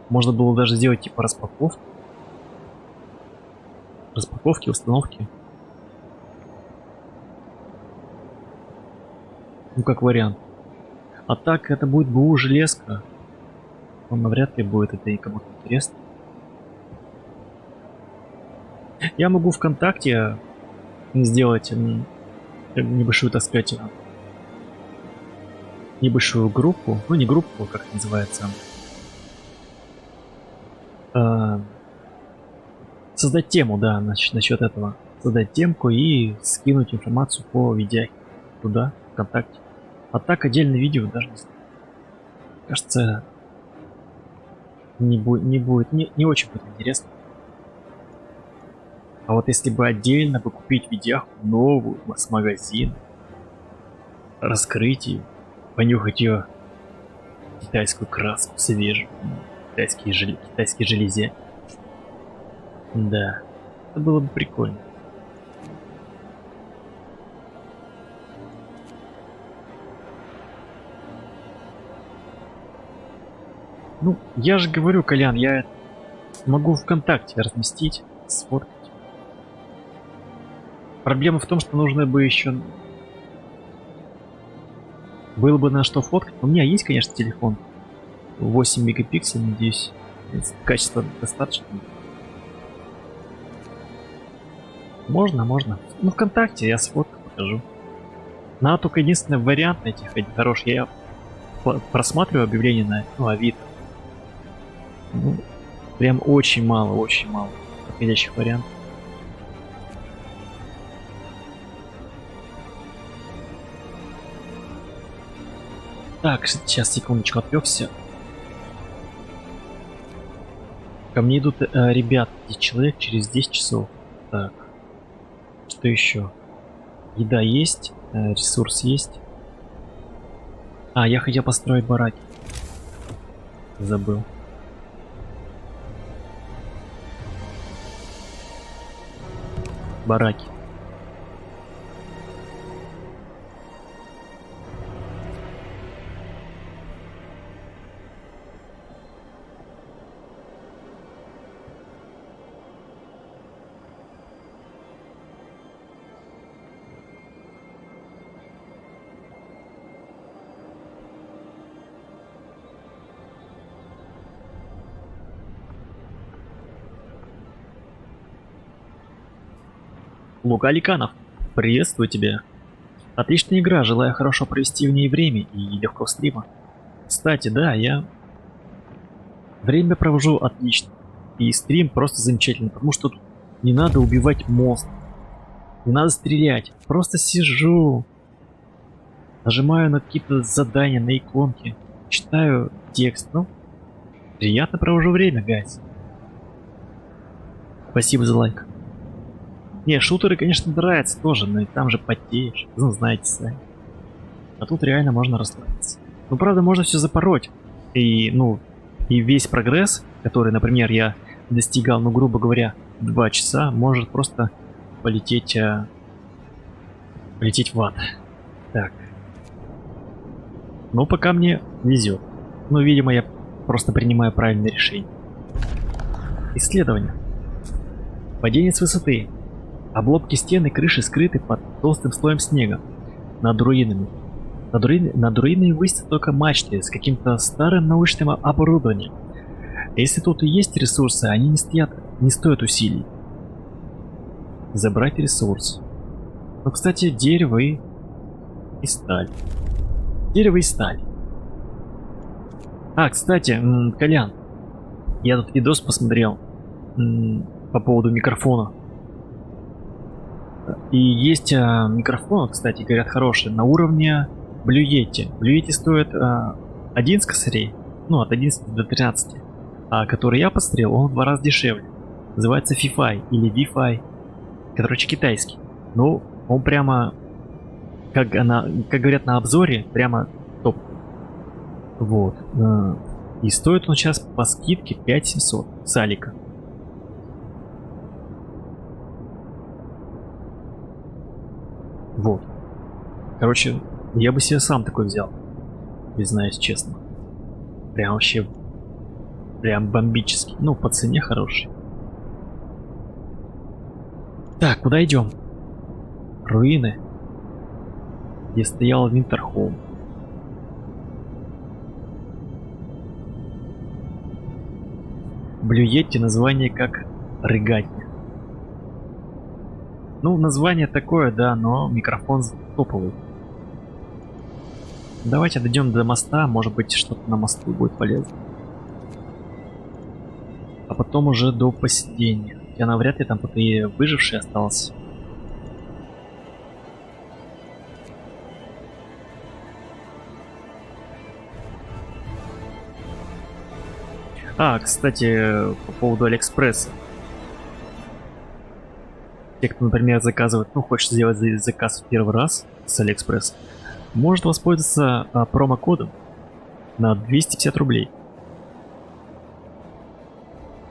можно было даже сделать типа распаковки, установки. Ну, как вариант. А так, это будет БУ железка. Он навряд ли будет это и кому-то интересно. Я могу ВКонтакте сделать небольшую, так сказать, небольшую группу. Ну, не группу, как это называется. Создать тему, да, насчет этого. Создать темку и скинуть информацию по видео туда, ВКонтакте. А так отдельное видео даже не знаю. Кажется, не очень будет интересно. А вот если бы отдельно бы купить видяху новую с магазина, раскрыть ее, понюхать ее китайскую краску свежую, китайские железя. Да, это было бы прикольно. Ну, я же говорю, Колян, я могу ВКонтакте разместить, сфоткать. Проблема в том, что нужно бы еще... Было бы на что фоткать. У меня есть, конечно, телефон. 8 мегапикселей, надеюсь. Качество достаточно. Можно. Ну, ВКонтакте я сфоткаю, покажу. Но только единственный вариант найти хороший. Я просматриваю объявления на Авито. Ну, прям очень мало подходящих вариантов. Так, сейчас, секундочку, отвлекся. Ко мне идут ребят, 10 человек через 10 часов. Так, что еще? Еда есть, ресурс есть. А, я хотел построить бараки. Забыл. Бараки. Лука Ликанов, приветствую тебя. Отличная игра, желаю хорошо провести в ней время и легкого стрима. Кстати, да, я время провожу отлично. И стрим просто замечательный, потому что тут не надо убивать монстров. Не надо стрелять. Просто сижу. Нажимаю на какие-то задания, на иконки. Читаю текст. Ну, приятно провожу время, гайс. Спасибо за лайк. Не, шутеры, конечно, нравятся тоже, но и там же потеешь. Ну, знаете сами. А тут реально можно расслабиться. Ну, правда, можно все запороть. И, ну, и весь прогресс, который, например, я достигал, ну, грубо говоря, 2 часа, может просто полететь в ад. Так. Ну, пока мне везет. Ну, видимо, я просто принимаю правильное решение. Исследование. Падение с высоты. Обломки стены и крыши скрыты под толстым слоем снега. Над руинами. Над руинами высятся только мачты с каким-то старым научным оборудованием. Если тут и есть ресурсы, они не стоят усилий. Забрать ресурс. Ну, кстати, дерево и сталь. Дерево и сталь. А, кстати, Колян, я тут видос посмотрел по поводу микрофона. И есть микрофон, кстати, говорят, хороший, на уровне Blue Yeti. Blue Yeti стоит 11 косарей, ну от 11 до 13, а который я посмотрел, он в 2 раза дешевле. Называется Fi-Fi или Wi-Fi, короче китайский. Ну, он прямо, как говорят на обзоре, прямо топ. Вот. И стоит он сейчас по скидке 5700 с Алика. Вот. Короче, я бы себе сам такой взял. Признаюсь честно. Прям вообще... Прям бомбический. Ну, по цене хороший. Так, куда идем? Руины. Где стоял Винтерхолм. Блюете название как Рыгатня. Ну, название такое, да, но микрофон топовый. Давайте дойдем до моста, может быть, что-то на мосту будет полезно. А потом уже до поселения. Я навряд ли там кто-то и выживший остался. А, кстати, по поводу Алиэкспресса. Те, кто, например, заказывает, ну, хочет сделать заказ в первый раз с Алиэкспресса, может воспользоваться промокодом на 250 рублей.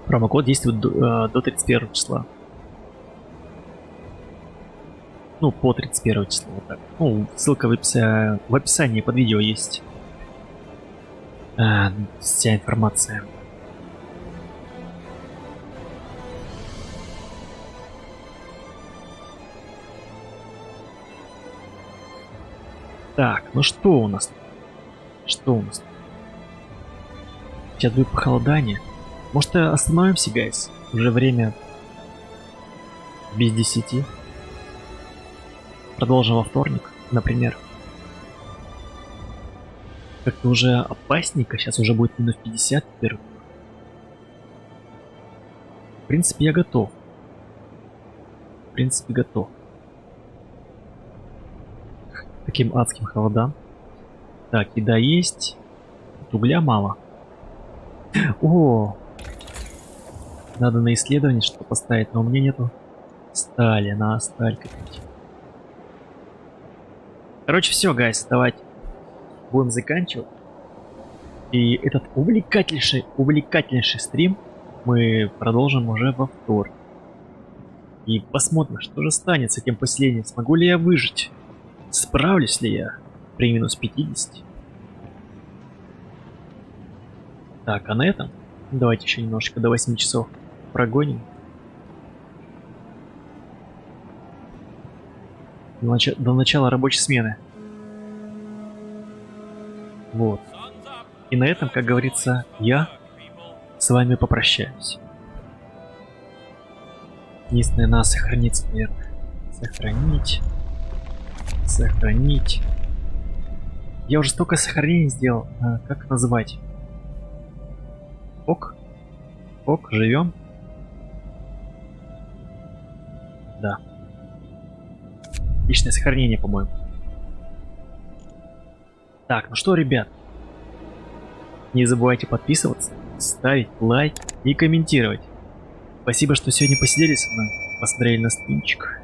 Промокод действует до 31 числа. Ну, по 31 числа, вот так. Ну, ссылка в описании под видео есть. Вся информация. Так, ну что у нас? Что у нас? Сейчас будет похолодание. Может, остановимся, гайс? Уже время без 10. Продолжим во вторник, например. Как-то уже опасненько. Сейчас уже будет минус 50 теперь. В принципе, я готов. В принципе, готов. Таким адским холодам. Так, еда есть. Угля мало. О! Надо на исследование что-то поставить, но у меня нету стали. На сталь купить. Короче, все, гайс, давайте будем заканчивать. И этот увлекательнейший стрим мы продолжим уже во вторник. И посмотрим, что же станет с этим поселением. Смогу ли я выжить? Справлюсь ли я при минус 50? Так, а на этом давайте еще немножечко до 8 часов прогоним. До начала рабочей смены. Вот. И на этом, как говорится, я с вами попрощаюсь. Единственное, надо сохраниться, наверное. Сохранить. Я уже столько сохранений сделал. Как называть? Ок, живем. Да. Личное сохранение, по-моему. Так, ну что, ребят. Не забывайте подписываться, ставить лайк и комментировать. Спасибо, что сегодня посидели со мной, посмотрели на стримчик,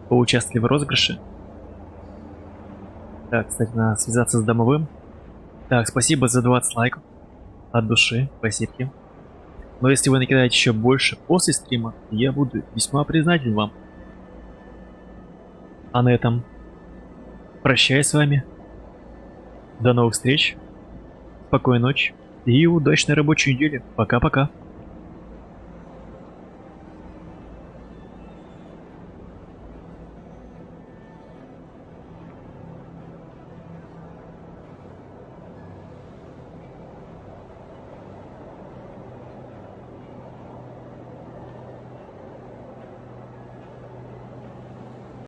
поучаствовали в розыгрыше. Так, кстати, надо связаться с домовым. Так, спасибо за 20 лайков. От души, спасибо. Но если вы накидаете еще больше после стрима, я буду весьма признателен вам. А на этом прощаюсь с вами. До новых встреч. Спокойной ночи и удачной рабочей недели. Пока-пока.